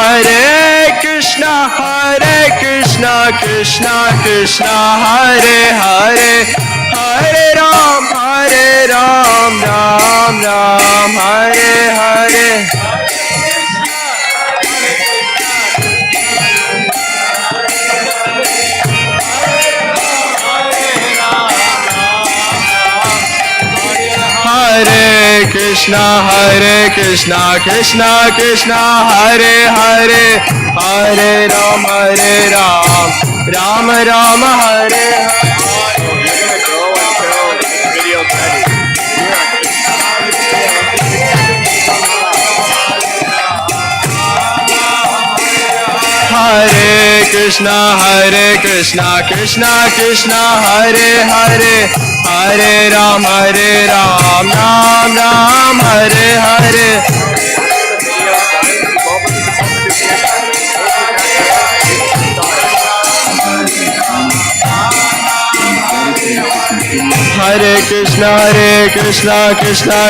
Hare Krishna, Krishna Krishna, Hare Hare, Hare Ram, Ram Ram, Hare Hare. Hare Krishna, Krishna Krishna, Hare Hare, Hare Ram, Ram Ram, Hare Hare. Hare Krishna, Krishna Krishna, Hare Hare, Hare Ram, Ram Ram, Hare Hare. Hare Krishna, Krishna Krishna,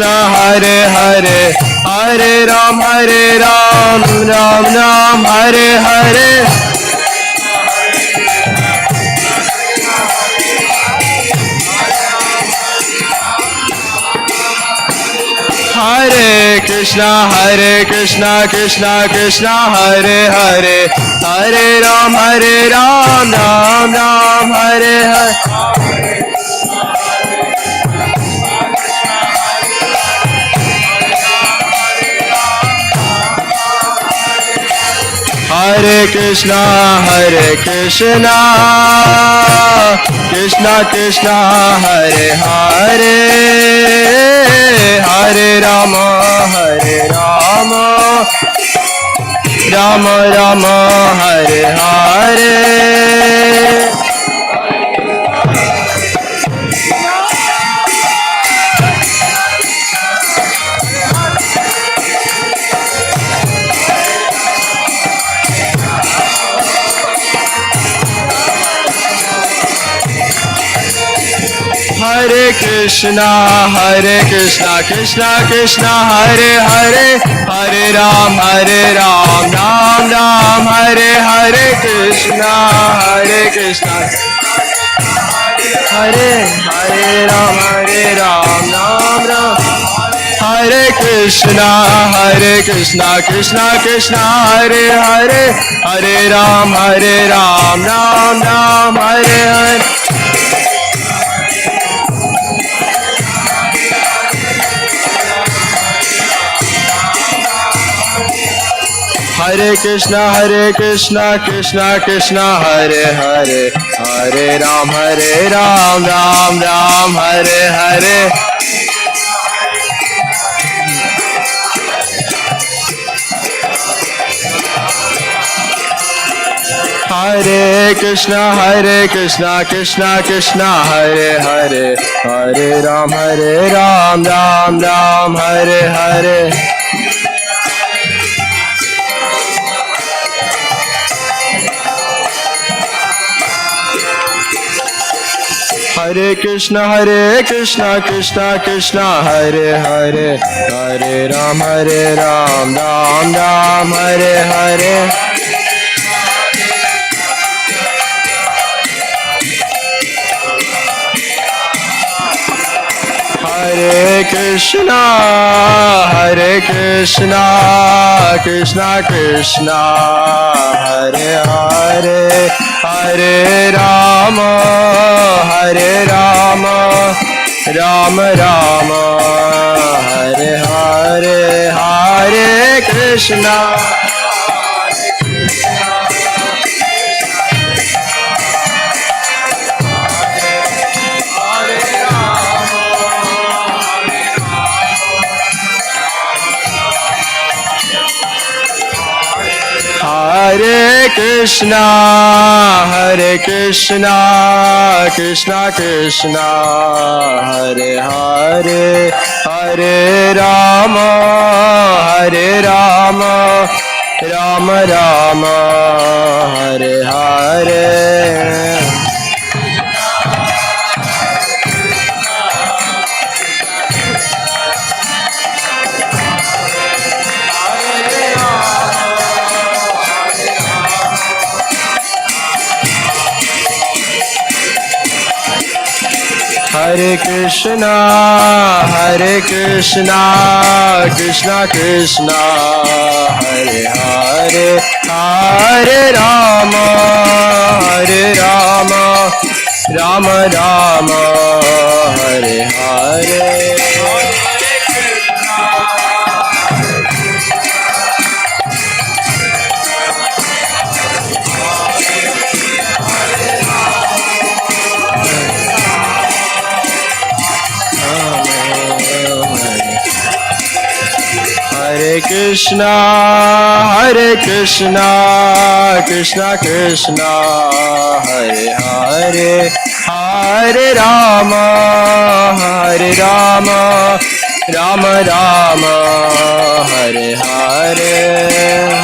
Hare Hare, Hare Ram, Ram Ram, Hare Hare. Hare Krishna, Krishna Krishna, Hare Hare, Hare Ram, Ram Ram, Hare Hare. Hare Krishna, Krishna Krishna, Hare Hare, Hare Rama, Rama Rama, Hare Hare. Hare Krishna, Krishna Krishna, Hare Hare, Hare Ram, Ram Ram, Hare Hare. Krishna, Hare Ram, Ram Ram. Hare Krishna, Krishna Hare Hare, Hare Ram, Ram Ram, Hare Hare. Hare Krishna, Krishna Krishna, Hare Hare, Hare Ram, Ram Ram, Hare Hare. Hare Krishna, Krishna Krishna, Hare Hare, Hare Ram, Ram Ram, Hare Hare. Hare Krishna, Krishna Krishna, Hare Hare, Hare Ram, Ram Ram, Hare Hare. Hare Krishna, Krishna Krishna, Hare Hare, Hare Rama, Rama Rama, Hare Hare, Hare Krishna. Hare Krishna, Krishna Krishna, Hare Hare, Hare Rama, Rama Rama, Hare Hare. Hare Krishna, Krishna Krishna, Hare Hare, Hare Rama, Rama Rama, Hare Hare. Hare Krishna, Krishna Krishna, Hare Hare, Hare Rama, Rama Rama, Hare Hare.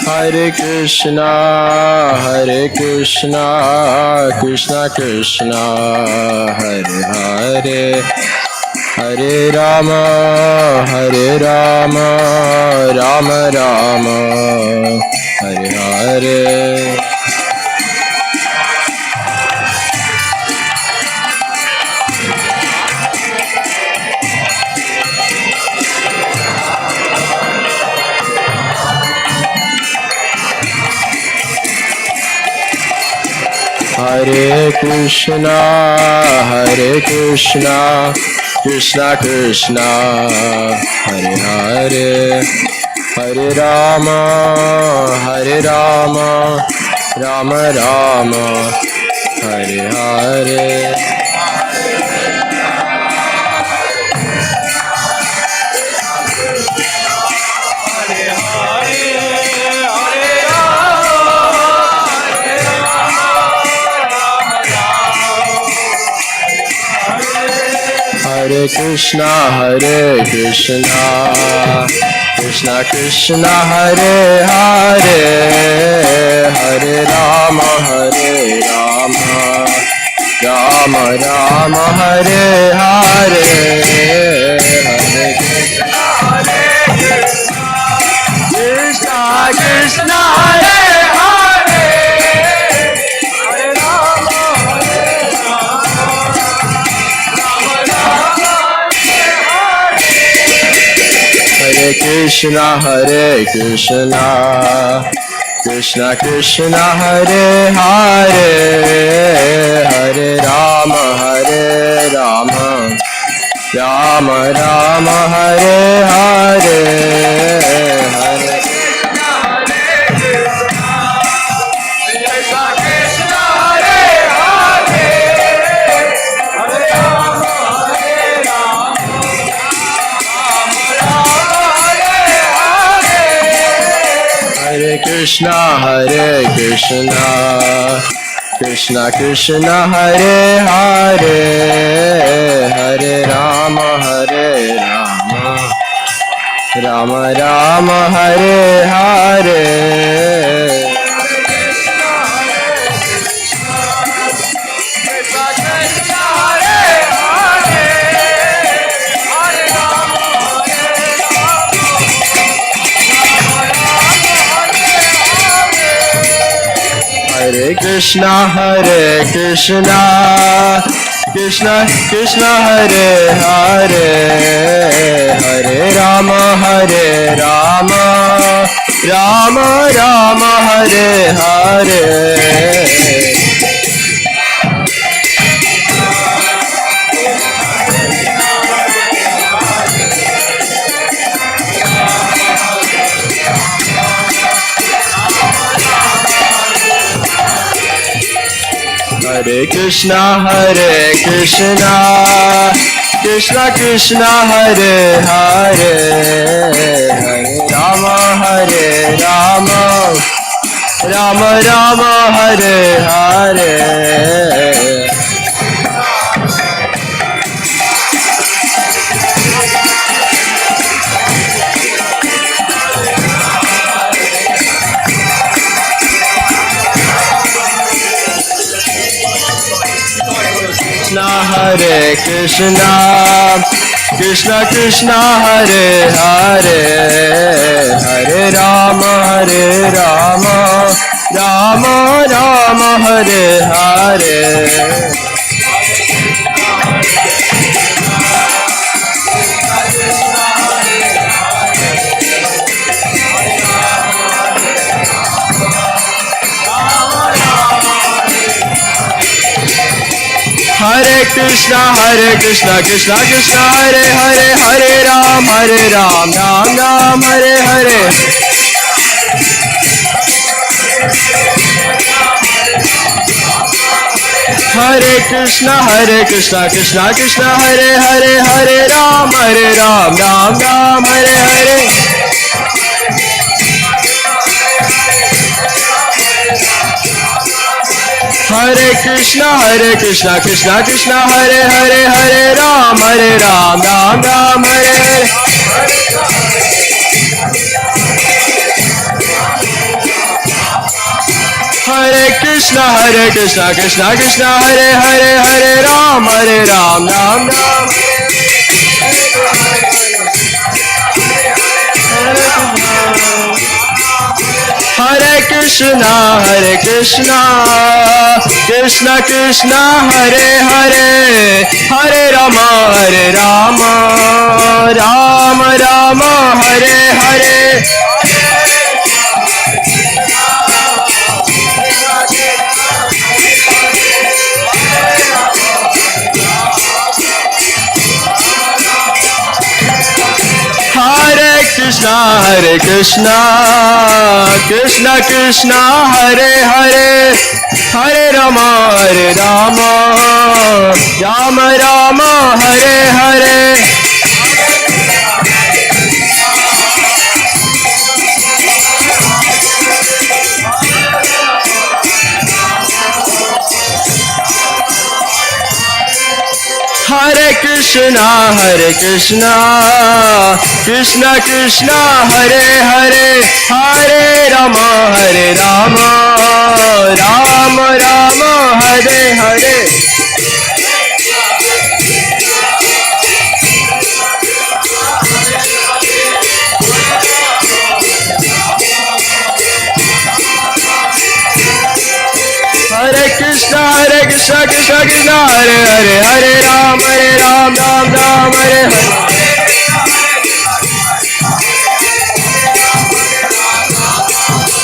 Hare Krishna, Krishna Krishna, Hare Hare, Hare Rama, Rama Rama, Hare Hare. Hare Krishna, Krishna Krishna, Hare Hare, Hare Rama, Rama Rama, Hare Hare. Hare Krishna, Krishna Krishna, Hare Hare, Hare Rama, Rama Rama, Hare Hare, Hare Krishna, Krishna, Hare Hare, Hare Rama, Hare Krishna, Krishna Krishna, Hare Hare, Hare Rama, Rama Rama, Hare Hare, Hare Krishna, Krishna Krishna, Hare Hare, Hare Rama, Rama Rama, Hare Hare. Hare Krishna, Krishna Krishna, Hare Hare, Hare Rama, Rama Rama, Hare Hare. Hare Krishna, Krishna Krishna, Hare Hare, Hare Rama, Rama Rama, Hare Hare. Hare Krishna, Krishna Krishna Hare Hare, Hare Rama, Rama Rama Hare Hare. Hare Krishna, Krishna Krishna, Hare Hare, Hare Ram, Ram Ram, Hare Hare. Hare Krishna, Krishna Krishna, Hare Hare, Hare Ram, Ram Ram, Hare Hare. Hare Krishna, Krishna Krishna, Hare Hare, Hare Ram, Ram Ram, Hare Hare. Hare Krishna, Krishna, Hare Hare, Hare Ram, Ram Ram. Hare Krishna, Krishna Krishna, Hare Hare, Hare Rama, Rama Rama, Hare Hare. Hare Krishna, Krishna Krishna, Hare Hare, Hare Rama, Rama Rama, Hare Hare. Hare Krishna, Krishna Krishna, Hare Hare, Hare Rama, Rama Rama, Hare Hare. Hare Krishna, Krishna Krishna, Hare Hare, Hare Ram, Ram Ram, Hare Hare.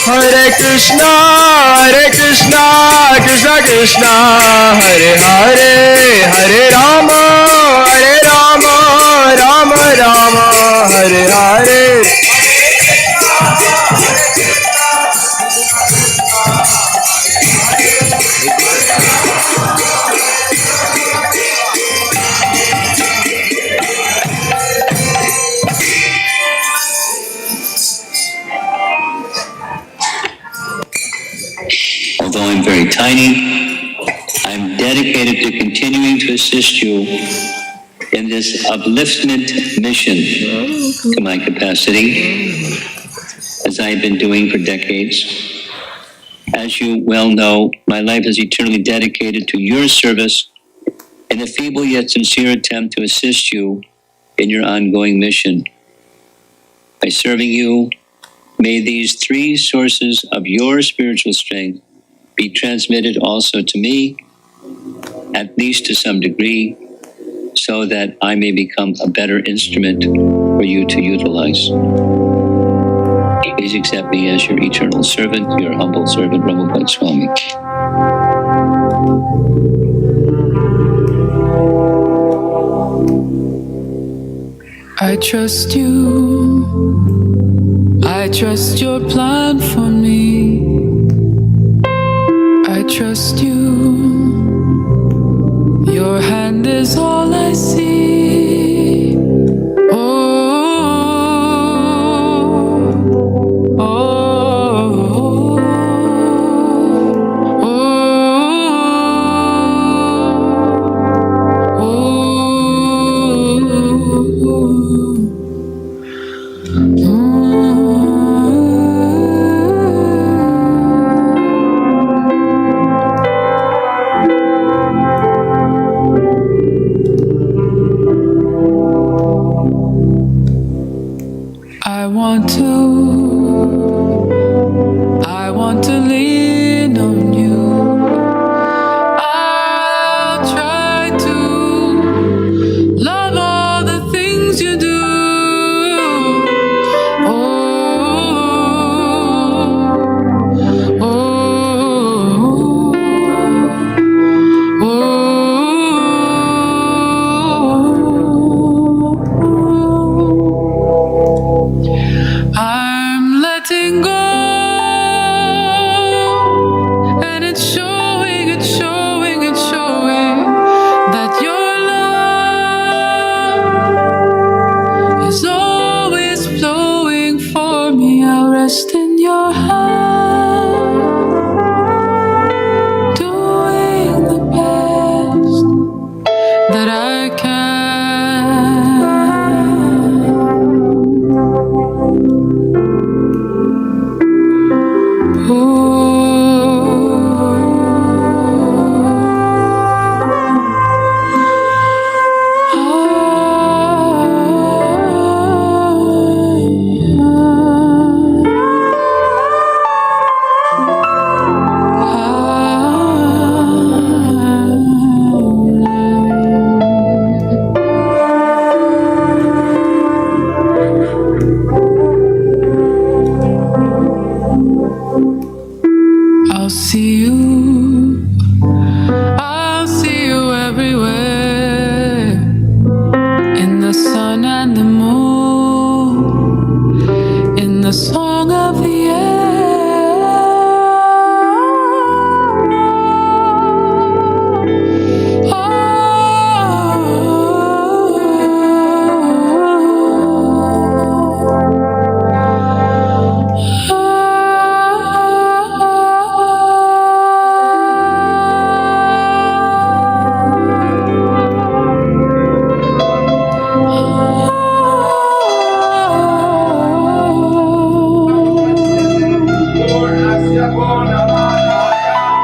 Hare Krishna, Krishna Krishna, Hare Hare, Hare Rama, Rama Rama, Hare Hare. Although I'm very tiny, I'm dedicated to continuing to assist you in this upliftment mission to my capacity, as I've been doing for decades. As you well know, my life is eternally dedicated to your service in a feeble yet sincere attempt to assist you in your ongoing mission. By serving you, may these three sources of your spiritual strength be transmitted also to me, at least to some degree, so that I may become a better instrument for you to utilize. Please accept me as your eternal servant, your humble servant, Ramabhat Swami. I trust you. I trust your plan for me. I trust you. Your hand is all I see. I'll see you. I'll see you everywhere, in the sun and the moon, in the song of the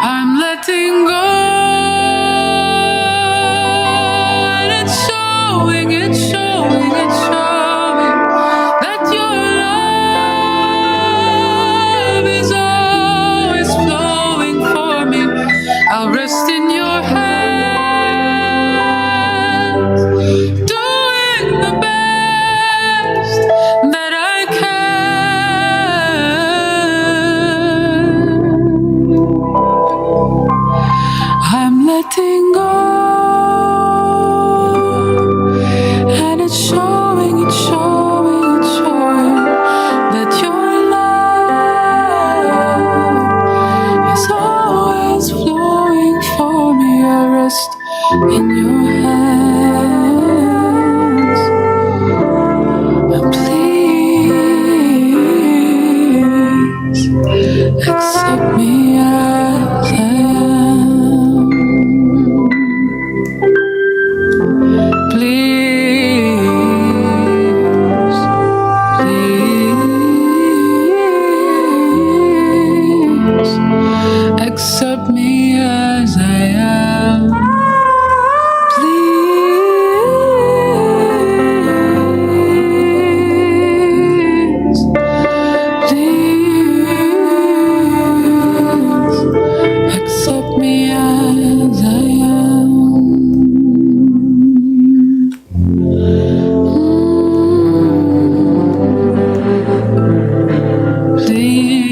I'm letting go, and it's showing, it's showing, it's showing that your love is always flowing for me. I'll rest in your hands, doing the best that I can. I'm letting go, and it's showing, it's showing, it's showing that your love is always flowing for me. I rest in your hands. Please accept me as I am. Please, please accept me as I am. Please, please accept me as I am. Please.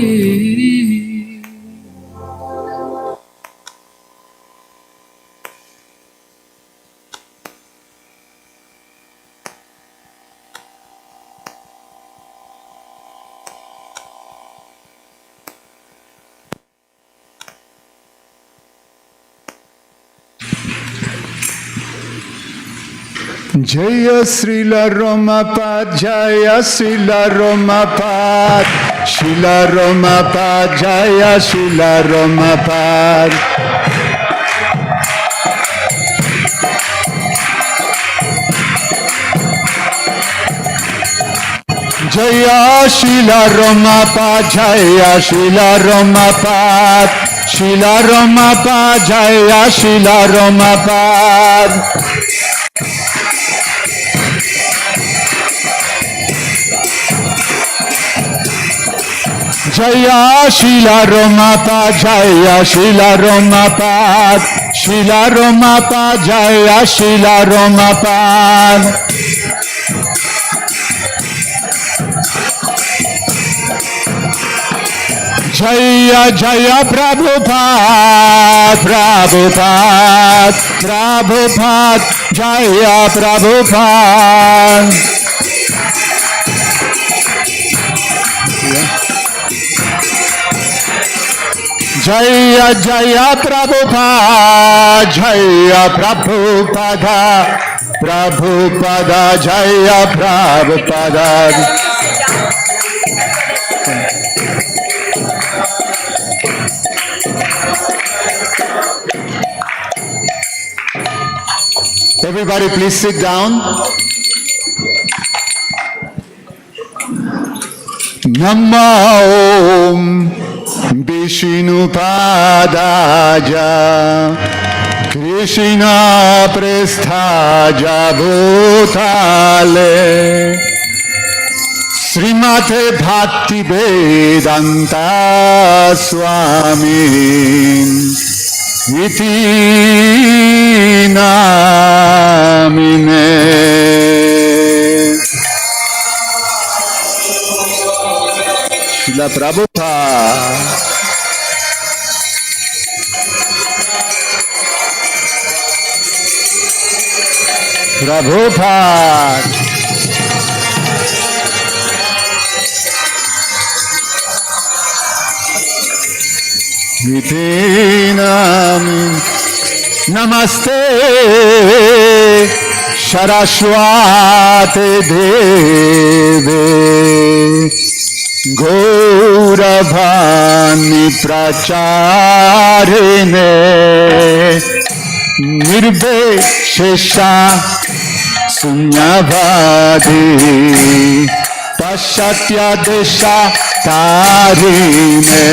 Jaya Srila Romapad, Jaya Srila Romapad, Srila Romapad, Jaya Srila Romapad. Jaya Srila Romapad, Jaya Srila Romapad, Srila Romapad, Jaya Srila Romapad. Jaya Srila Romapad, Jaya Srila Romapad, Srila Romapad, Jaya Srila Romapad. Jaya Jaya Prabhupada, Prabhupada, Prabhupada, Jaya Prabhupada. Jaya Jaya Prabhupada, Jaya Prabhupada, Prabhupada, Jaya Prabhupada. Everybody please sit down. Namo Vishnupadaja Krishna Presthaja Bhutale Srimate Bhakti Vedanta Swami Iti Namine. Srila Prabhupada. Prabhupada. Vitinam Namaste Saraswate Deve Gauravani Pracharine Nirbeshesha Sunyavadi Pasyatya Desha Tarine.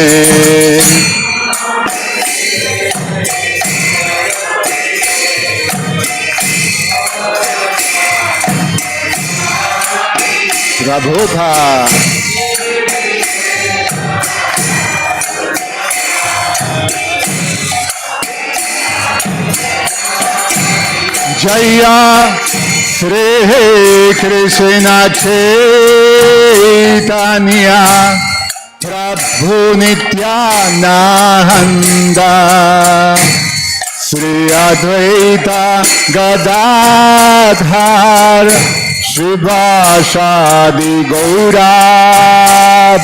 Prabhupada. Jaya Sri Krishna Chaitanya Prabhu Nityananda Sri Advaita Gadadhar Shivasadi Gaura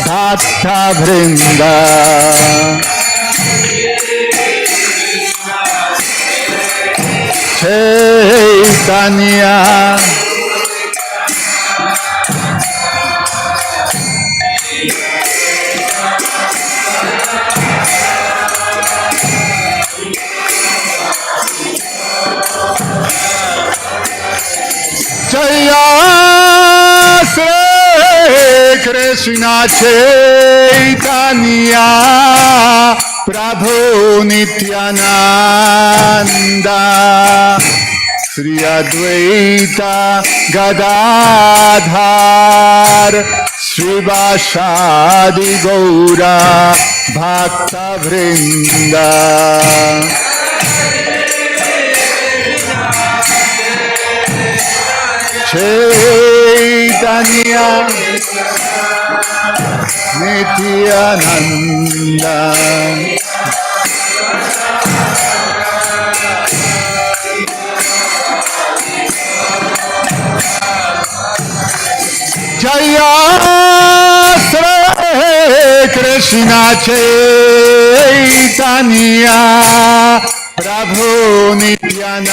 Bhakta Vrinda Chaitanya Jaya Sri Krishna Chaitanya Prabhu Nityananda Sri Advaita Gadadhar Srivasadi Gaura Bhakta Vrinda Chaitanya Nityananda Jaya Sri Krishna Chaitanya Prabhu Nityananda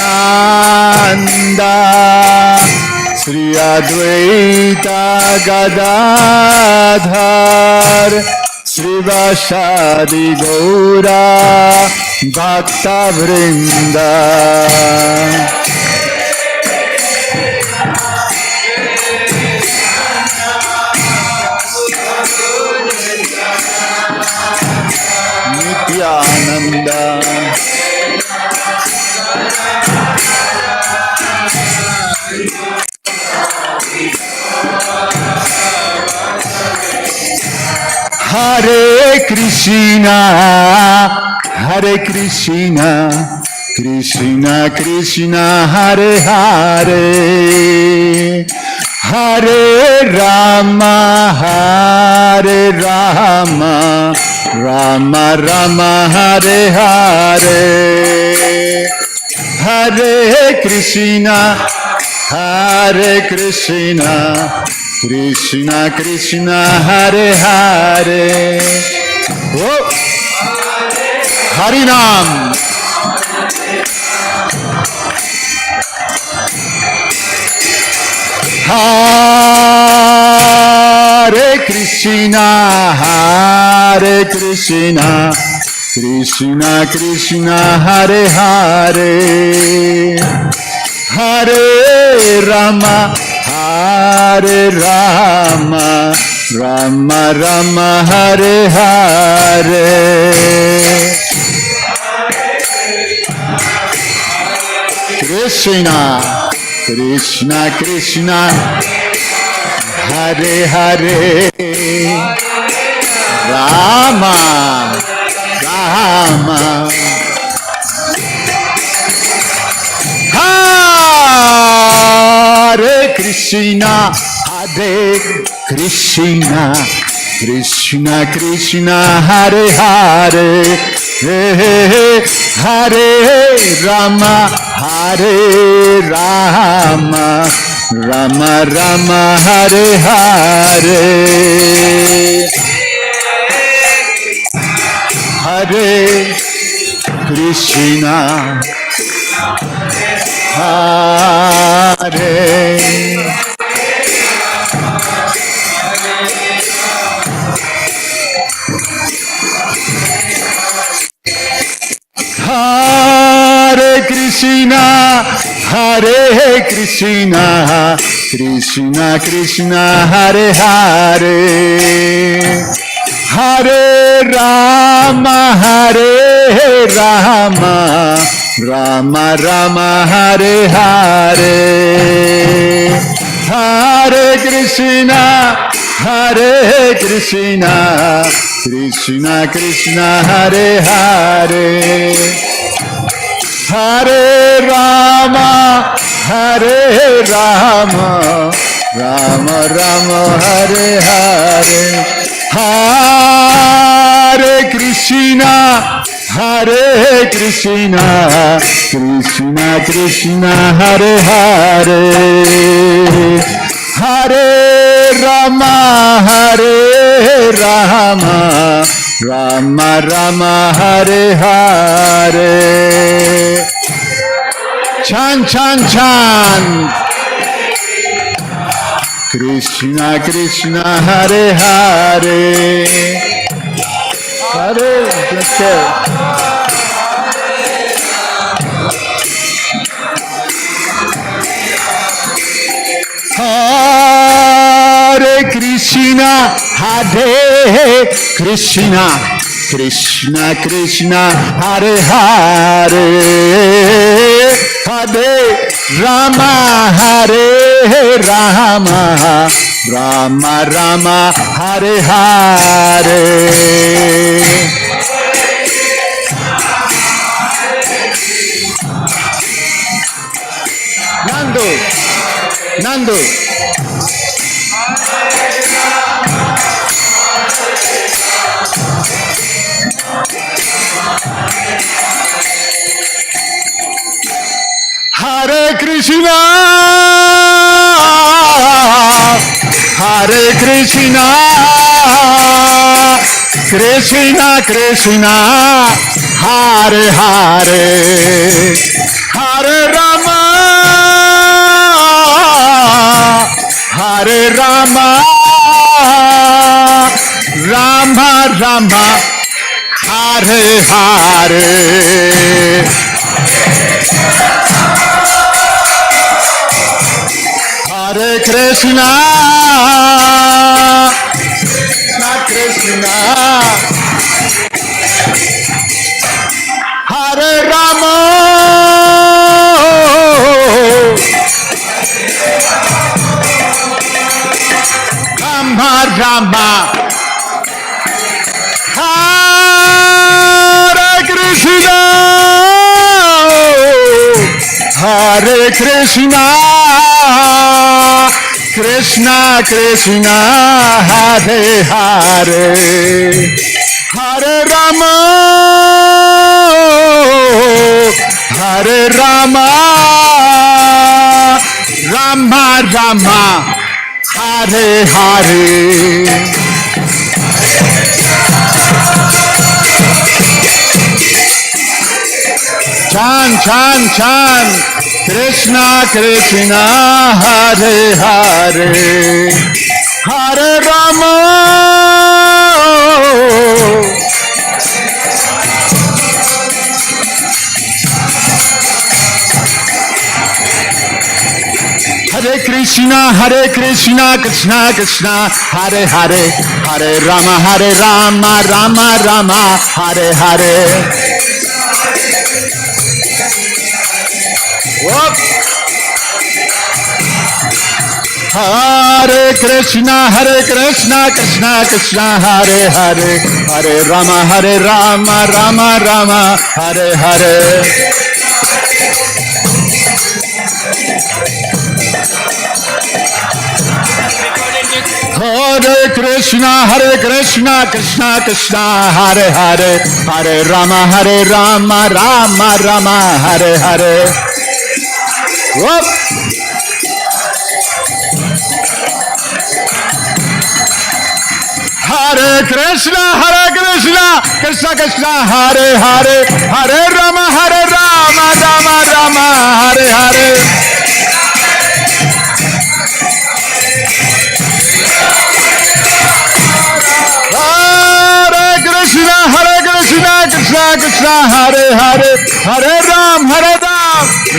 Sri Advaita Gadadhar Srivasadi Gaura Bhakta Vrinda Nityananda Hare Krishna Hare Krishna Krishna Krishna Hare Hare Hare Rama Hare Rama Rama Rama Hare Hare Hare Krishna Hare Krishna Krishna Krishna Hare Hare Oh Harinam Hare Krishna Hare Krishna Krishna Krishna Hare Hare Hare Rama Hare Rama Rama Rama Hare Hare. Krishna Krishna Krishna Hare Hare. Rama Rama Hare Krishna Hare Krishna Krishna Krishna Hare Hare. Hare Rama Hare Rama Rama Rama Hare Hare. Hare Krishna Hare Hare Krishna Hare Krishna Krishna Krishna Hare Hare. Hare Rama Rama Rama Hare Hare. Hare Krishna Krishna Krishna Hare Hare. Hare Rama Rama Rama Hare Hare. Hare Krishna Krishna Krishna Hare Hare. Hare Rama Rama Rama Hare Hare. Chant, chant, chant. Krishna Krishna Hare Hare. Hare Krishna. Hare Krishna Krishna Krishna Hare Hare. Hare Rama Rama Rama Hare Hare. Nando Hare Krishna Krishna Krishna Hare Hare. Hare Rama Rama Rama Hare Hare. Hare Krishna Krishna Hare Rama Rama Rama Hare Krishna Krishna Krishna Hare Hare. Hare Rama Rama Rama Hare Hare. Chant, chant, chant. Krishna Krishna Hare Hare. Hare Rama Hare Krishna, Krishna Krishna, Hare Hare, Hare Rama, Rama Rama, Hare Hare. Whoop. Hare Krishna, Krishna Krishna, Hare Hare, Hare Rama, Rama Rama, Hare Hare. Hare Krishna, Krishna Krishna, Hare Hare, Hare Rama, Rama Rama, Hare Hare. Whoop. Hare Krishna, Krishna Krishna, Hare Hare, Hare Rama, Rama Rama, Hare Hare. Hare Krishna, Krishna Krishna, Hare Hare, Hare Ram,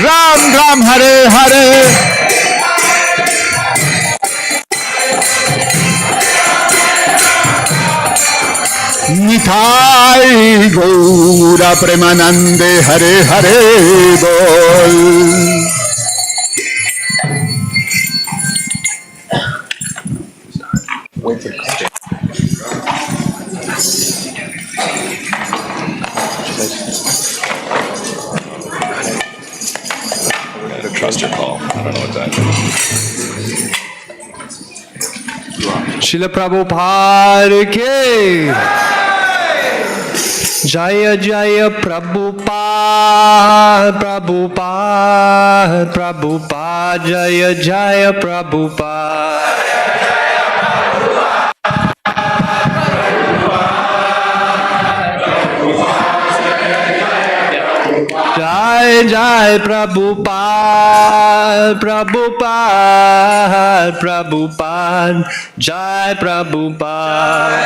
Ram Ram, Hare Hare. Nitai Gaura Premanande, Hare Hare Bol. Trust your call. I don't know what that is. Srila Prabhupada ke Jaya Jaya Prabhupada, Prabhupada, Prabhupada, Jaya Jaya Prabhupada. Jai Jai Prabhupada, Prabhupada, Prabhupada, Jai Prabhupada.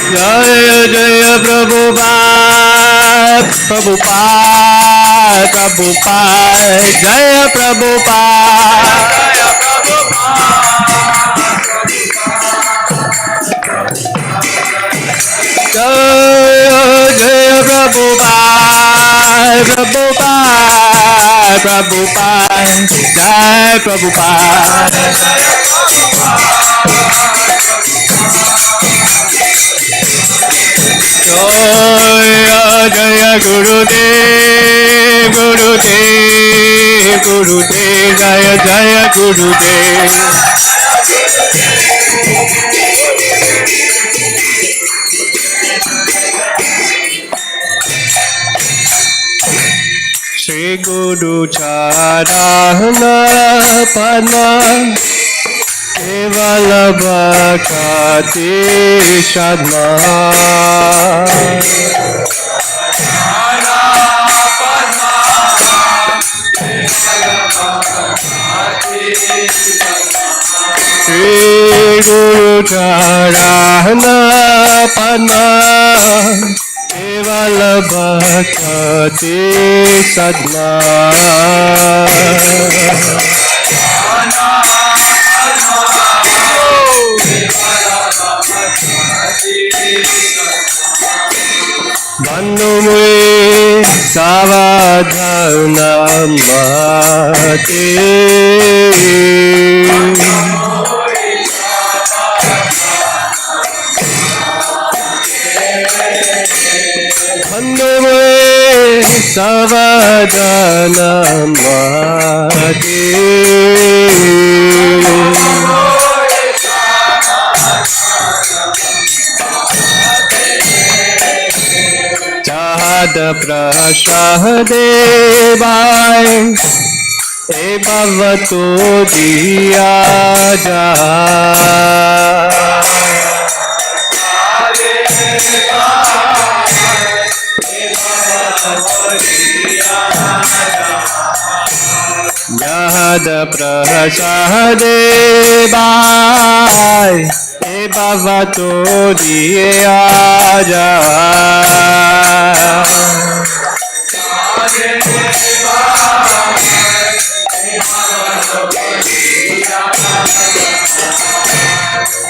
Jaya Jaya Prabhupada, Prabhupada, Prabhupada, Jaya Prabhupada. Jaya Jaya Prabhupada, Prabhupada, Prabhupada, Jai Prabhupada. Jaya Jaya Gurudev, Gurudev, Gurudev, Jaya Jaya Gurudev. Shri Guru Charana Pana Kevala Bhakti Shadma Shri Guru Charana Pana Kevala Bhakti Sadma Vanumwe Savadhana Mate Vanumwe Savadhana Mate Jada Prasahadevai E Bhavato Diya Jada Prasahadevai E bhavato diya.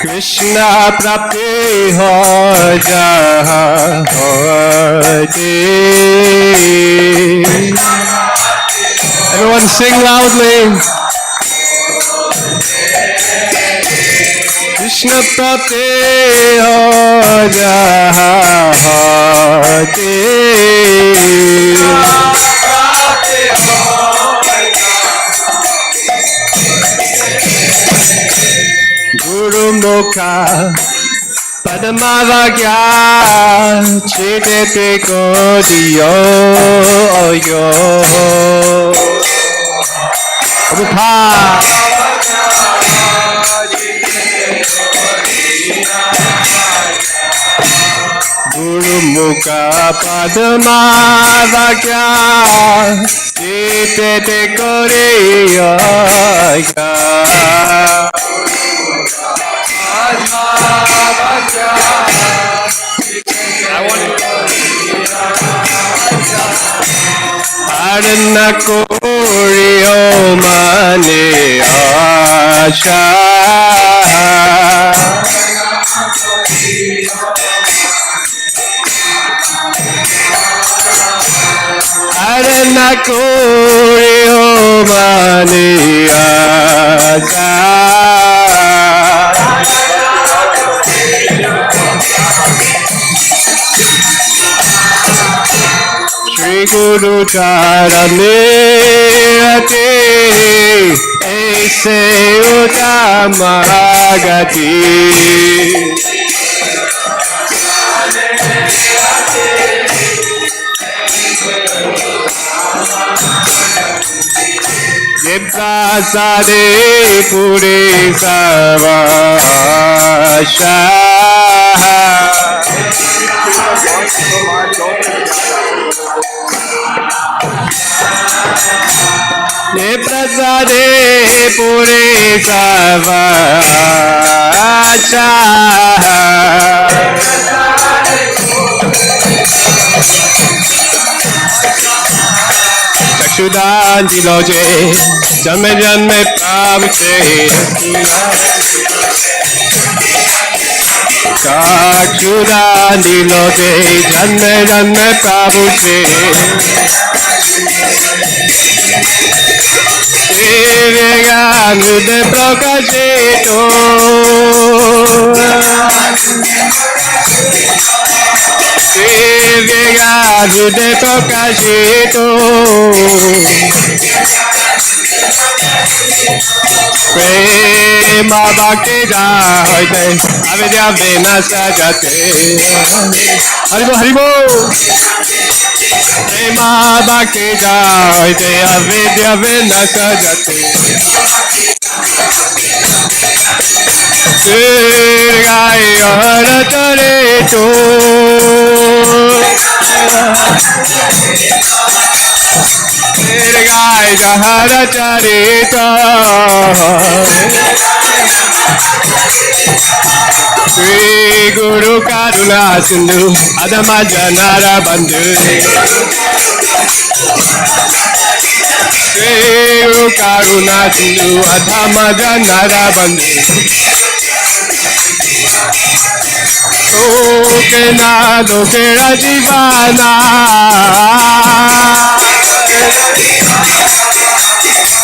Krishna prapti ho jaha hote. Everyone sing loudly. Krishna prapti ho jaha hote. Guru Mukha Padmavagya Chitete Kodiyo Yo Prabhupada. Guru Mukha Padmavagya Chitete Kodiyo Yo. Arna Koryo Mane Asha. Arna Koryo Mane Asha. Shri Guru Charane Ate Aise Uttamagati. Prasade Puri Savasha. Prasade Puri Savasha. Chakshudan diloje janme janme pravche. Chakshudan diloje janme janme pravche. Divya Nude Prakashito. Divya Nude Prakashito. Prema Bhakti Jayate Avidya Vinasajate. Haribo Haribo. Prema Bhakti Jayate Avidya Vinasajate. Sirgaya Harachareto. Sirgaya Harachareto. Sri Guru Karuna Sindhu Adama Janara Bandhu. Sri Guru Karuna Sindhu Adama Janara Bandhu. Lokena Lokera Jivana.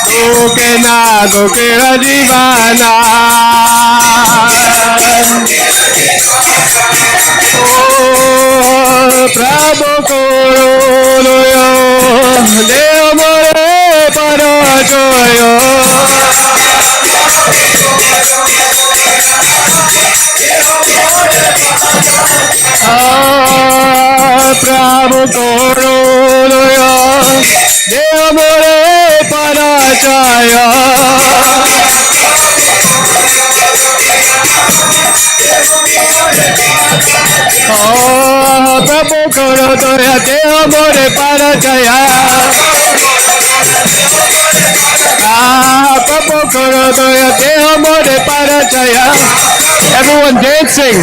Lokena Lokera Jivana. Prabhu Koroyo Deo More Parajoyo. Prabhu Koroyo Deo More Parajoyo. Prabhu Koroyo Deo More Parajoyo. Prabhu Koroyo Deo More Parajoyo. Everyone dancing.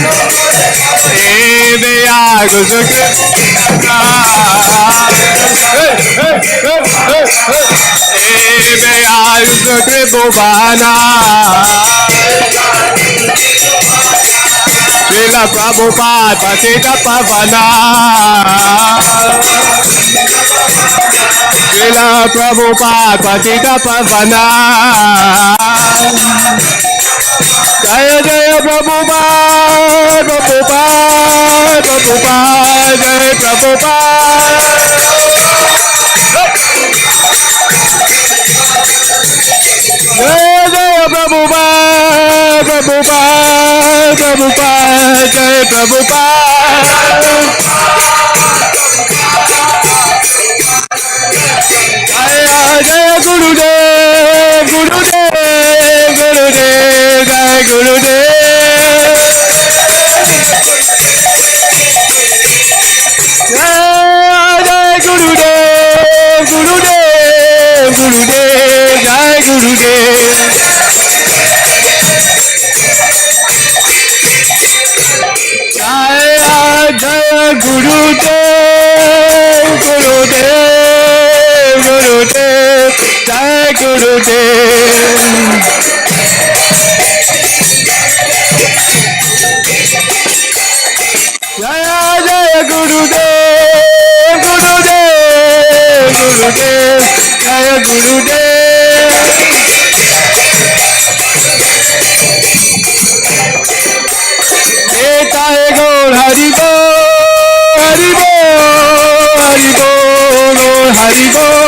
Srila Prabhupada Patita Pavana. Srila Prabhupada Patita Pavana. Jaya Jaya Prabhupada, Prabhupada, Prabhupada, Jaya Prabhupada. Jaya Jaya Prabhupada, Prabhupada, Prabhupada, Jaya Prabhupada. Jaya Jaya Gurudev, Gurudev, Gurudev, Jaya Gurudev. Jaya Jaya Gurudev, Gurudev, Gurudev, Jaya Gurudev. Jaya Jaya Gurudev, Gurudev, Gurudev, Jaya Gurudev. Jaya Jaya Gurudev, Gurudev, Gurudev, Jaya Gurudev. Nitai Gaur Hari Bol, Hari Bol, Hari Bol, Gaur Hari Bol.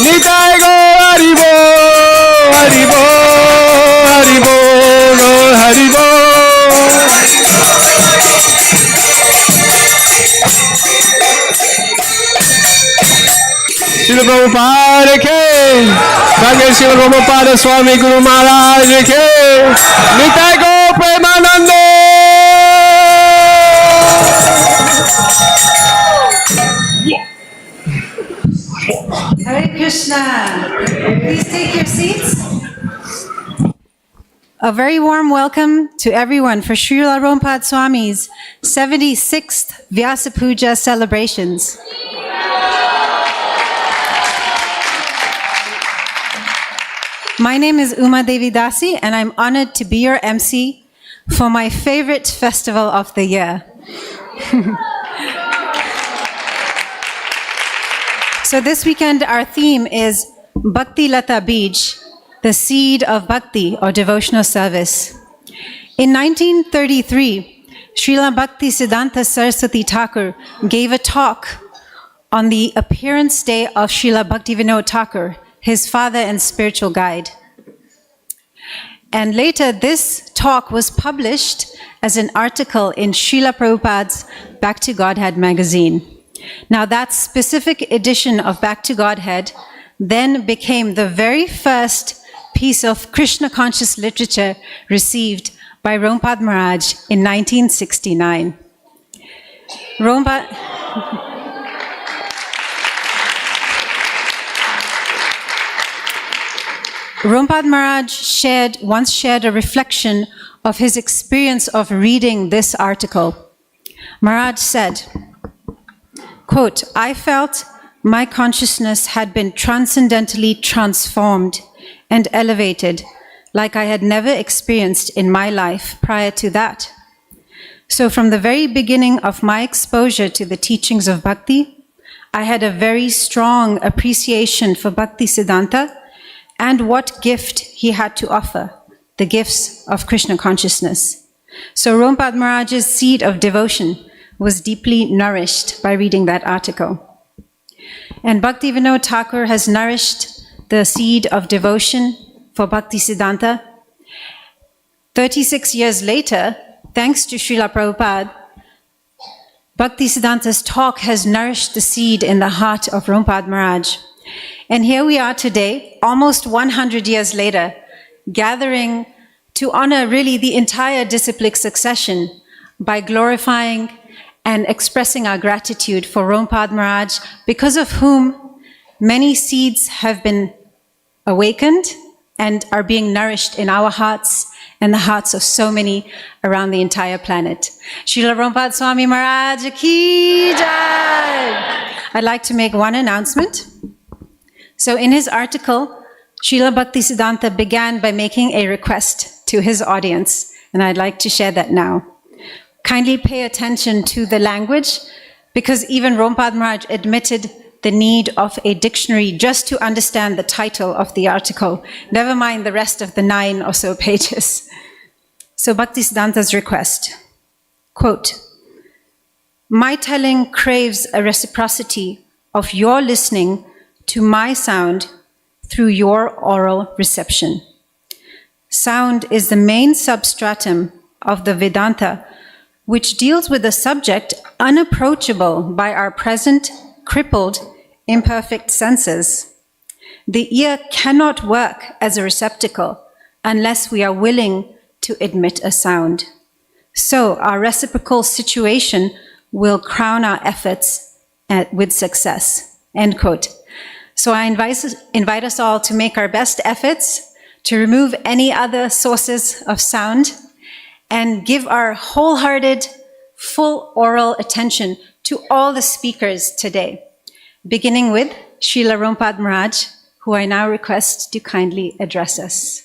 Nitai Gaur Hari Bol, Hari Bol, Hari Bol, Gaur Hari Bol. Srila Prabhupada ke, Bhagavad Srila Prabhupada Swami Guru Maharaj ke, Nitai Gaur Premanande. Hare Krishna. Please take your seats. A very warm welcome to everyone for Srila Prabhupada Swami's 76th Vyasa Puja celebrations. My name is Uma Devi Dasi, and I'm honored to be your MC for my favorite festival of the year. So this weekend, our theme is Bhakti Lata Bij, the seed of bhakti or devotional service. In 1933, Srila Bhakti Siddhanta Saraswati Thakur gave a talk on the appearance day of Srila Bhaktivinoda Thakur, his father and spiritual guide. And later, this talk was published as an article in Srila Prabhupada's Back to Godhead magazine. Now, that specific edition of Back to Godhead then became the very first piece of Krishna conscious literature received by Prabhupada Maharaj in 1969. Prabhupada Maharaj once shared a reflection of his experience of reading this article. Maharaj said, quote, "I felt my consciousness had been transcendently transformed and elevated like I had never experienced in my life prior to that. So from the very beginning of my exposure to the teachings of Bhakti, I had a very strong appreciation for Bhakti Siddhanta and what gift he had to offer, the gifts of Krishna consciousness. So Prabhupada Maharaj's seed of devotion was deeply nourished by reading that article. And Bhaktivinoda Thakur has nourished the seed of devotion for Bhakti Siddhanta. 36 years later, thanks to Srila Prabhupada, Bhakti Siddhanta's talk has nourished the seed in the heart of Prabhupada Maharaj. And here we are today, almost 100 years later, gathering to honor really the entire disciplic succession by glorifying and expressing our gratitude for Prabhupada Maharaj, because of whom many seeds have been awakened and are being nourished in our hearts and the hearts of so many around the entire planet. Srila Prabhupada Swami Maharaj Ki Jai! I'd like to make one announcement. So in his article, Srila Bhaktisiddhanta began by making a request to his audience, and I'd like to share that now. Kindly pay attention to the language, because even Prabhupada Maharaj admitted the need of a dictionary just to understand the title of the article, never mind the rest of the 9 or so pages. So Bhaktisiddhanta's request, quote, "My telling craves a reciprocity of your listening to my sound through your oral reception. Sound is the main substratum of the Vedanta, which deals with a subject unapproachable by our present crippled, imperfect senses. The ear cannot work as a receptacle unless we are willing to admit a sound. So our reciprocal situation will crown our efforts with success." End quote. So I invite us all to make our best efforts to remove any other sources of sound and give our wholehearted, full oral attention to all the speakers today, beginning with Srila Prabhupada Maharaj, who I now request to kindly address us.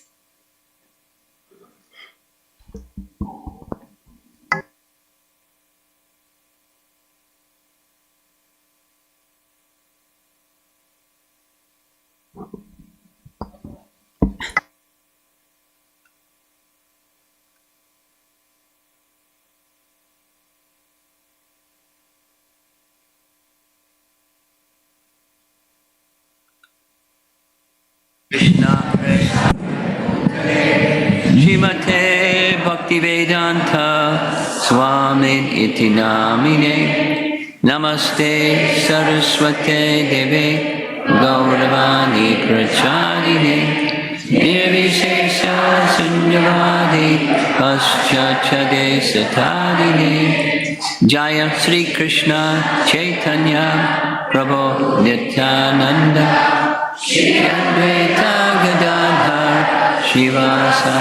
Shrimate Bhaktivedanta Swami Iti Namine Namaste Saraswate Deve Gauravani Prachadine Nirvishesha Sunyavadi Paschachade Satadine Jaya Sri Krishna Chaitanya Prabhu Nityananda Shri Advaita Gadadhar Shivasa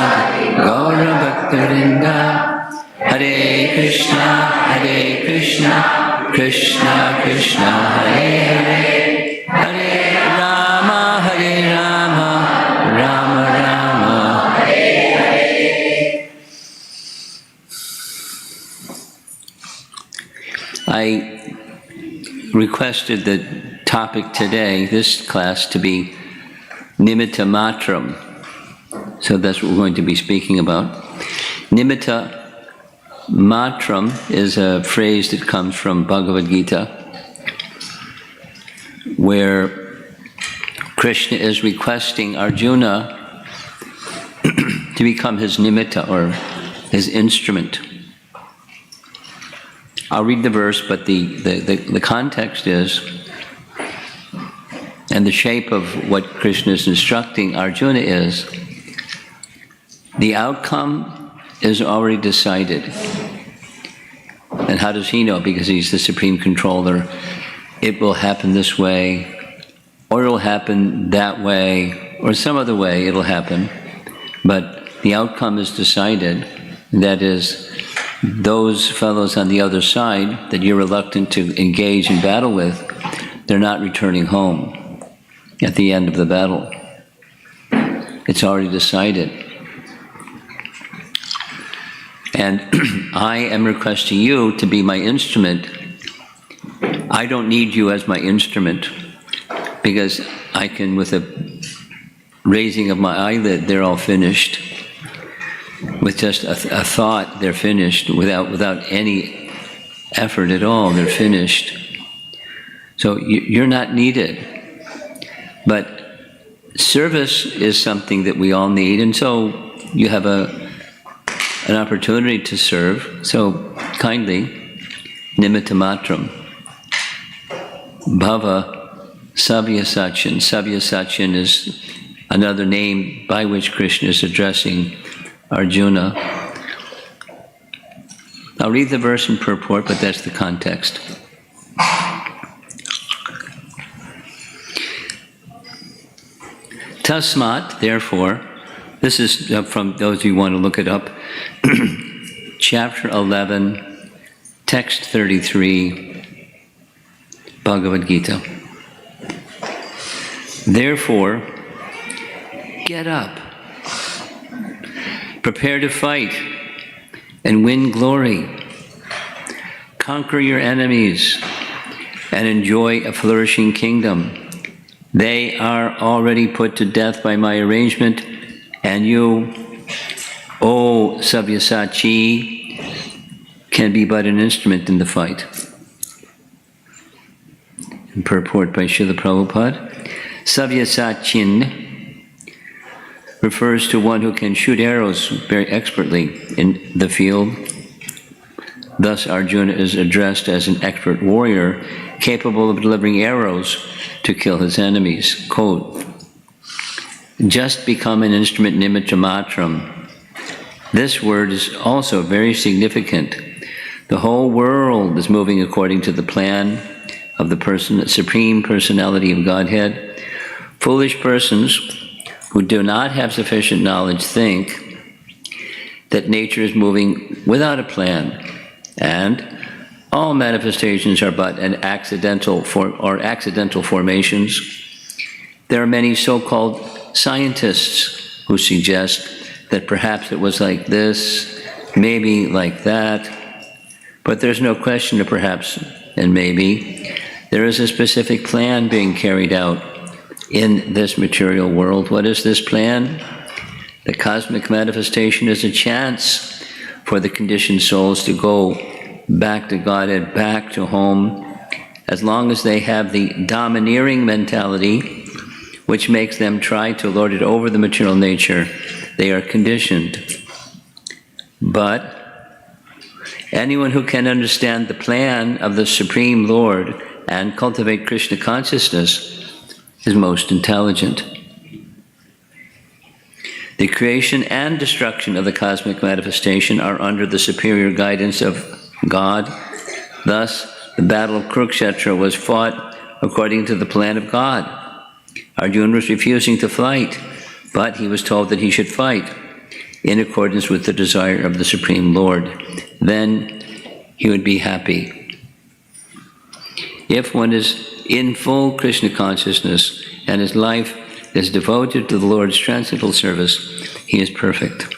Gaura Bhaktarinda Hare Krishna, Krishna Krishna, Hare Hare, Hare Rama, Rama Rama, Hare Hare. I requested the topic today, this class, to be Nimitta Matram. So that's what we're going to be speaking about. Nimitta Matram is a phrase that comes from Bhagavad Gita, where Krishna is requesting Arjuna to become his nimitta, or his instrument. I'll read the verse, but the context is, and the shape of what Krishna is instructing Arjuna is, the outcome is already decided. And how does he know? Because he's the supreme controller. It will happen this way, or it will happen that way, or some other way it'll happen. But the outcome is decided. That is, those fellows on the other side that you're reluctant to engage in battle with, they're not returning home at the end of the battle. It's already decided. And I am requesting you to be my instrument. I don't need you as my instrument, because I can, with a raising of my eyelid, they're all finished. With just a thought, they're finished. Without any effort at all, they're finished. So you're not needed. But service is something that we all need, and so you have an opportunity to serve. So kindly, nimitta matram. Bhava Savyasachin. Savyasachin is another name by which Krishna is addressing Arjuna. I'll read the verse in purport, but that's the context. Tasmat, therefore, this is from those of you who want to look it up, chapter 11, text 33, Bhagavad Gita. Therefore, get up, prepare to fight, and win glory. Conquer your enemies, and enjoy a flourishing kingdom. They are already put to death by my arrangement, and you, O Sabyasachi, can be but an instrument in the fight. And purport by Srila Prabhupada. Savyasachin refers to one who can shoot arrows very expertly in the field. Thus, Arjuna is addressed as an expert warrior capable of delivering arrows to kill his enemies. Quote, just become an instrument nimitta matram. This word is also very significant. The whole world is moving according to the plan of the Supreme Personality of Godhead. Foolish persons who do not have sufficient knowledge think that nature is moving without a plan, and all manifestations are but accidental formations. There are many so-called scientists who suggest that perhaps it was like this, maybe like that, but there's no question of perhaps and maybe. There is a specific plan being carried out in this material world. What is this plan? The cosmic manifestation is a chance for the conditioned souls to go back to Godhead, back to home, as long as they have the domineering mentality, which makes them try to lord it over the material nature. They are conditioned. But anyone who can understand the plan of the Supreme Lord and cultivate Krishna consciousness is most intelligent. The creation and destruction of the cosmic manifestation are under the superior guidance of God. Thus, the battle of Kurukshetra was fought according to the plan of God. Arjuna was refusing to fight, but he was told that he should fight in accordance with the desire of the Supreme Lord. Then he would be happy. If one is in full Krishna consciousness and his life is devoted to the Lord's transcendental service, he is perfect.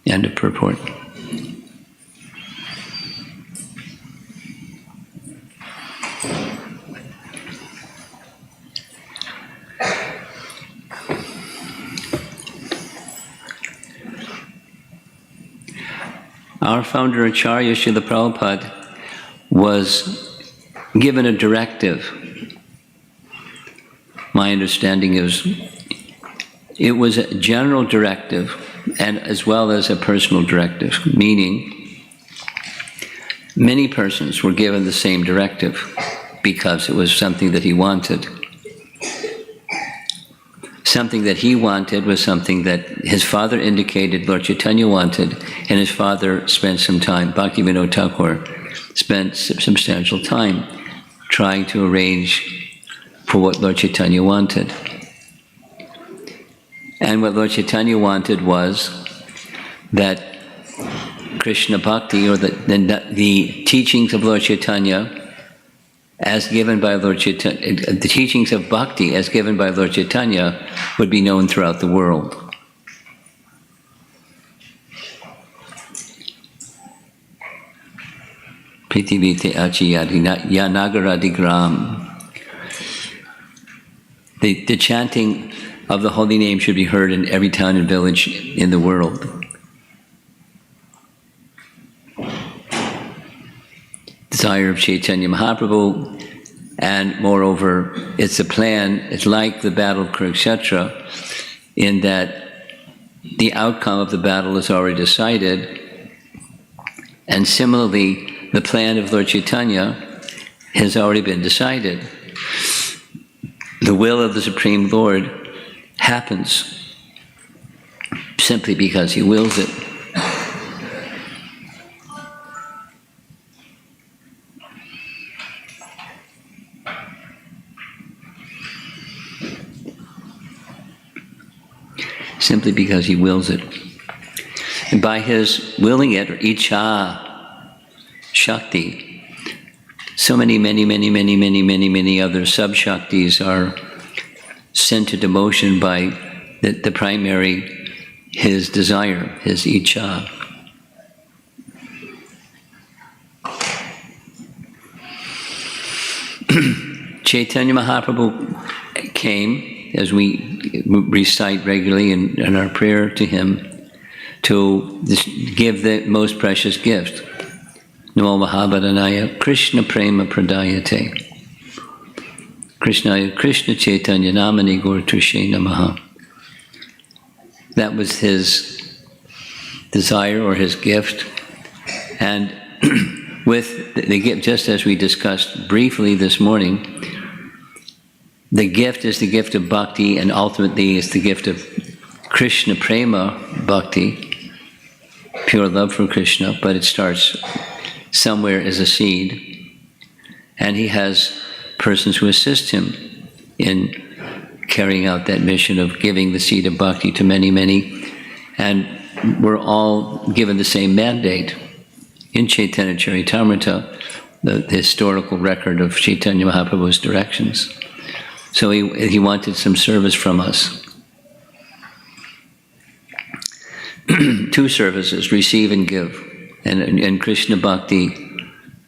End of purport. Our founder Acharya Srila Prabhupada was given a directive. My understanding is it was a general directive and as well as a personal directive, meaning many persons were given the same directive because it was something that he wanted. Something that he wanted was something that his father indicated Lord Chaitanya wanted, and his father spent some time, Bhaktivinoda Thakur spent substantial time trying to arrange for what Lord Chaitanya wanted. And what Lord Chaitanya wanted was that Krishna Bhakti, or the teachings of Lord Chaitanya, as given by Lord Chaitanya, the teachings of Bhakti as given by Lord Chaitanya would be known throughout the world. Prithivite achiyadi yanagaradigram. The chanting of the holy name should be heard in every town and village in the world. Desire of Chaitanya Mahaprabhu, and moreover, it's a plan, it's like the battle of Kurukshetra, in that the outcome of the battle is already decided, and similarly, the plan of Lord Chaitanya has already been decided. The will of the Supreme Lord happens simply because he wills it. simply because he wills it. And by his willing it, or Icha Shakti, so many other sub-Shaktis are sent into motion by the primary, his desire, his Icha. Chaitanya Mahaprabhu came, as we recite regularly in our prayer to him, to give the most precious gift. Namo Mahabharanaya Krishna Prema Pradayate. Krishna Chaitanya Namani Gauratushe Namaha. That was his desire or his gift. And with the gift, just as we discussed briefly this morning, the gift is the gift of bhakti, and ultimately is the gift of Krishna Prema Bhakti, pure love for Krishna, but it starts somewhere as a seed, and he has persons who assist him in carrying out that mission of giving the seed of bhakti to many, and we're all given the same mandate. In Chaitanya Charitamrita, the historical record of Chaitanya Mahaprabhu's directions. So he wanted some service from us. 2 services, receive and give. And Krishna Bhakti,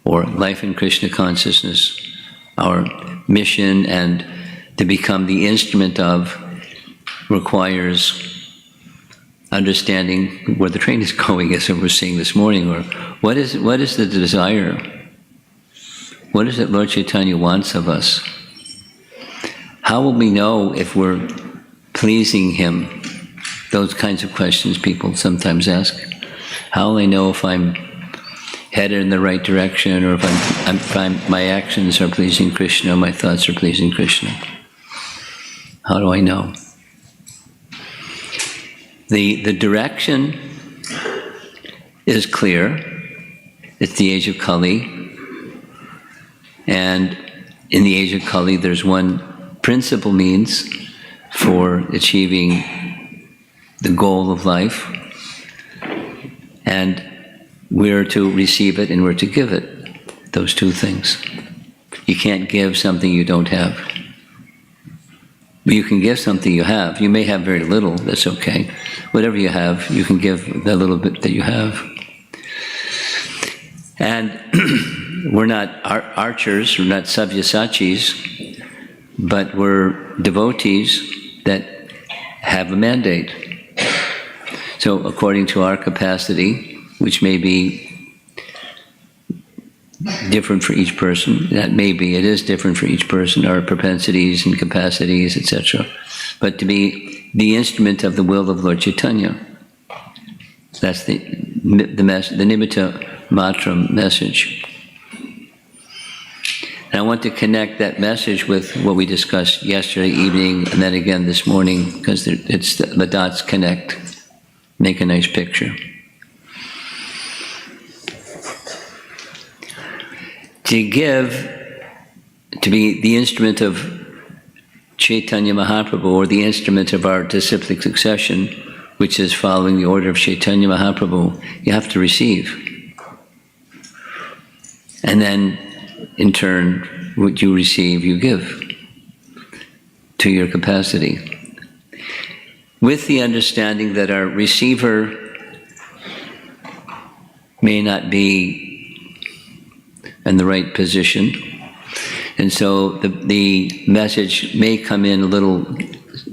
or life in Krishna consciousness, our mission and to become the instrument of, requires understanding where the train is going, as we were seeing this morning, or what is the desire? What is it Lord Chaitanya wants of us? How will we know if we're pleasing him? Those kinds of questions people sometimes ask. How will I know if I'm headed in the right direction, or if my actions are pleasing Krishna, my thoughts are pleasing Krishna? How do I know? The direction is clear. It's the age of Kali. And in the age of Kali, there's one principal means for achieving the goal of life. And we're to receive it and we're to give it. Those 2 things. You can't give something you don't have. But you can give something you have. You may have very little, that's okay. Whatever you have, you can give the little bit that you have. And we're not archers, we're not savyasachis, but we're devotees that have a mandate. So according to our capacity, which may be different for each person, it is different for each person, our propensities and capacities, etc. But to be the instrument of the will of Lord Chaitanya, that's the nimitta matra message. And I want to connect that message with what we discussed yesterday evening and then again this morning, because the dots connect, make a nice picture. To give, to be the instrument of Chaitanya Mahaprabhu, or the instrument of our disciplic succession, which is following the order of Chaitanya Mahaprabhu, you have to receive. And then, in turn, what you receive, you give to your capacity. With the understanding that our receiver may not be in the right position, and so the message may come in a little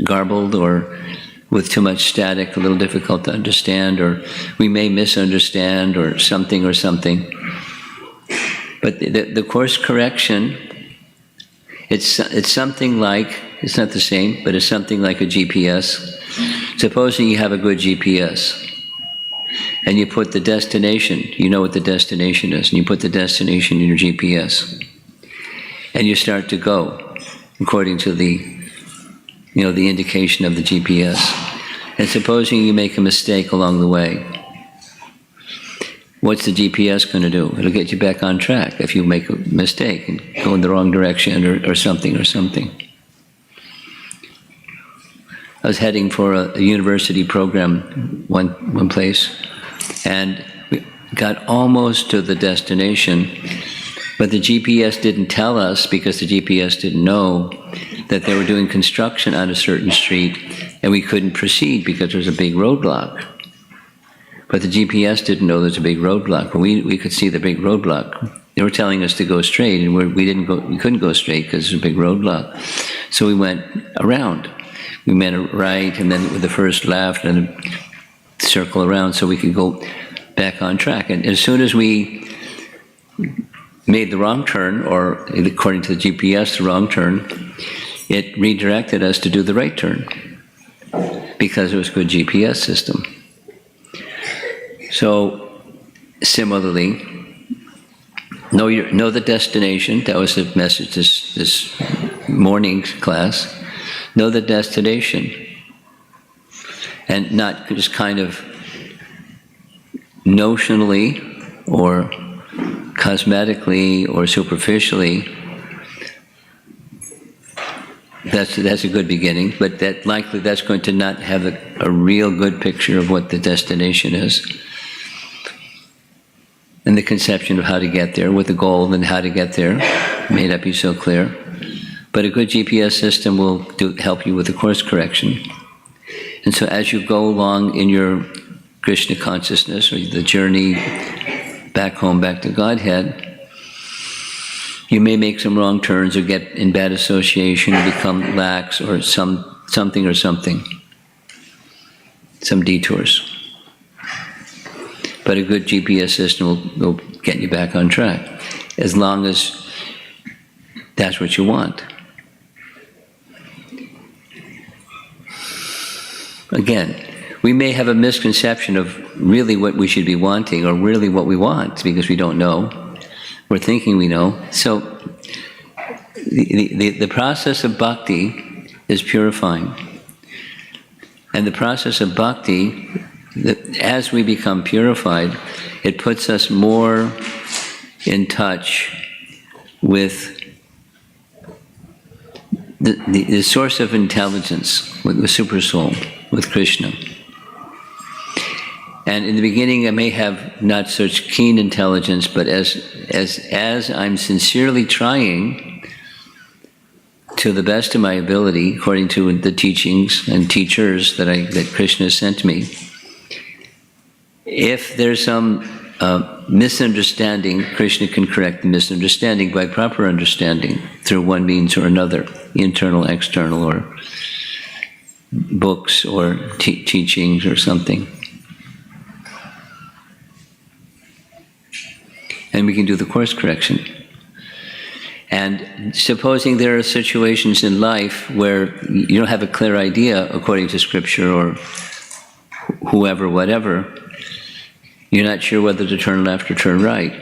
garbled or with too much static, a little difficult to understand, or we may misunderstand or something. But the course correction, it's something like, it's not the same, but it's something like a GPS. Supposing you have a good GPS, and you put the destination, you know what the destination is, and you put the destination in your GPS. And you start to go according to the indication of the GPS. And supposing you make a mistake along the way, what's the GPS going to do? It'll get you back on track if you make a mistake and go in the wrong direction or something. I was heading for a university program one place, and we got almost to the destination, but the GPS didn't tell us, because the GPS didn't know that they were doing construction on a certain street, and we couldn't proceed because there was a big roadblock. But the GPS didn't know there's a big roadblock, but we could see the big roadblock. They were telling us to go straight, and we couldn't go straight because there's a big roadblock. So we went around. We went right, and then with the first left, and a circle around, so we could go back on track. And as soon as we made the wrong turn, or according to the GPS, the wrong turn, it redirected us to do the right turn, because it was a good GPS system. So, similarly, know the destination. That was the message this morning's class. Know the destination, and not just kind of notionally or cosmetically or superficially. That's a good beginning, but that's going to not have a real good picture of what the destination is, and the conception of how to get there, with the goal and how to get there may not be so clear. But a good GPS system will help you with the course correction. And so as you go along in your Krishna consciousness, or the journey back home, back to Godhead, you may make some wrong turns, or get in bad association, or become lax, or some detours. But a good GPS system will get you back on track, as long as that's what you want. Again, we may have a misconception of really what we should be wanting, or really what we want, because we don't know. We're thinking we know. So the process of bhakti is purifying. And the process of bhakti, as we become purified, it puts us more in touch with the source of intelligence, with the super soul, with Krishna. And in the beginning, I may have not such keen intelligence, but as I'm sincerely trying, to the best of my ability, according to the teachings and teachers that Krishna sent me, if there's some misunderstanding, Krishna can correct the misunderstanding by proper understanding through one means or another, internal, external, or books, or teachings, or something. And we can do the course correction. And supposing there are situations in life where you don't have a clear idea, according to scripture or whoever, whatever, you're not sure whether to turn left or turn right.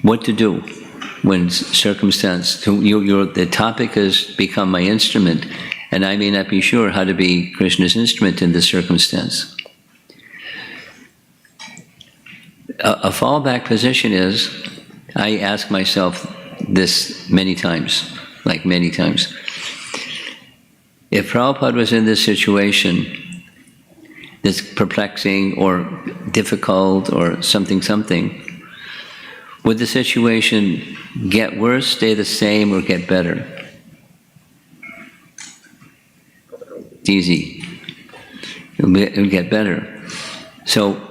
What to do when the topic has become my instrument, and I may not be sure how to be Krishna's instrument in this circumstance. A fallback position is, I ask myself this many times. If Prabhupada was in this situation, that's perplexing or difficult or something, would the situation get worse, stay the same, or get better? It's easy. It would get better. So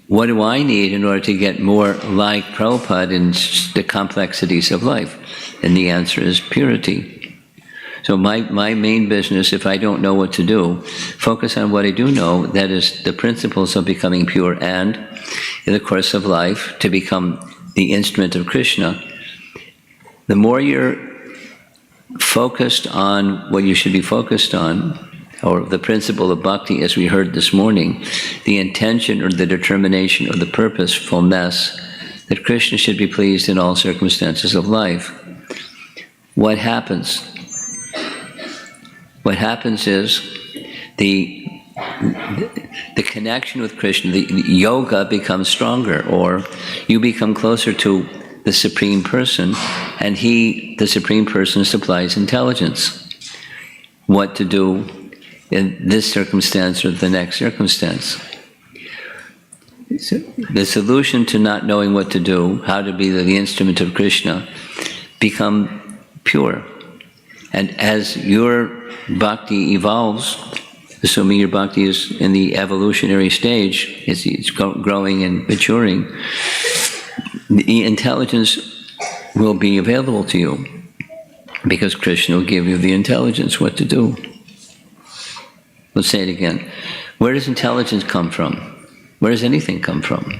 what do I need in order to get more like Prabhupada in the complexities of life? And the answer is purity. So my main business, if I don't know what to do, focus on what I do know, that is the principles of becoming pure, and in the course of life, to become the instrument of Krishna. The more you're focused on what you should be focused on, or the principle of bhakti, as we heard this morning, the intention or the determination or the purposefulness that Krishna should be pleased in all circumstances of life, what happens? What happens is the connection with Krishna, the yoga becomes stronger, or you become closer to the Supreme Person, and the Supreme Person, supplies intelligence. What to do in this circumstance or the next circumstance. The solution to not knowing what to do, how to be the instrument of Krishna, become pure. And as your bhakti evolves, assuming your bhakti is in the evolutionary stage, it's growing and maturing, the intelligence will be available to you, because Krishna will give you the intelligence what to do. Let's say it again. Where does intelligence come from? Where does anything come from?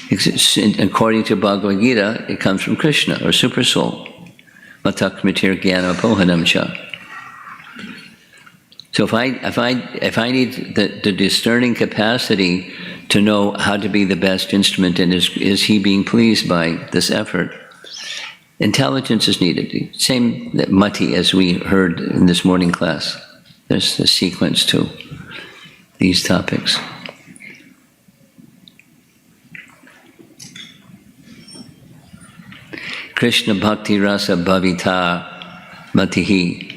According to Bhagavad Gita, it comes from Krishna, or Super Soul. Matakmitir Gyana Pohanam Cha. So if I need the discerning capacity to know how to be the best instrument, and is he being pleased by this effort, intelligence is needed. Same mati as we heard in this morning class. There's a sequence to these topics. Krishna Bhakti Rasa Bhavita Matihi.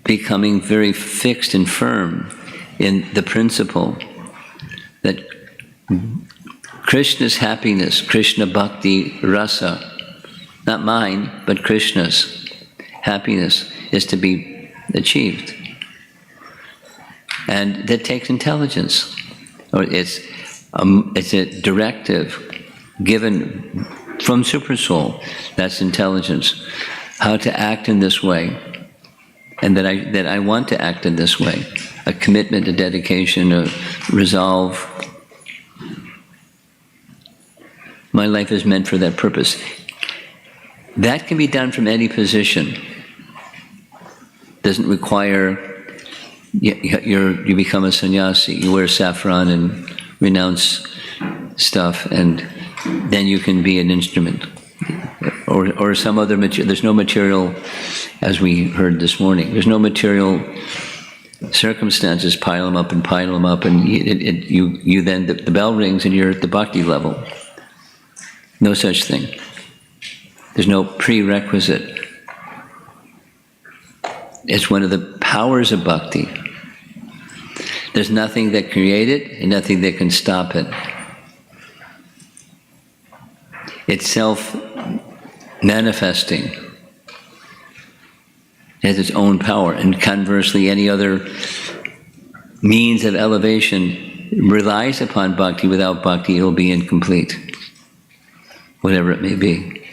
Becoming very fixed and firm in the principle that Krishna's happiness, Krishna Bhakti Rasa, not mine, but Krishna's happiness, is to be achieved. And that takes intelligence. Or it's a directive given from Super Soul. That's intelligence. How to act in this way, and that I want to act in this way. A commitment, a dedication, a resolve. My life is meant for that purpose. That can be done from any position. Doesn't require you become a sannyasi, you wear saffron and renounce stuff, and then you can be an instrument. Or some other material. There's no material, as we heard this morning, there's no material circumstances pile them up, and you then, the bell rings and you're at the bhakti level. No such thing. There's no prerequisite. It's one of the powers of bhakti. There's nothing that created it and nothing that can stop it. It's self-manifesting. It has its own power. And conversely, any other means of elevation relies upon bhakti. Without bhakti, it will be incomplete, whatever it may be.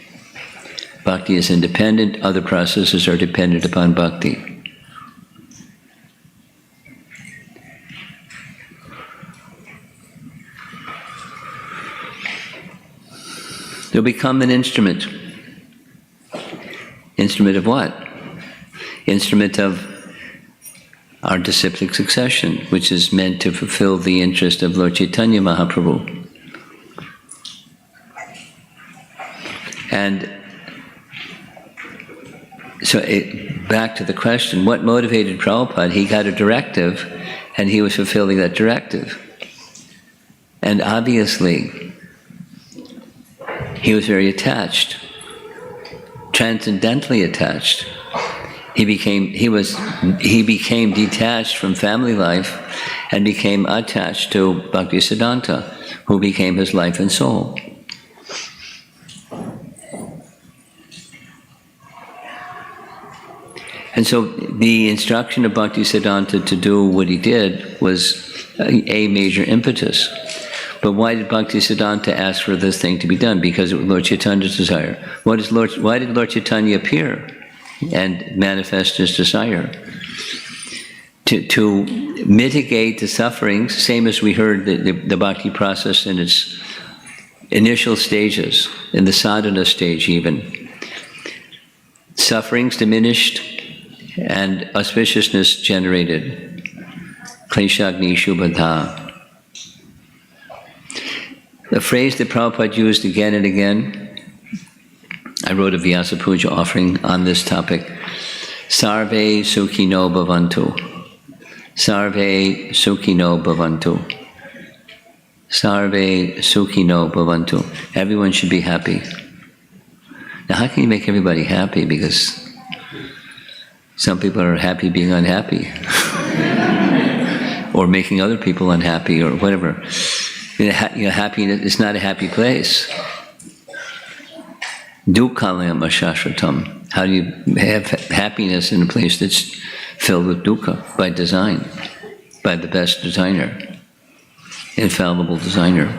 Bhakti is independent, other processes are dependent upon bhakti. You'll become an instrument. Instrument of what? Instrument of our disciplic succession, which is meant to fulfill the interest of Lord Chaitanya Mahaprabhu. And so back to the question, what motivated Prabhupada? He got a directive, and he was fulfilling that directive. And obviously, he was very attached, transcendently attached. He became detached from family life and became attached to Bhaktisiddhanta, who became his life and soul. And so the instruction of Bhaktisiddhanta to do what he did was a major impetus. But why did Bhaktisiddhanta ask for this thing to be done? Because it was Lord Chaitanya's desire. Why did Lord Chaitanya appear and manifest his desire? To mitigate the sufferings, same as we heard the bhakti process in its initial stages, in the sadhana stage even. Sufferings diminished and auspiciousness generated. Kleshagni Shubhadha. The phrase that Prabhupada used again and again, I wrote a Vyasa Puja offering on this topic, Sarve Sukhino Bhavantu. Sarve Sukhino Bhavantu. Sarve Sukhino Bhavantu. Everyone should be happy. Now, how can you make everybody happy? Because some people are happy being unhappy, or making other people unhappy, or whatever. Happiness is not a happy place. Dukkhalayam ashashvatam. How do you have happiness in a place that's filled with dukkha? By design, by the best designer, infallible designer.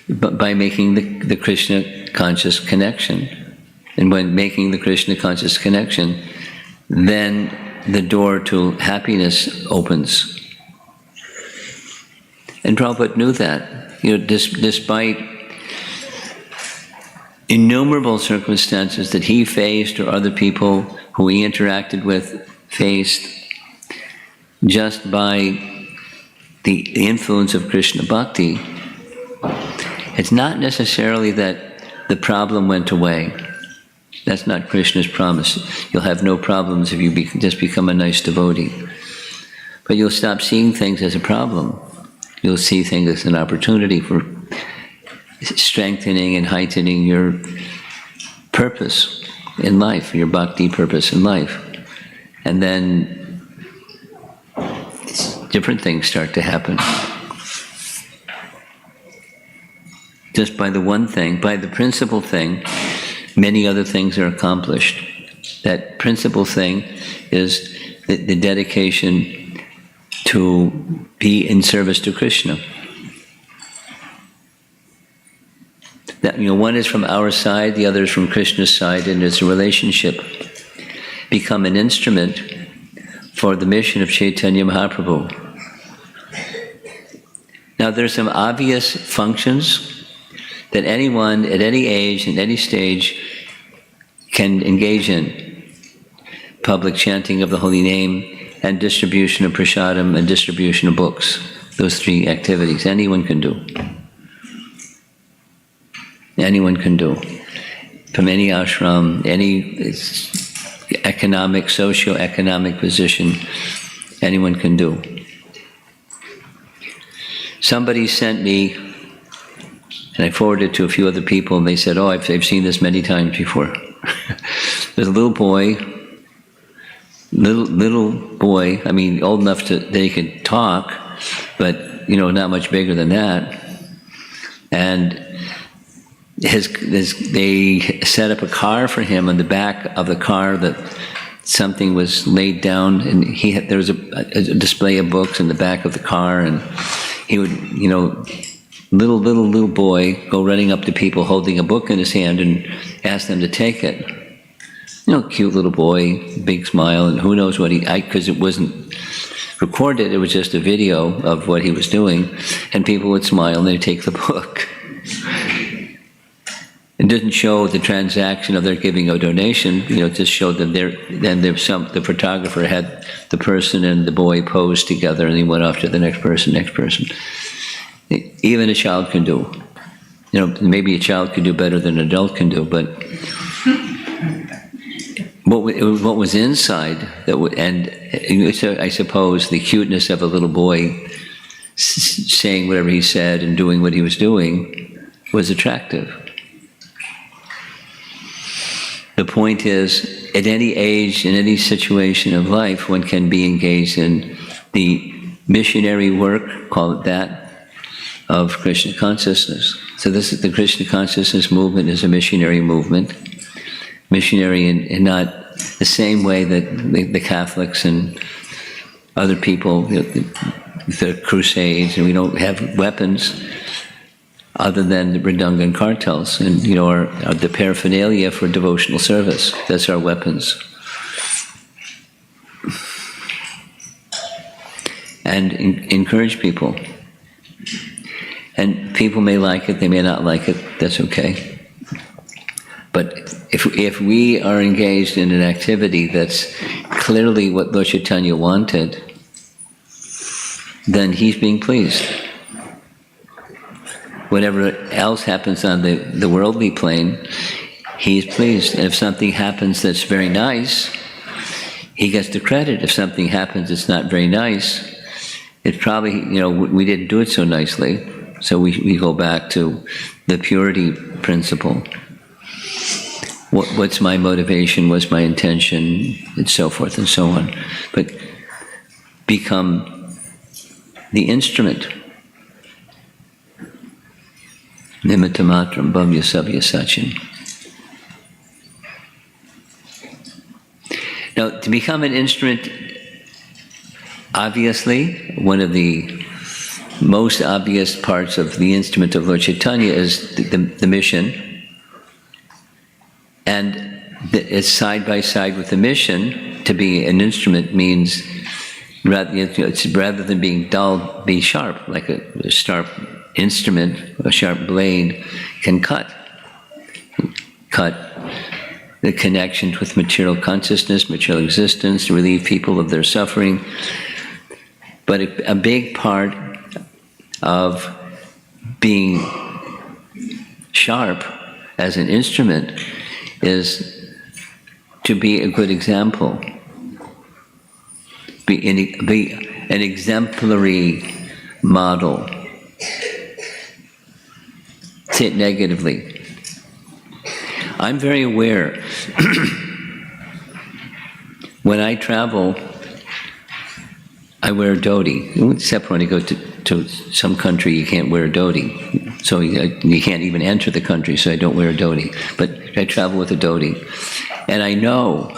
But by making the Krishna conscious connection. And when making the Krishna conscious connection, then the door to happiness opens. And Prabhupada knew that. Despite innumerable circumstances that he faced or other people who he interacted with faced, just by the influence of Krishna Bhakti, it's not necessarily that the problem went away. That's not Krishna's promise. You'll have no problems if you just become a nice devotee. But you'll stop seeing things as a problem. You'll see things as an opportunity for strengthening and heightening your purpose in life, your bhakti purpose in life. And then different things start to happen. Just by the one thing, by the principal thing, many other things are accomplished. That principal thing is the dedication to be in service to Krishna. That, one is from our side, the other is from Krishna's side, and it's a relationship. Become an instrument for the mission of Chaitanya Mahaprabhu. Now, there's some obvious functions that anyone at any age and any stage can engage in. Public chanting of the holy name and distribution of prasadam and distribution of books. Those three activities anyone can do. Anyone can do. From any ashram, any economic, socio-economic position, anyone can do. Somebody sent me, and I forwarded it to a few other people, and they said, oh, I've seen this many times before. There's a little boy, I mean, old enough that he could talk, but, not much bigger than that. And they set up a car for him. On the back of the car, that something was laid down, and there was a display of books in the back of the car, and he would, little boy go running up to people holding a book in his hand and ask them to take it. Cute little boy, big smile, and who knows what because it wasn't recorded, it was just a video of what he was doing, and people would smile and they'd take the book. It didn't show the transaction of their giving a donation, it just showed them the photographer had the person and the boy posed together, and he went off to the next person. Even a child can do. Maybe a child can do better than an adult can do, but what was inside, and I suppose the cuteness of a little boy saying whatever he said and doing what he was doing was attractive. The point is, at any age, in any situation of life, one can be engaged in the missionary work, call it that, of Krishna consciousness. So the Krishna consciousness movement is a missionary movement. Missionary in not the same way that the Catholics and other people, the crusades, and we don't have weapons other than the Redungan cartels and the paraphernalia for devotional service. That's our weapons. And encourage people. And people may like it, they may not like it, that's okay. But if we are engaged in an activity that's clearly what Lord Chaitanya wanted, then he's being pleased. Whatever else happens on the worldly plane, he's pleased. And if something happens that's very nice, he gets the credit. If something happens that's not very nice, it's probably, we didn't do it so nicely. So we go back to the purity principle. What's my motivation? What's my intention? And so forth and so on. But become the instrument. Nimitta matram bhavya sabya sachin. Now, to become an instrument, obviously, one of the most obvious parts of the instrument of Lord Chaitanya is the mission. And it's side by side with the mission. To be an instrument means, rather than being dull, be sharp, like a sharp instrument, a sharp blade can cut the connections with material consciousness, material existence, to relieve people of their suffering. But a big part of being sharp as an instrument is to be a good example, be an exemplary model. Say it negatively. I'm very aware when I travel, I wear a dhoti, except when I go to some country you can't wear a dhoti. So you can't even enter the country, so I don't wear a dhoti. But I travel with a dhoti. And I know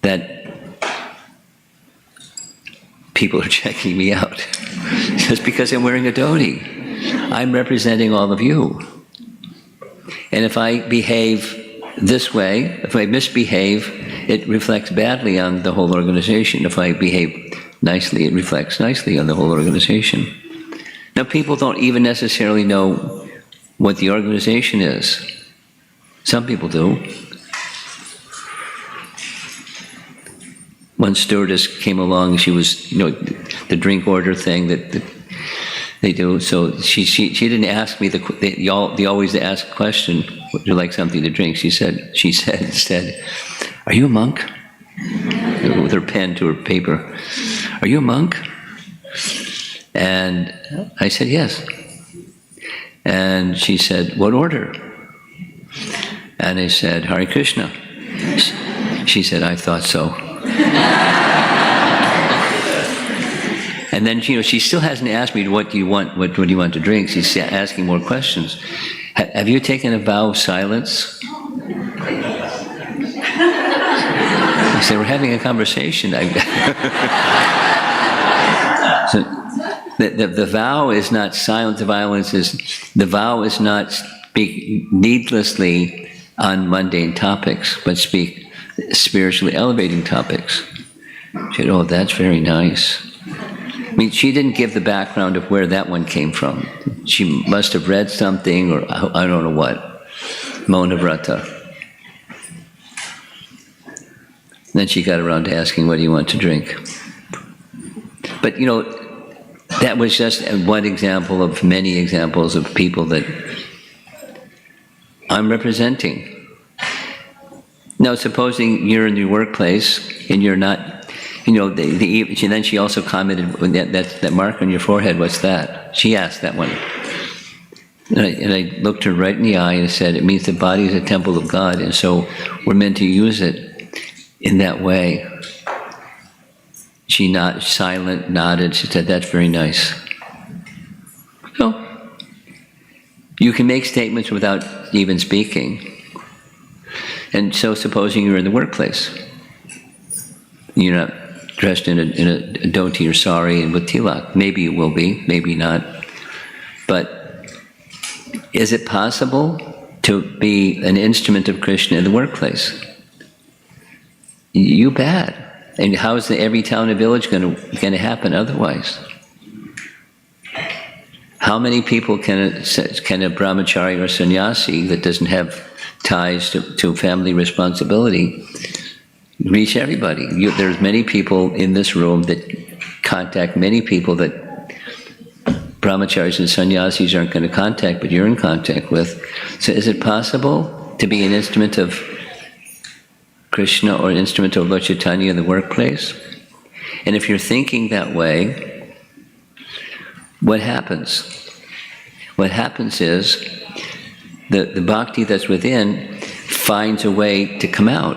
that people are checking me out just because I'm wearing a dhoti. I'm representing all of you. And if I behave this way, if I misbehave, it reflects badly on the whole organization. If I behave nicely, it reflects nicely on the whole organization. Now, people don't even necessarily know what the organization is. Some people do. One stewardess came along, she was, the drink order thing that they do. So she didn't ask me they always ask a question, would you like something to drink? She said instead, are you a monk? With her pen to her paper. Are you a monk? And I said, yes. And she said, what order? And I said, Hare Krishna. She said, I thought so. And then, she still hasn't asked me, what do you want to drink? She's asking more questions. Have you taken a vow of silence? I said, we're having a conversation. So, the vow is not silence. The vow is not speak needlessly on mundane topics, but speak spiritually elevating topics. She said, oh, that's very nice. I mean, she didn't give the background of where that one came from. She must have read something, or I don't know what. Mona Vrata. Then she got around to asking, what do you want to drink? But, that was just one example of many examples of people that I'm representing. Now, supposing you're in your workplace and you're not, then she also commented, that mark on your forehead, what's that? She asked that one. And I looked her right in the eye and said, it means the body is a temple of God, and so we're meant to use it in that way. She nodded, she said, that's very nice. So, you can make statements without even speaking. And so supposing you're in the workplace, you're not dressed in a dhoti or sari and with tilak. Maybe you will be, maybe not. But is it possible to be an instrument of Krishna in the workplace? You bet. And how is every town and village going to happen otherwise? How many people can a brahmachari or sannyasi that doesn't have ties to family responsibility reach everybody? There's many people in this room that contact many people that brahmacharis and sannyasis aren't going to contact, but you're in contact with. So is it possible to be an instrument of Krishna or instrument of Lord Chaitanya in the workplace? And if you're thinking that way, what happens? What happens is the bhakti that's within finds a way to come out.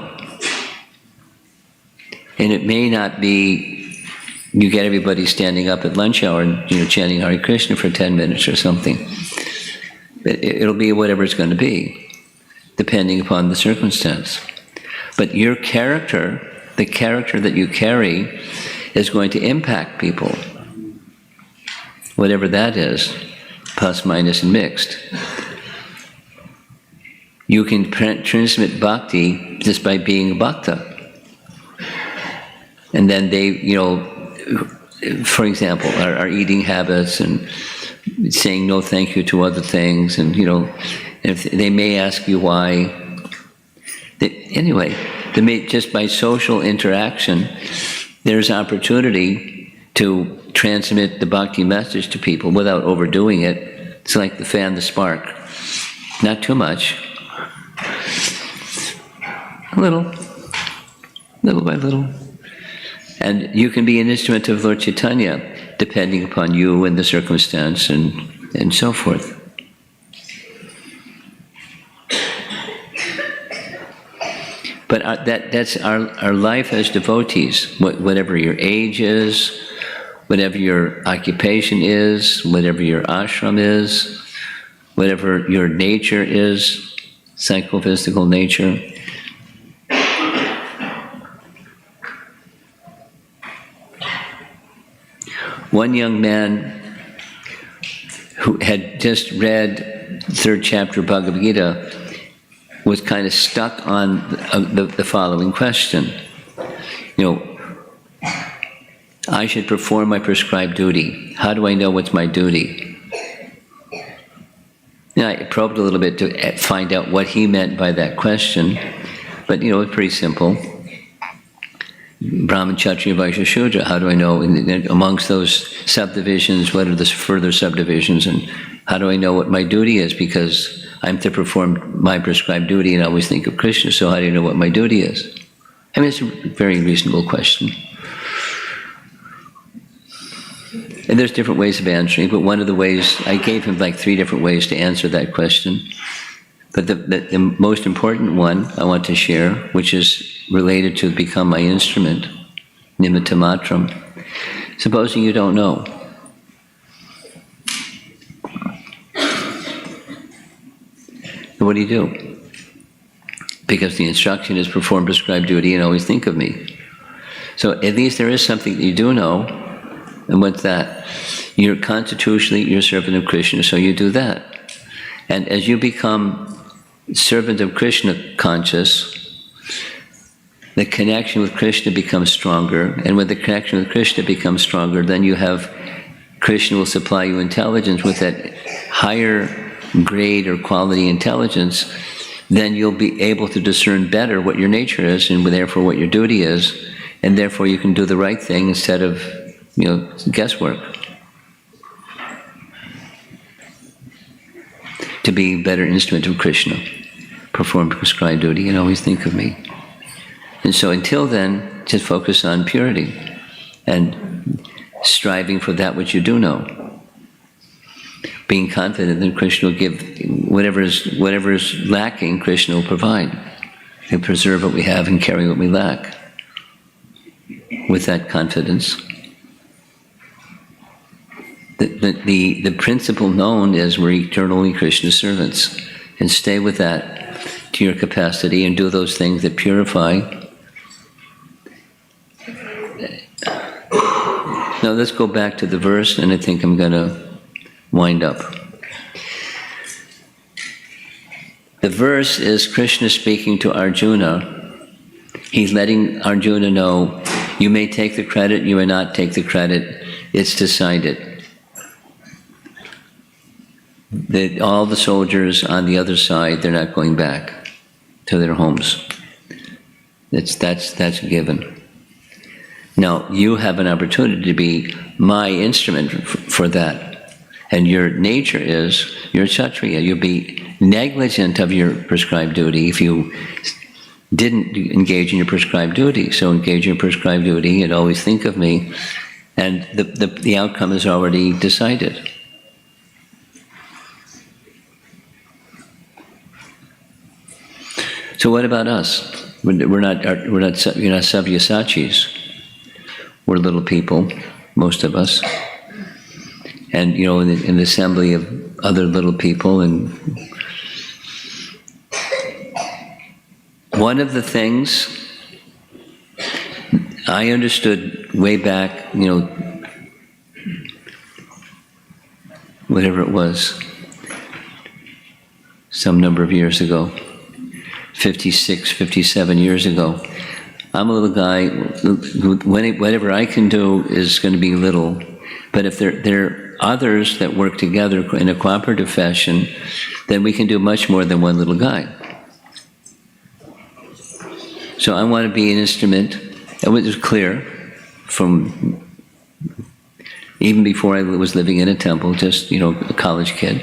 And it may not be you get everybody standing up at lunch hour and chanting Hare Krishna for 10 minutes or something. But it'll be whatever it's going to be, depending upon the circumstance. But your character, the character that you carry, is going to impact people. Whatever that is, plus, minus, and mixed. You can transmit bhakti just by being a bhakta. And then they, for example, our eating habits and saying no thank you to other things, and if they may ask you why. Just by social interaction, there's opportunity to transmit the bhakti message to people without overdoing it. It's like the fan the spark. Not too much. A little by little. And you can be an instrument of Lord Chaitanya, depending upon you and the circumstance and so forth. But that's our life as devotees. Whatever your age is, whatever your occupation is, whatever your ashram is, whatever your nature is, psychophysical nature. One young man who had just read the 3rd chapter of Bhagavad Gita was kind of stuck on the following question. I should perform my prescribed duty. How do I know what's my duty? I probed a little bit to find out what he meant by that question, but it's pretty simple. Brahman, Kshatriya, Vaishya, Shudra. How do I know amongst those subdivisions, what are the further subdivisions, and how do I know what my duty is? Because I'm to perform my prescribed duty and I always think of Krishna, so how do you know what my duty is? It's a very reasonable question. And there's different ways of answering, but one of the ways, I gave him 3 different ways to answer that question. But the most important one I want to share, which is related to become my instrument, nimitta matram. Supposing you don't know. What do you do? Because the instruction is perform prescribed duty and always think of me. So at least there is something that you do know. And what's that? You're constitutionally, you're a servant of Krishna, so you do that. And as you become servant of Krishna conscious, the connection with Krishna becomes stronger. And when the connection with Krishna becomes stronger, then you have, Krishna will supply you intelligence with that higher grade or quality intelligence. Then you'll be able to discern better what your nature is and therefore what your duty is. And therefore you can do the right thing instead of guesswork. To be a better instrument of Krishna, perform prescribed duty and always think of me. And so until then, just focus on purity and striving for that which you do know. Being confident that Krishna will give whatever is lacking, Krishna will provide. He'll preserve what we have and carry what we lack. With that confidence. The principle known is we're eternally Krishna servants. And stay with that to your capacity and do those things that purify. Now let's go back to the verse, and I think I'm going to wind up. The verse is Krishna speaking to Arjuna. He's letting Arjuna know, you may take the credit, you may not take the credit, it's decided. That all the soldiers on the other side, they're not going back to their homes. That's given. Now, you have an opportunity to be my instrument for that. And your nature is, you're Kshatriya. You'll be negligent of your prescribed duty if you didn't engage in your prescribed duty. So engage in your prescribed duty and always think of me, and the outcome is already decided. So what about us? You're not Savyasachis. We're little people, most of us. And in the assembly of other little people, and one of the things I understood way back, whatever it was, some number of years ago, 56, 57 years ago. I'm a little guy, whatever I can do is going to be little, but if there are others that work together in a cooperative fashion, then we can do much more than one little guy. So I want to be an instrument. It was clear from even before I was living in a temple, just a college kid.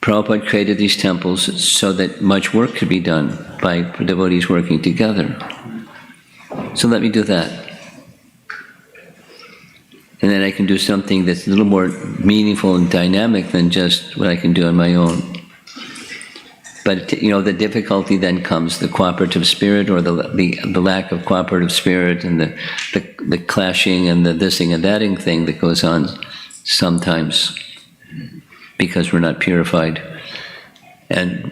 Prabhupada created these temples so that much work could be done by devotees working together. So let me do that. And then I can do something that's a little more meaningful and dynamic than just what I can do on my own. But the difficulty then comes, the cooperative spirit, or the lack of cooperative spirit, and the clashing and the thising and thating thing that goes on sometimes, because we're not purified. And,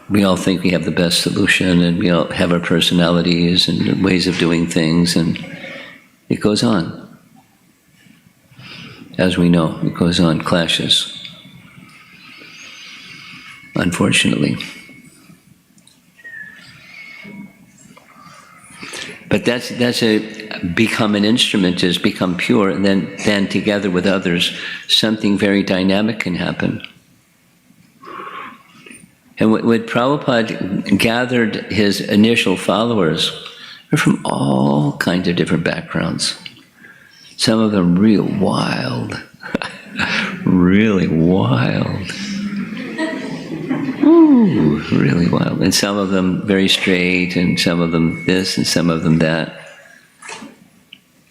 we all think we have the best solution, and we all have our personalities and ways of doing things, and it goes on. As we know, it goes on, clashes. Unfortunately. But that's become an instrument, is become pure, and then together with others, something very dynamic can happen. And when Prabhupada gathered his initial followers, they're from all kinds of different backgrounds. Some of them real wild, really wild. Ooh, really wild. And some of them very straight, and some of them this, and some of them that.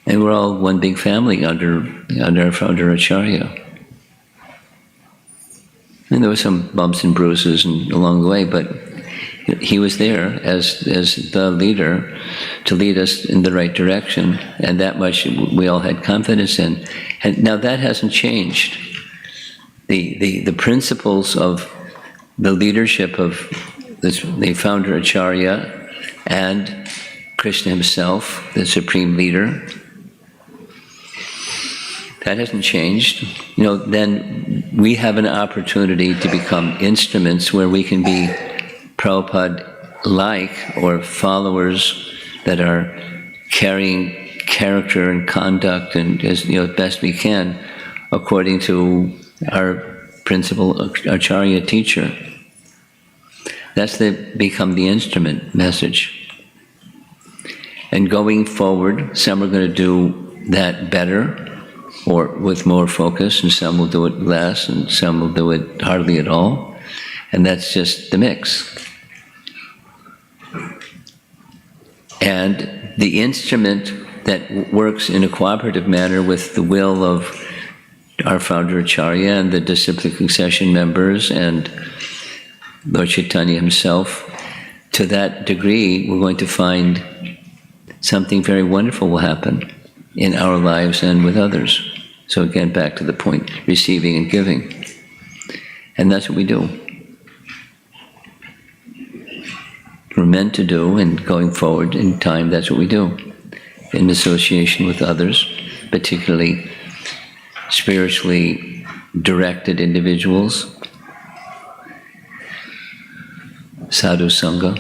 And we're all one big family under our founder Acharya. And there were some bumps and bruises along the way, but he was there as the leader to lead us in the right direction, and that much we all had confidence in. And now that hasn't changed. The principles of the leadership of the founder Acharya and Krishna himself, the supreme leader, that hasn't changed. Then we have an opportunity to become instruments where we can be Prabhupada-like, or followers that are carrying character and conduct, and as best we can, according to our principal Acharya teacher. That's become the instrument message. And going forward, some are going to do that better, or with more focus, and some will do it less, and some will do it hardly at all. And that's just the mix. And the instrument that works in a cooperative manner with the will of our founder Acharya and the disciplic succession members and Lord Chaitanya himself, to that degree we're going to find something very wonderful will happen in our lives and with others. So again, back to the point, receiving and giving. And that's what we do. We're meant to do, and going forward in time, that's what we do. In association with others, particularly spiritually directed individuals, sadhu sangha,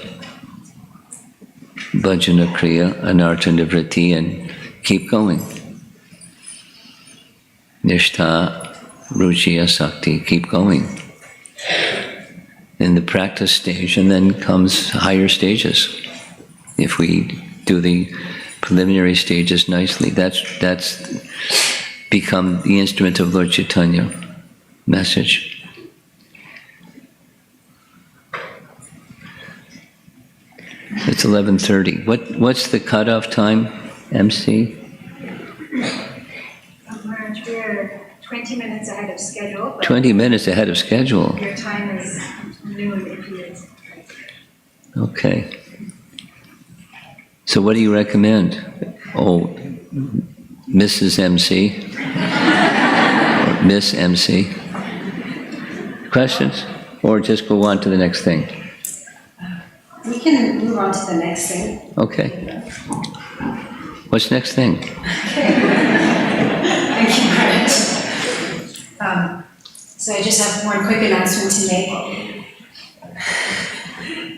bhajana kriya, anartha nivritti, and keep going. Nishtha, ruchi, asakti, keep going. In the practice stage, and then comes higher stages. If we do the preliminary stages nicely, that's become the instrument of Lord Chaitanya message. 11:30. What's the cutoff time, MC? Maharaj, we're 20 minutes ahead of schedule. 20 minutes ahead of schedule. Your time is noon if you is. Okay. So what do you recommend? Oh, Mrs. MC? Or Miss MC? Questions? Or just go on to the next thing? We can move on to the next thing. Okay. What's next thing? Thank you, Maharaj. So I just have one quick announcement to make.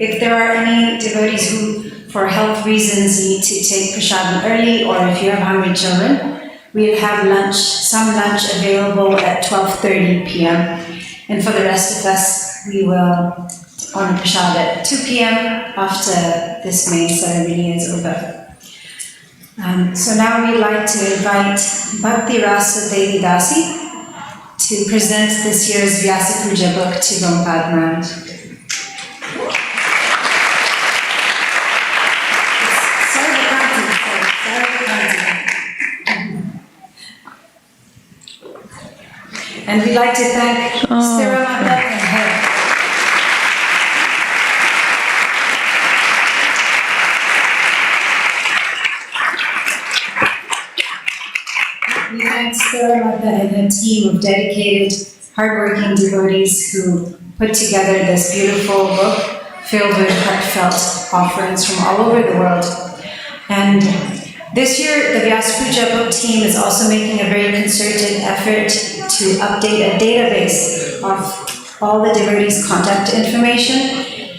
If there are any devotees who, for health reasons, need to take prasadam early, or if you have hungry children, we'll have some lunch available at 12:30 p.m. And for the rest of us, we will honor prasad at 2 p.m. after this main ceremony is over. So now we'd like to invite Bhakti Rasa Devi Dasi to present this year's Vyasa Puja book to Gopad Maharaj. And we'd like to thank Stiramata and her. We thank Stiramata and her team of dedicated, hardworking devotees who put together this beautiful book filled with heartfelt offerings from all over the world. And this year, the Vyasa Puja book team is also making a very concerted effort to update a database of all the devotees' contact information.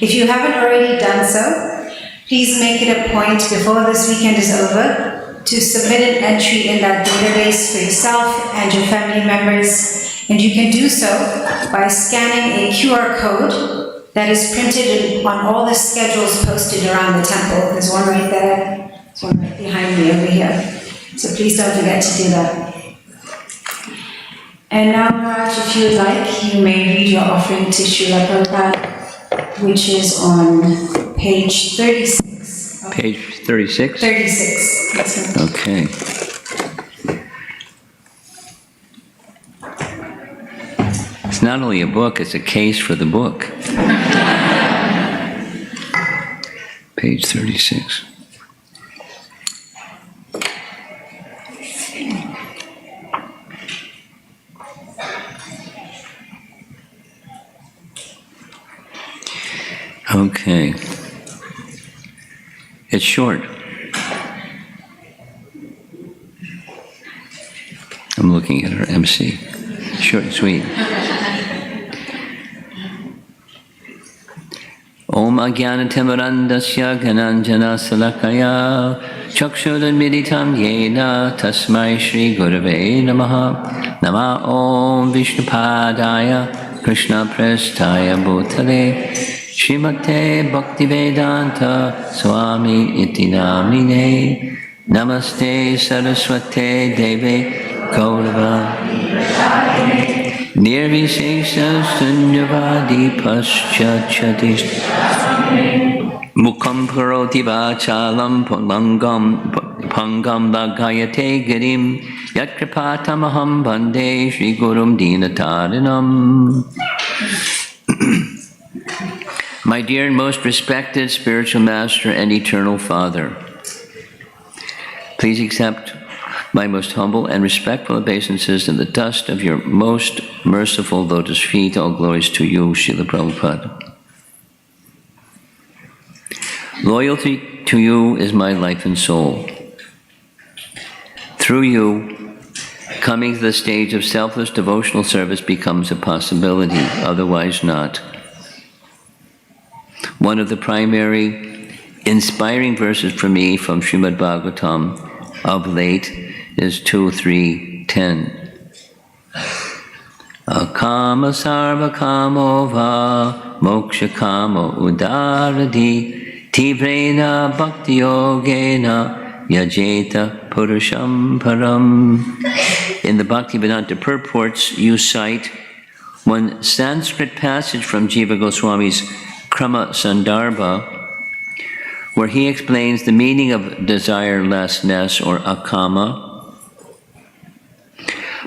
If you haven't already done so, please make it a point before this weekend is over to submit an entry in that database for yourself and your family members. And you can do so by scanning a QR code that is printed on all the schedules posted around the temple. There's one right there. There's one right behind me over here. So please don't forget to do that. And now, Maharaj, if you would like, you may read your offering to Srila Prabhupada, which is on page 36. Page 36? 36. That's right. Okay. It's not only a book, it's a case for the book. Page 36. Okay. It's short. I'm looking at our MC. Short and sweet. Om Ajnanatimurandasya Gananjana Salakaya Chakshudamiritam Yena Tasmai Shri Gurave Namaha Nama Om Vishnupadaya Krishna Prestaya Bhutale Srimate Bhaktivedanta Swami Iti Namine Namaste Saraswate Deve Gaurava Nirvishesha Sunyavadi Paschachatish Mukham Karoti Vachalam Pangam Bhagayate Girim Yatkrapatamaham Bande Shri Gurum Dinatarinam. My dear and most respected spiritual master and eternal Father, please accept my most humble and respectful obeisances in the dust of your most merciful lotus feet. All glories to you, Srila Prabhupada. Loyalty to you is my life and soul. Through you, coming to the stage of selfless devotional service becomes a possibility, otherwise not. One of the primary inspiring verses for me from Srimad Bhagavatam of late is 2:3:10. Akama sarva kamo va moksha kamo udaradi tivrena bhakti yogena yajeta purusham param. In the Bhaktivedanta purports, you cite one Sanskrit passage from Jiva Goswami's Krama Sandarbha, where he explains the meaning of desirelessness or akama.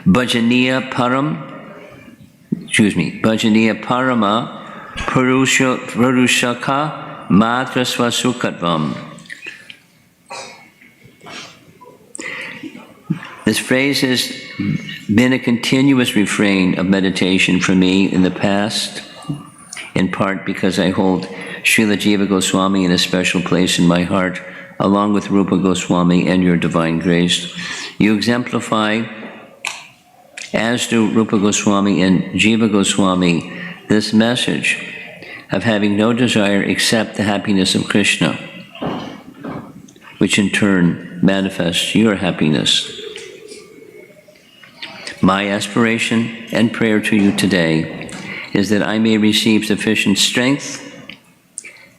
Bhajaniya Parama Purushaka Matra Swasukatvam. This phrase has been a continuous refrain of meditation for me in the past, in part because I hold Srila Jiva Goswami in a special place in my heart, along with Rupa Goswami and your divine grace. You exemplify, as do Rupa Goswami and Jiva Goswami, this message of having no desire except the happiness of Krishna, which in turn manifests your happiness. My aspiration and prayer to you today is that I may receive sufficient strength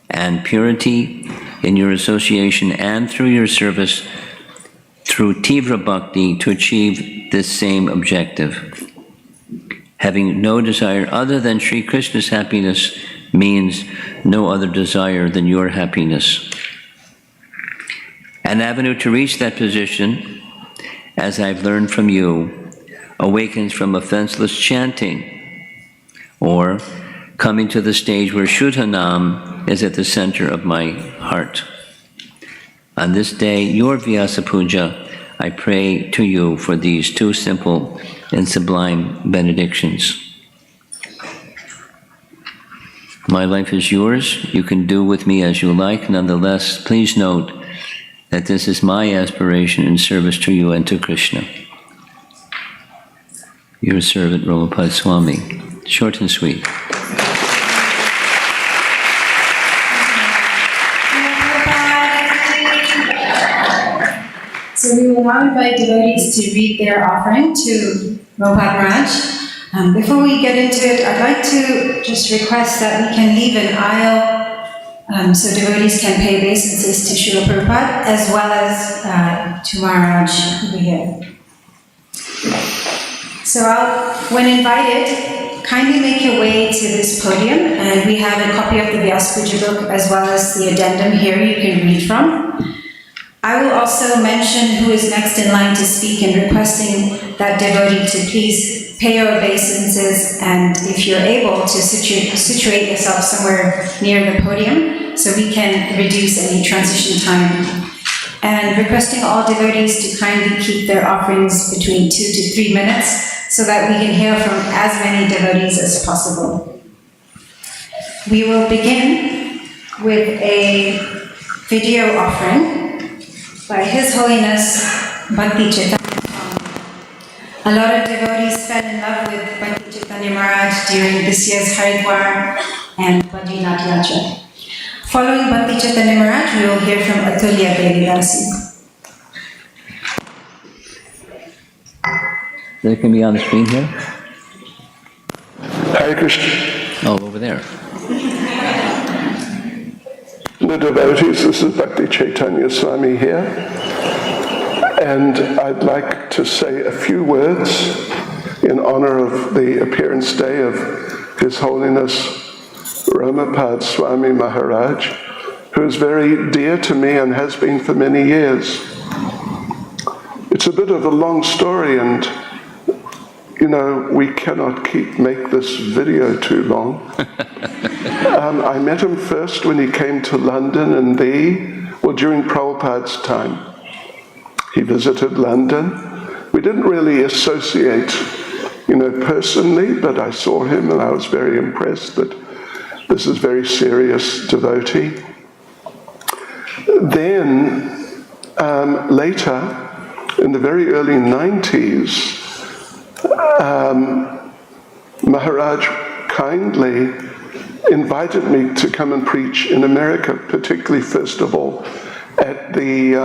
and purity in your association and through your service through Tivra Bhakti to achieve this same objective. Having no desire other than Sri Krishna's happiness means no other desire than your happiness. An avenue to reach that position, as I've learned from you, awakens from offenseless chanting, or coming to the stage where Shuddhanam is at the center of my heart. On this day, your Vyasa Puja, I pray to you for these two simple and sublime benedictions. My life is yours. You can do with me as you like. Nonetheless, please note that this is my aspiration in service to you and to Krishna. Your servant, Prabhupada Swami. Short and sweet. So we will now invite devotees to read their offering to Prabhupada Maharaj. Before we get into it, I'd like to just request that we can leave an aisle so devotees can pay obeisances to Srila Prabhupada as well as to Maharaj over here. So when invited, kindly make your way to this podium, and we have a copy of the Vyasa Puja book as well as the addendum here you can read from. I will also mention who is next in line to speak and requesting that devotee to please pay your obeisances, and if you're able to situate yourself somewhere near the podium so we can reduce any transition time. And requesting all devotees to kindly keep their offerings between 2 to 3 minutes so that we can hear from as many devotees as possible. We will begin with a video offering by His Holiness Bhakti Chaitanya. A lot of devotees fell in love with Bhakti Chaitanya Maharaj during this year's Haridwar and Badrinath Yatra. Following Bhakti Chaitanya Maharaj, we will hear from Atulya Devidasi. That can be on the screen here? Hare Krishna. Oh, over there. The devotees, this is Bhakti Chaitanya Swami here, and I'd like to say a few words in honor of the appearance day of His Holiness Ramapad Swami Maharaj, who is very dear to me and has been for many years. It's a bit of a long story, and we cannot make this video too long. I met him first when he came to London during Prabhupada's time. He visited London. We didn't really associate, personally, but I saw him and I was very impressed that this is a very serious devotee. Then, later, in the very early 90s, Maharaj kindly invited me to come and preach in America, particularly, first of all, at the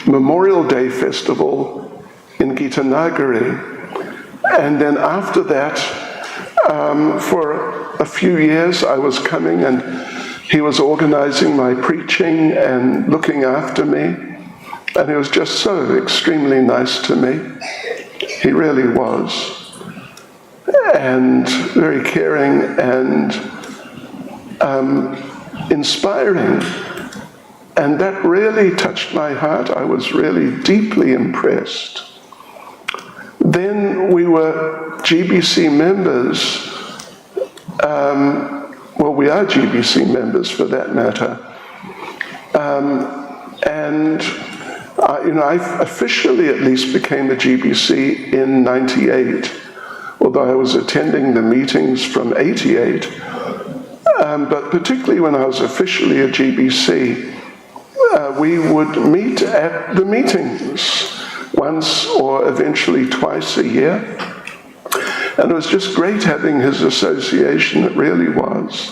Memorial Day Festival in Gitanagari. And then after that, for a few years I was coming, and he was organizing my preaching and looking after me. And he was just so extremely nice to me. He really was. And very caring and inspiring. And that really touched my heart. I was really deeply impressed. Then we were GBC members. Well, we are GBC members for that matter. I officially at least became a GBC in 98, although I was attending the meetings from 88. But particularly when I was officially a GBC, we would meet at the meetings once or eventually twice a year. And it was just great having his association, it really was.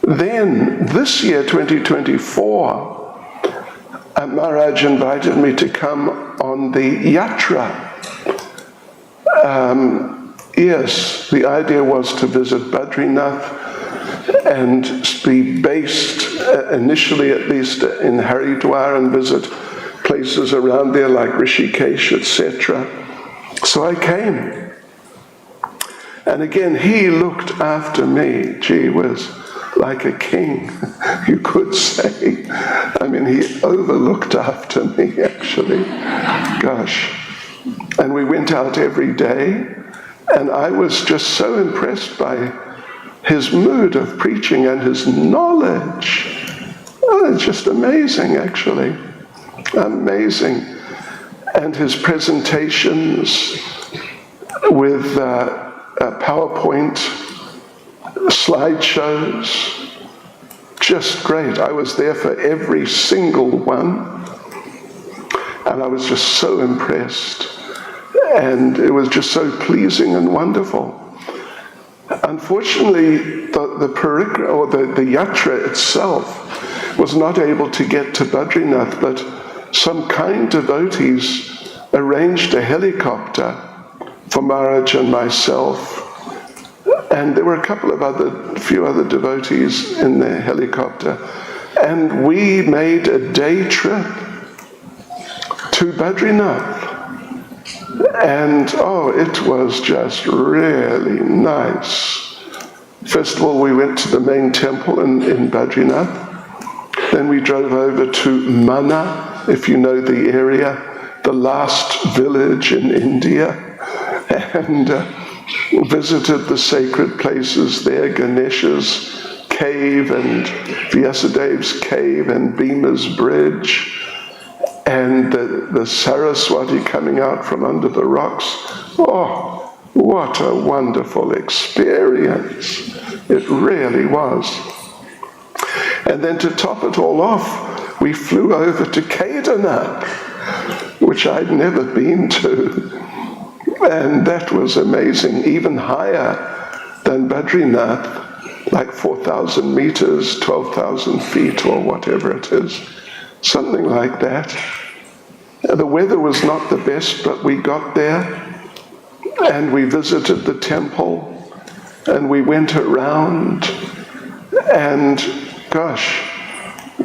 Then, this year, 2024, Maharaj invited me to come on the yatra. Yes, the idea was to visit Badrinath and be based, initially at least, in Haridwar and visit places around there like Rishikesh, etc. So I came. And again, he looked after me. Gee whiz, like a king, you could say. I mean, he overlooked after me, actually. Gosh. And we went out every day, and I was just so impressed by his mood of preaching and his knowledge. Oh, it's just amazing, actually. Amazing. And his presentations with PowerPoint slideshows, just great. I was there for every single one, and I was just so impressed. And it was just so pleasing and wonderful. Unfortunately, the parikra, or the yatra itself, was not able to get to Badrinath, but some kind devotees arranged a helicopter for Maharaj and myself. And there were a few other devotees in the helicopter. And we made a day trip to Badrinath. And it was just really nice. First of all, we went to the main temple in Badrinath. Then we drove over to Mana, if you know the area, the last village in India, and visited the sacred places there, Ganesha's cave and Vyasadev's cave and Bhima's bridge, and the Saraswati coming out from under the rocks. Oh, what a wonderful experience. It really was. And then to top it all off, we flew over to Keynote, which I'd never been to. And that was amazing, even higher than Badrinath, like 4,000 meters, 12,000 feet, or whatever it is. Something like that. The weather was not the best, but we got there, and we visited the temple, and we went around, and gosh,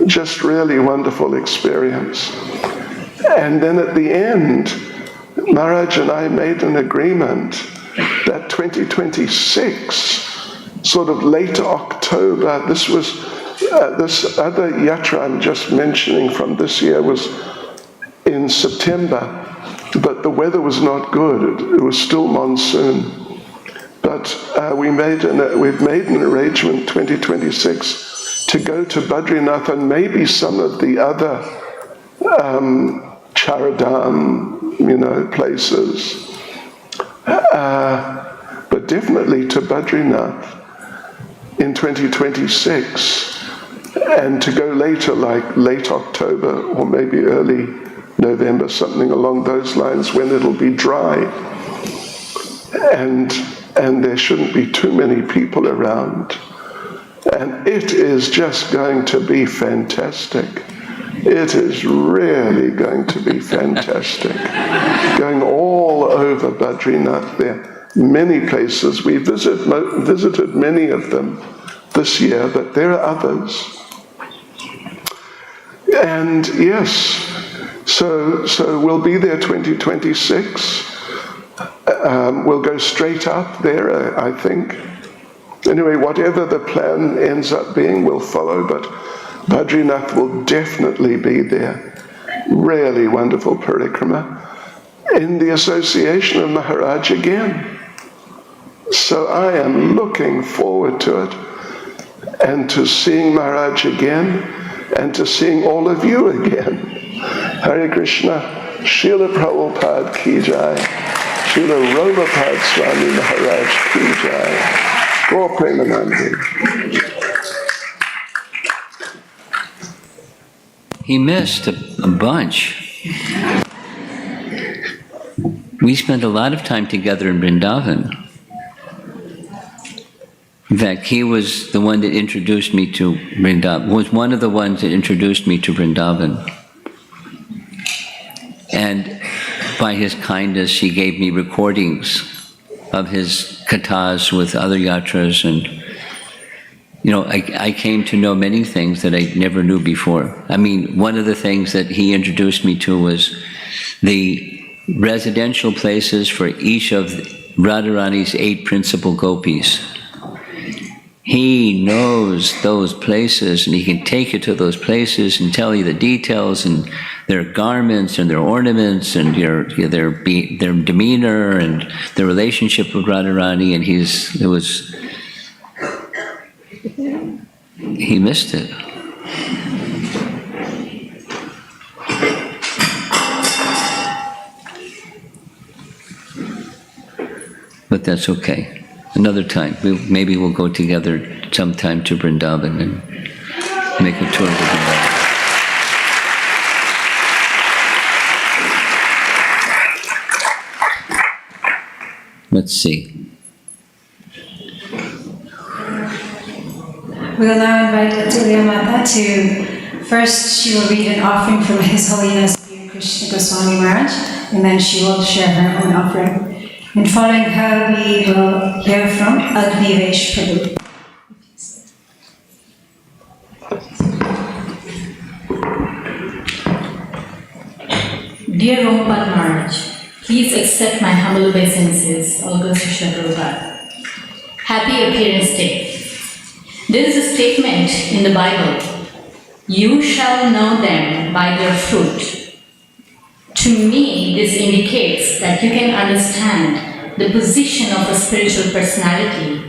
just really wonderful experience. And then at the end, Maharaj and I made an agreement that 2026, sort of late October, this other yatra I'm just mentioning from this year was in September, but the weather was not good. It was still monsoon. But we've made an arrangement 2026 to go to Badrinath and maybe some of the other Charadham, places. But definitely to Badrinath in 2026, and to go later, like late October or maybe early November, something along those lines, when it'll be dry. And there shouldn't be too many people around. And it is just going to be fantastic. It is really going to be fantastic. Going all over Badrinath there. Many places. We visited many of them this year, but there are others. And yes, so we'll be there 2026. We'll go straight up there, I think. Anyway, whatever the plan ends up being, we'll follow, but Badrinath will definitely be there. Really wonderful parikrama in the association of Maharaj again. So I am looking forward to it, and to seeing Maharaj again, and to seeing all of you again. Hare Krishna, Srila Prabhupada ki jai, Srila Robapad Swami Maharaj ki jai, Gaur Premanandi. He missed a bunch. We spent a lot of time together in Vrindavan. In fact, he was the one that introduced me to Vrindavan, was one of the ones that introduced me to Vrindavan. And by his kindness, he gave me recordings of his kathas with other yatras, and I came to know many things that I never knew before. I mean, one of the things that he introduced me to was the residential places for each of Radharani's 8 principal gopis. He knows those places, and he can take you to those places and tell you the details and their garments and their ornaments and their demeanor and their relationship with Radharani. And he missed it. But that's okay. Another time. Maybe we'll go together sometime to Vrindavan and make a tour of Vrindavan. Let's see. We'll now invite Atulya Mata to, first she will read an offering from His Holiness Krishna Goswami Maharaj, and then she will share her own offering. And following her, we will hear from Agnivesh Prabhu. Dear Prabhupada Maharaj, please accept my humble obeisances, August Krishna Prabhupada. Happy Appearance Day. There is a statement in the Bible, you shall know them by their fruit. To me, this indicates that you can understand the position of a spiritual personality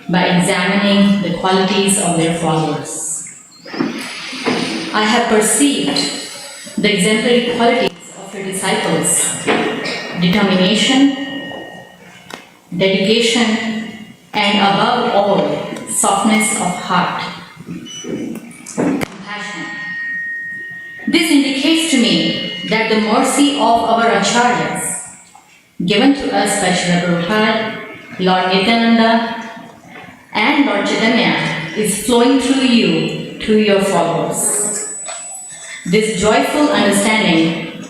by examining the qualities of their followers. I have perceived the exemplary qualities of your disciples: determination, dedication, and above all, softness of heart, compassion. This indicates to me that the mercy of our acharyas, given to us by Srila Prabhupada, Lord Nityananda, and Lord Chaitanya, is flowing through you to your followers. This joyful understanding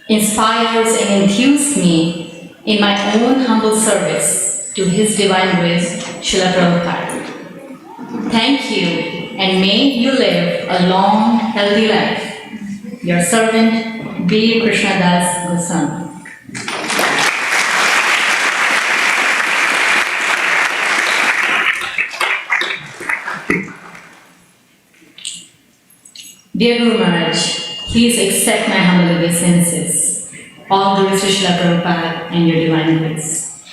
inspires and enthuses me in my own humble service to His Divine Grace, Srila Prabhupada. Thank you, and may you live a long, healthy life. Your servant, B. Krishnadas Goswami. Dear Guru Maharaj, please accept my humble obeisances. All glories to Srila Prabhupada and your divine grace.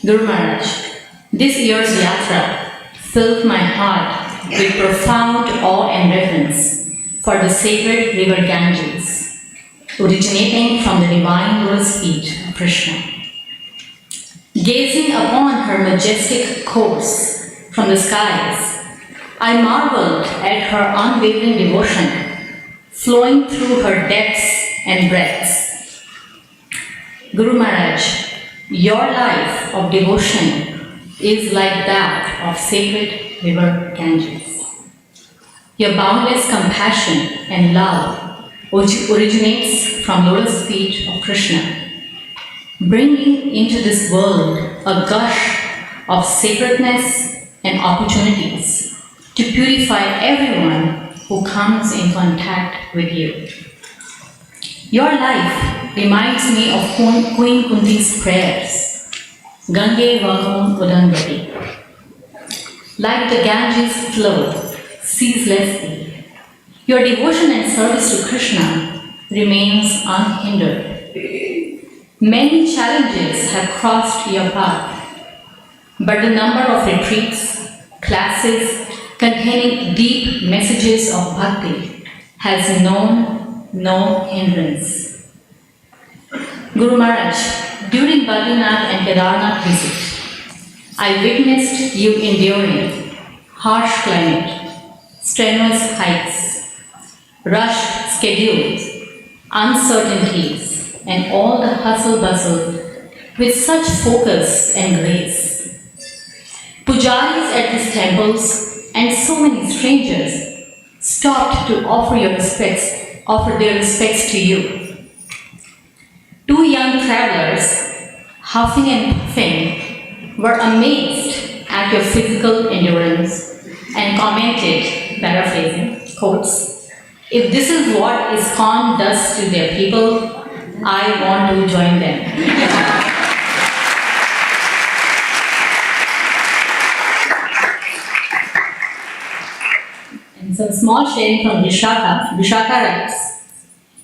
Guru Maharaj, this year's yatra filled my heart with profound awe and reverence for the sacred river Ganges, originating from the divine lotus feet of Krishna. Gazing upon her majestic course from the skies, I marveled at her unwavering devotion flowing through her depths and breadths. Guru Maharaj, your life of devotion is like that of sacred river Ganges. Your boundless compassion and love originates from lotus feet of Krishna, bringing into this world a gush of sacredness and opportunities to purify everyone who comes in contact with you. Your life reminds me of Queen Kunti's prayers, Gange Vagam Udangati. Like the Ganges flow ceaselessly. Your devotion and service to Krishna remains unhindered. Many challenges have crossed your path, but the number of retreats, classes containing deep messages of bhakti has known no hindrance. Guru Maharaj, during Badrinath and Kedarnath visit, I witnessed you enduring harsh climate, strenuous hikes, rushed schedules, uncertainties, and all the hustle bustle with such focus and grace. Pujaris at these temples and so many strangers stopped to offer their respects to you. Two young travelers, huffing and puffing, were amazed at your physical endurance and commented, paraphrasing, quotes, "If this is what ISKCON does to their people, I want to join them." And some small sharing from Vishaka. Vishaka writes,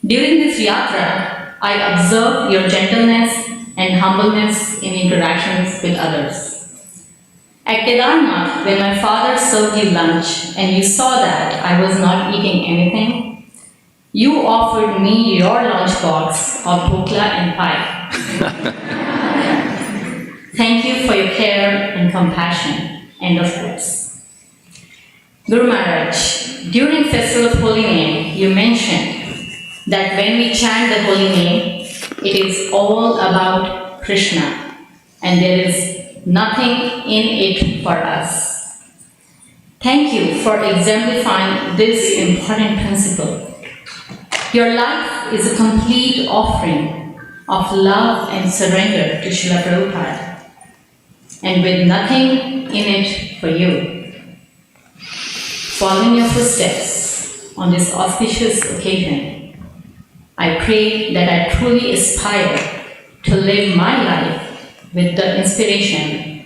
"During this yatra, I observed your gentleness and humbleness in interactions with others. At Kedarnath, when my father served you lunch and you saw that I was not eating anything, you offered me your lunchbox of dhokla and pie. Thank you for your care and compassion." End of quotes. Guru Maharaj, during Festival of Holy Name, you mentioned that when we chant the holy name, it is all about Krishna, and there is nothing in it for us. Thank you for exemplifying this important principle. Your life is a complete offering of love and surrender to Srila Prabhupada, and with nothing in it for you. Following your footsteps on this auspicious occasion, I pray that I truly aspire to live my life with the inspiration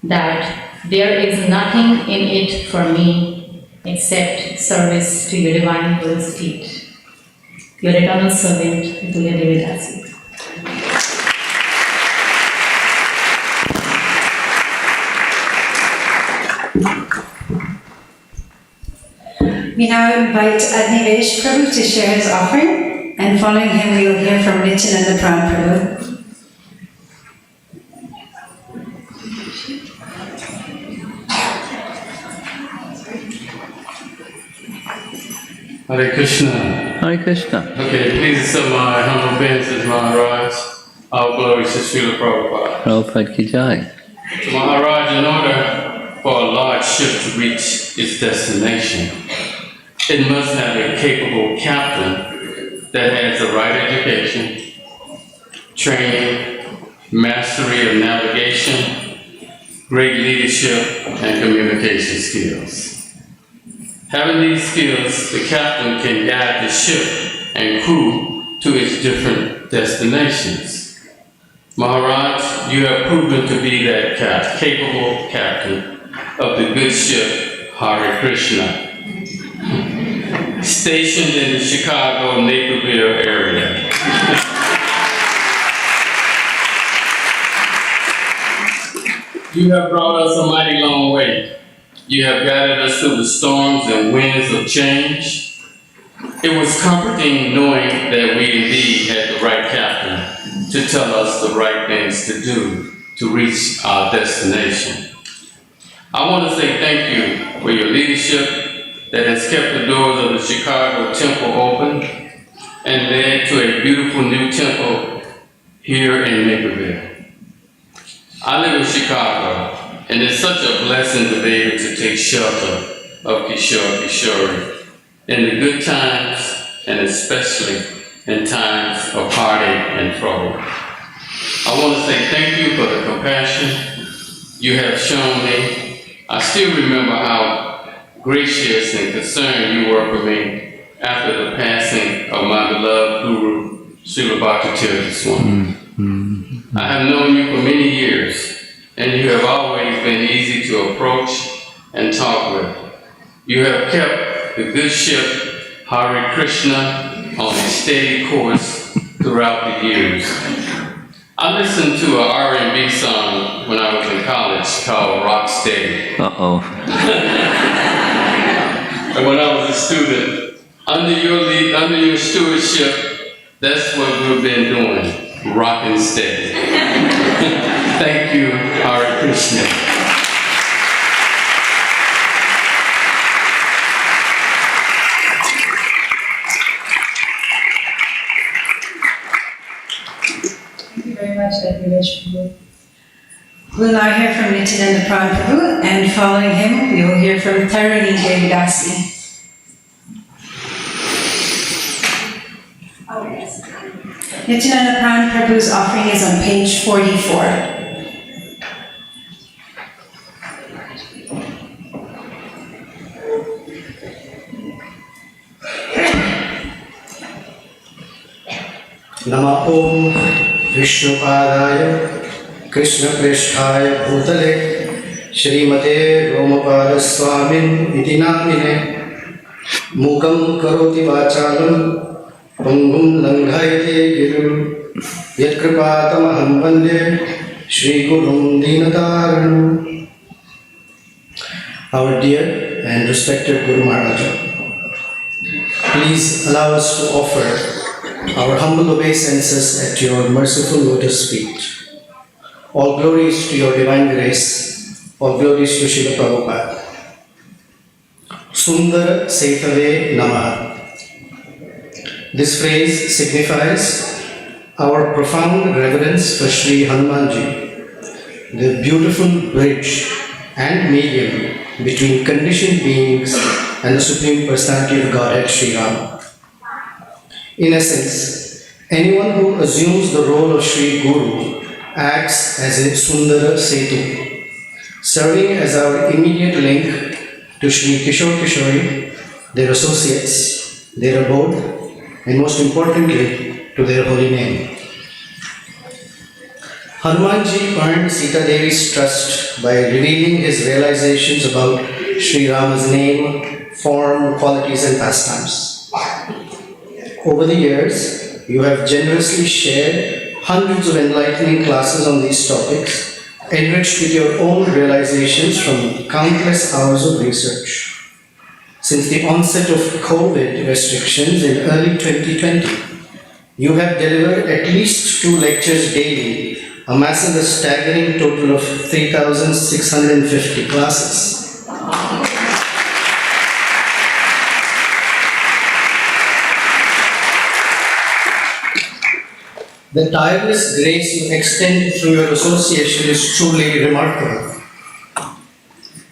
that there is nothing in it for me except service to your divine Guru's feet. Your eternal servant, Tulya Devidasi. We now invite Adnivesh Prabhu to share his offering. And following him, we will hear from Nityananda Pran Prabhu. Hare Krishna. Hare Krishna. Okay, please accept my humble obeisances, Maharaj. All glory to Srila Prabhupada. Prabhupada ki jai. So Maharaj, in order for a large ship to reach its destination, it must have a capable captain that has the right education, training, mastery of navigation, great leadership, and communication skills. Having these skills, the captain can guide the ship and crew to its different destinations. Maharaj, you have proven to be that capable captain of the good ship Hare Krishna, stationed in the Chicago Naperville area. You have brought us a mighty long way. You have guided us through the storms and winds of change. It was comforting knowing that we indeed had the right captain to tell us the right things to do to reach our destination. I want to say thank you for your leadership that has kept the doors of the Chicago temple open and led to a beautiful new temple here in Naperville. I live in Chicago, and it's such a blessing to be able to take shelter of Kishore in the good times and especially in times of heartache and trouble. I want to say thank you for the compassion you have shown me. I still remember how gracious and concerned you were for me after the passing of my beloved Guru, Srila Bhakti Swami. I have known you for many years, and you have always been easy to approach and talk with. You have kept the good ship Hare Krishna on a steady course throughout the years. I listened to an R&B song when I was in college called Rock Steady. Uh-oh. And when I was a student, under your lead, under your stewardship, that's what we've been doing, rocking steady. Thank you, Hare Krishna. Thank you very much, Prabhu. We'll now hear from Nityananda Prabhu, and following him, we will hear from Tarini Devidasi. Nityananda Prabhu's offering is on page 44. नमः ओम विष्णुपादाय कृष्णप्रेष्ठाय भूतले श्रीमते रोमपादस्वामिन् इति नामिने मूकं करोति वाचालं पंगुं लङ्घयते गिरिं यत्कृपातमहं वन्दे श्रीगुरुं दीनतारिणम्. Our dear and respected Guru Maharaja, please allow us to offer our humble obeisances at your merciful lotus feet. All glories to your divine grace, all glories to Srila Prabhupada. Sundara Setave Namaha. This phrase signifies our profound reverence for Sri Hanumanji, the beautiful bridge and medium between conditioned beings and the Supreme Personality of Godhead, Sri Rama. In essence, anyone who assumes the role of Sri Guru acts as a Sundara Setu, serving as our immediate link to Sri Kishore Kishori, their associates, their abode, and most importantly, to their holy name. Hanumanji earned Sita Devi's trust by revealing his realizations about Sri Rama's name, form, qualities, and pastimes. Over the years, you have generously shared hundreds of enlightening classes on these topics, enriched with your own realizations from countless hours of research. Since the onset of COVID restrictions in early 2020, you have delivered at least 2 lectures daily, amassing a staggering total of 3,650 classes. The tireless grace you extend through your association is truly remarkable.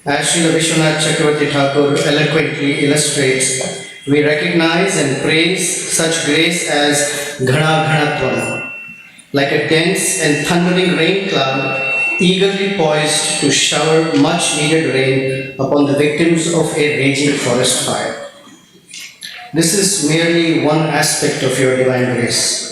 As Srila Vishwanath Chakravarti Thakur eloquently illustrates, we recognize and praise such grace as Ghana Ghanatvam, like a dense and thundering rain cloud eagerly poised to shower much needed rain upon the victims of a raging forest fire. This is merely one aspect of your divine grace.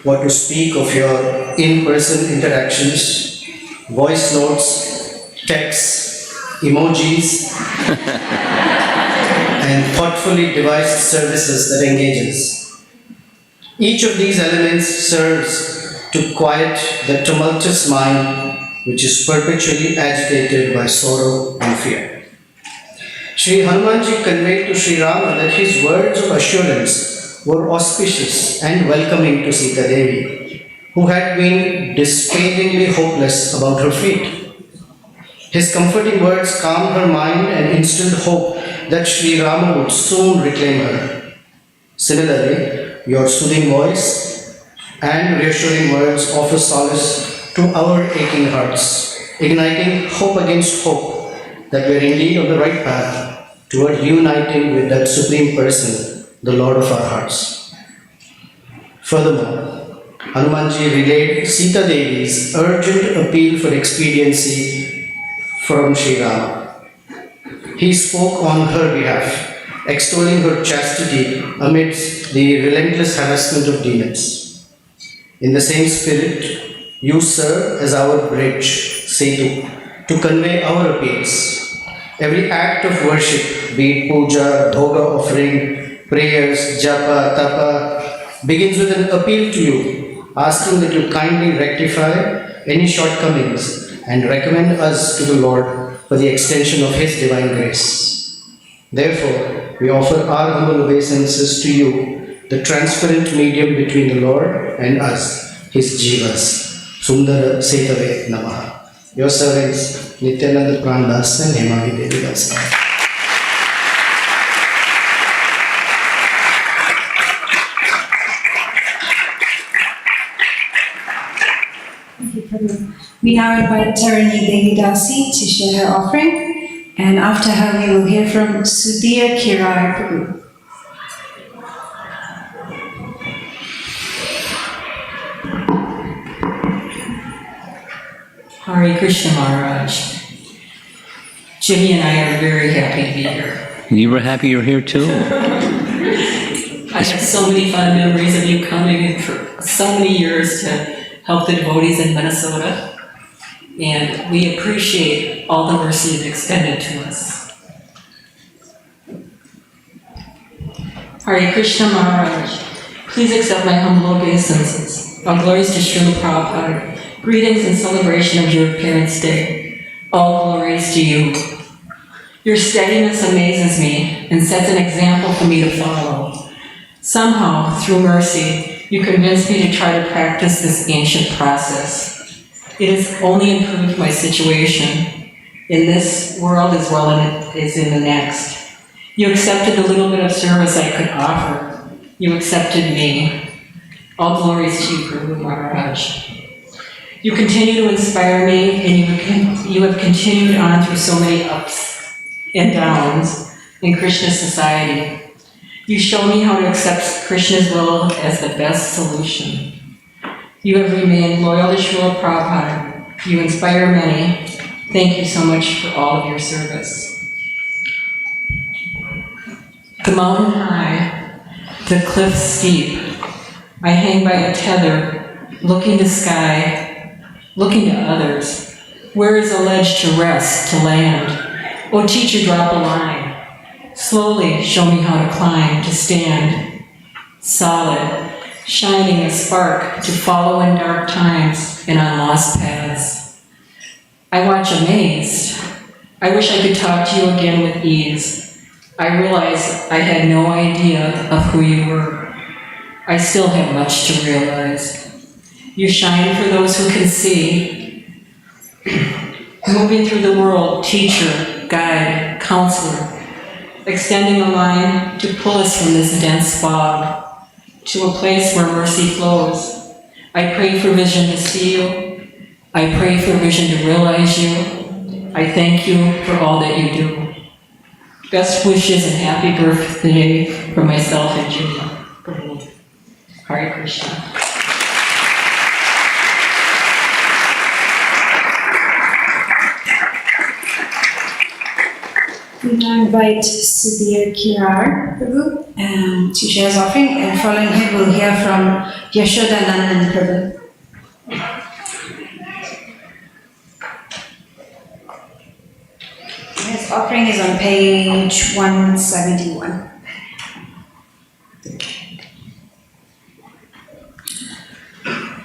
What to speak of your in-person interactions, voice notes, texts, emojis, and thoughtfully devised services that engages. Each of these elements serves to quiet the tumultuous mind which is perpetually agitated by sorrow and fear. Sri Hanumanji conveyed to Sri Rama that his words of assurance were auspicious and welcoming to Sita Devi, who had been despairingly hopeless about her fate. His comforting words calmed her mind and instilled hope that Sri Rama would soon reclaim her. Similarly, your soothing voice and reassuring words offer solace to our aching hearts, igniting hope against hope that we are indeed on the right path toward uniting with that Supreme Person, the Lord of our hearts. Furthermore, Hanumanji relayed Sita Devi's urgent appeal for expediency from Sri Rama. He spoke on her behalf, extolling her chastity amidst the relentless harassment of demons. In the same spirit, you serve as our bridge, Setu, to convey our appeals, Every act of worship, be it puja, bhoga offering, prayers, japa, tapa, begins with an appeal to you, asking that you kindly rectify any shortcomings and recommend us to the Lord for the extension of His divine grace. Therefore, we offer our humble obeisances to you, the transparent medium between the Lord and us, His jivas. Sundara Setave Namaha. Your servants, Nityananda Prandas and Hemagi Devi Das. We now invite Tarini Devi Dasi to share her offering, and after her we will hear from Sudhir Kirai Prabhu. Hare Krishna Maharaj. Jimmy and I are very happy to be here. You were happy you're here too? I have so many fond memories of you coming in for so many years to help the devotees in Minnesota. And we appreciate all the mercy you've extended to us. Hare Krishna Maharaj. Please accept my humble obeisances. All glories to Srila Prabhupada. Greetings and celebration of your Parents' Day. All glories to you. Your steadiness amazes me and sets an example for me to follow. Somehow, through mercy, you convinced me to try to practice this ancient process. It has only improved my situation in this world as well as in the next. You accepted the little bit of service I could offer. You accepted me. All glories to you, Prabhu Maharaj. You continue to inspire me, and you have continued on through so many ups and downs in Krishna society. You show me how to accept Krishna's will as the best solution. You have remained loyal to Srila Prabhupada. You inspire many. Thank you so much for all of your service. The mountain high, the cliff steep. I hang by a tether, looking to sky, looking to others. Where is a ledge to rest, to land? Oh, teacher, drop a line. Slowly show me how to climb, to stand. Solid, shining a spark to follow in dark times and on lost paths. I watch amazed. I wish I could talk to you again with ease. I realize I had no idea of who you were. I still have much to realize. You shine for those who can see. Moving through the world, teacher, guide, counselor, extending a line to pull us from this dense fog to a place where mercy flows. I pray for vision to see you. I pray for vision to realize you. I thank you for all that you do. Best wishes and happy birthday for myself and Jimmy. Hare Krishna. We now invite Sudhir Kirar Prabhu to share his offering, and following him we'll hear from Yashoda Nandan Prabhu. His offering is on page 171.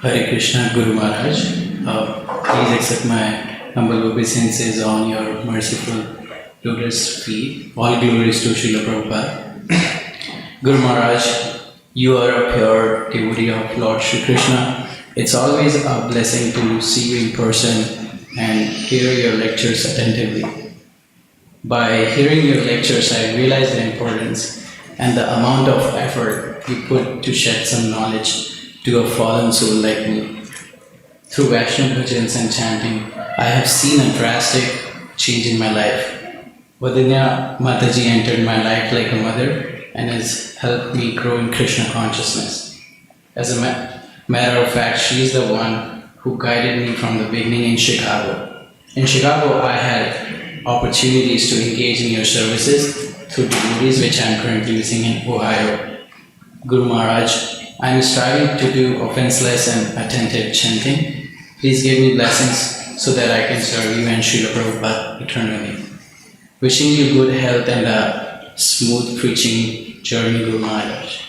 Hare Krishna Guru Maharaj. Please accept my humble obeisances on your merciful lotus feet. All glories to Srila Prabhupada. Guru Maharaj, you are a pure devotee of Lord Shri Krishna. It's always a blessing to see you in person and hear your lectures attentively. By hearing your lectures, I realize the importance and the amount of effort you put to shed some knowledge to a fallen soul like me. Through Vaishnava bhajans and chanting, I have seen a drastic change in my life. Vadinya Mataji entered my life like a mother and has helped me grow in Krishna consciousness. As a matter of fact, she is the one who guided me from the beginning in Chicago. In Chicago, I had opportunities to engage in your services through devotees which I am currently using in Ohio. Guru Maharaj, I am striving to do offenseless and attentive chanting. Please give me blessings so that I can serve you and Srila Prabhupada eternally. Wishing you good health and a smooth preaching journey, Guru Maharaj.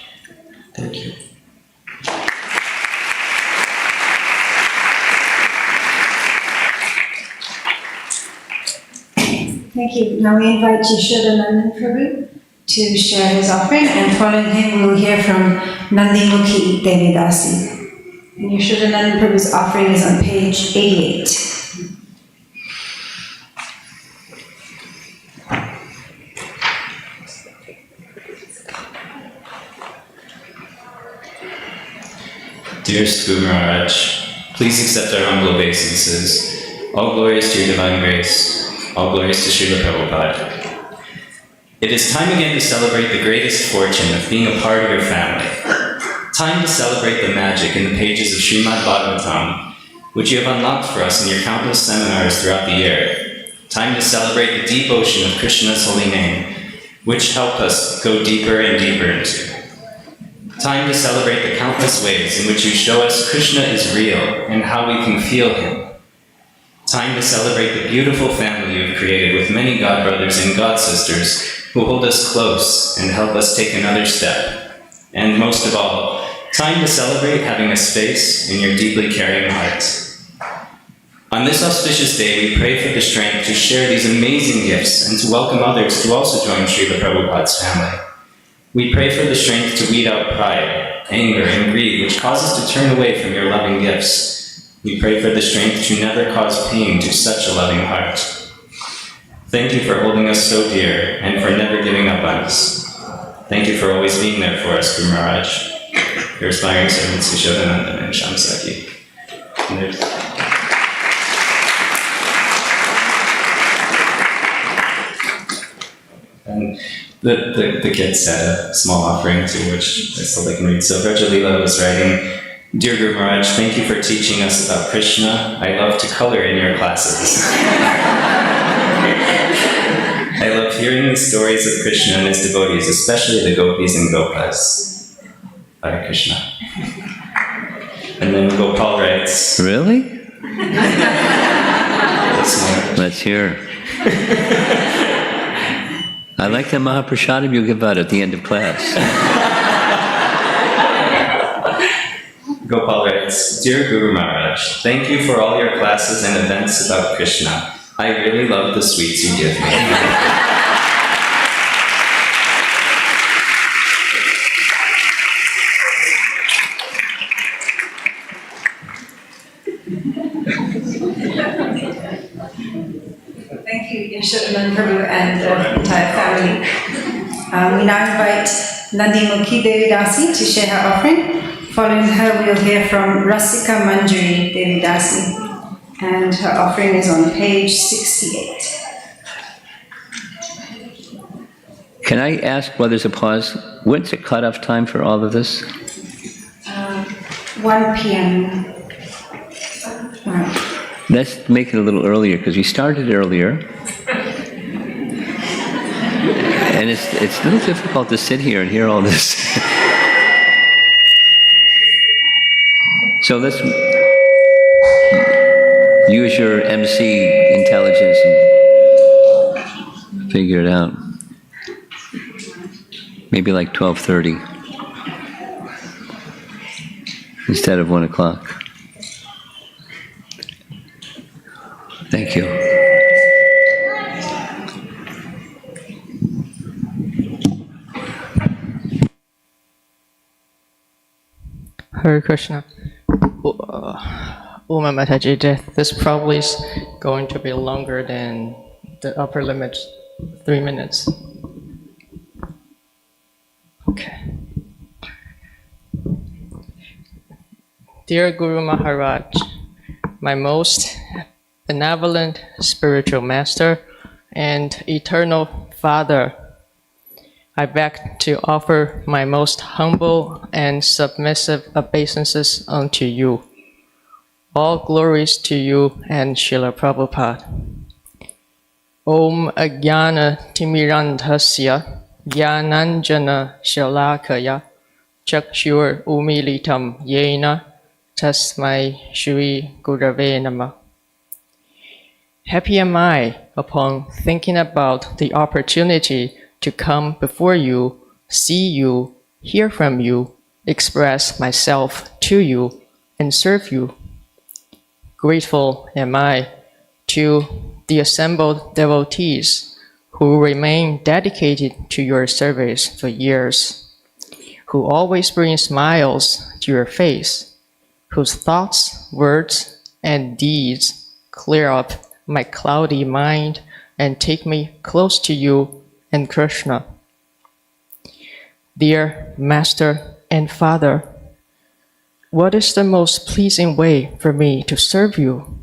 Thank you. Thank you. Now we invite Yashodanandan Prabhu to share his offering, and following him we will hear from Nandimukhi Devidasi. And Yashodanandan Prabhu's offering is on page 88. Dearest Guru Maharaj, please accept our humble obeisances. All glories to your divine grace. All glories to Srila Prabhupada. It is time again to celebrate the greatest fortune of being a part of your family. Time to celebrate the magic in the pages of Srimad Bhagavatam, which you have unlocked for us in your countless seminars throughout the year. Time to celebrate the deep ocean of Krishna's holy name, which help us go deeper and deeper into. Time to celebrate the countless ways in which you show us Krishna is real and how we can feel him. Time to celebrate the beautiful family you've created with many God brothers and God sisters who hold us close and help us take another step. And most of all, time to celebrate having a space in your deeply caring heart. On this auspicious day, we pray for the strength to share these amazing gifts and to welcome others to also join Srila Prabhupada's family. We pray for the strength to weed out pride, anger, and greed, which cause us to turn away from your loving gifts. We pray for the strength to never cause pain to such a loving heart. Thank you for holding us so dear and for never giving up on us. Thank you for always being there for us, Guru Maharaj. Your aspiring servants, Yashodanandan and Shamsaki. And the kids had a small offering too, which I still can read. So Vrajalila was writing, Dear Guru Maharaj, thank you for teaching us about Krishna. I love to color in your classes. I love hearing the stories of Krishna and his devotees, especially the gopis and gopas. Hare Krishna. And then Gopal writes, Really? Let's hear. I like the Mahaprasadam you give out at the end of class. Gopal writes, Dear Guru Maharaj, thank you for all your classes and events about Krishna. I really love the sweets you give me. Thank you, Yashodanandan Prabhu and the entire family. We now invite Nandimukhi Devidasi to share her offering. Following her, we'll hear from Rasika Manjari Devidasi, and her offering is on page 68. Can I ask while there's a pause, when's the cutoff time for all of this? 1 p.m. Let's make it a little earlier, because we started earlier. And it's a little difficult to sit here and hear all this. So let's use your MC intelligence and figure it out. Maybe like 12:30 instead of 1 o'clock. Thank you. Hare Krishna. Uma Mataji, this probably is going to be longer than the upper limit, 3 minutes. Okay. Dear Guru Maharaj, my most benevolent spiritual master and eternal Father, I beg to offer my most humble and submissive obeisances unto you. All glories to you and Srila Prabhupada. Om Ajnana Timirantasya Jnananjana Shalakaya Chakshur Umilitam Yena Tasmai Shri Gurave Namah. Happy am I upon thinking about the opportunity to come before you, see you, hear from you, express myself to you, and serve you. Grateful am I to the assembled devotees who remain dedicated to your service for years, who always bring smiles to your face, whose thoughts, words, and deeds clear up my cloudy mind and take me close to you and Krishna. Dear Master and Father, what is the most pleasing way for me to serve you?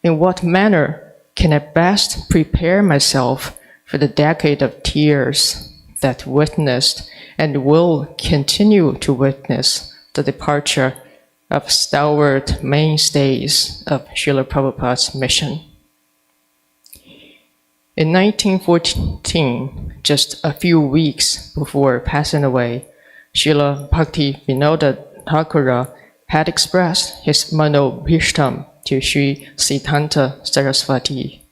In what manner can I best prepare myself for the decade of tears that witnessed and will continue to witness the departure of stalwart mainstays of Srila Prabhupada's mission? In 1914, just a few weeks before passing away, Srila Bhakti Vinoda Thakura had expressed his manobhishtam to Sri Siddhanta Saraswati,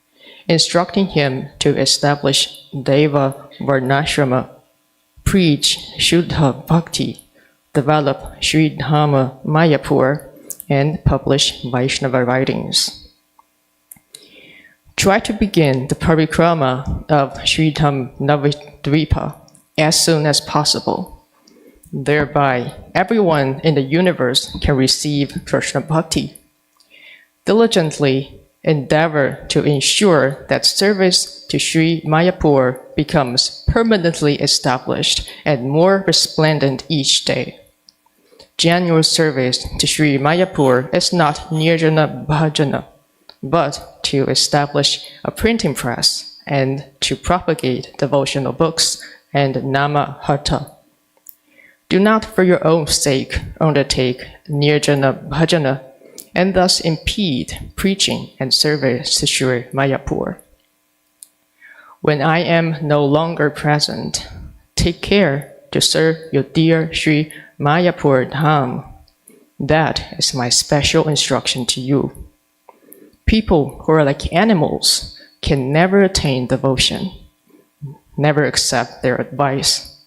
instructing him to establish Deva Varnashrama, preach Shuddha Bhakti, develop Sri Dhamma Mayapur, and publish Vaishnava writings. Try to begin the parikrama of Sri Dham Navadvipa as soon as possible. Thereby, everyone in the universe can receive Krishna Bhakti. Diligently endeavor to ensure that service to Sri Mayapur becomes permanently established and more resplendent each day. Genuine service to Sri Mayapur is not nirjana bhajana, but to establish a printing press and to propagate devotional books and nama hatha. Do not for your own sake undertake nirjana bhajana and thus impede preaching and service to Sri Mayapur. When I am no longer present, take care to serve your dear Sri Mayapur Dham. That is my special instruction to you. People who are like animals can never attain devotion, never accept their advice.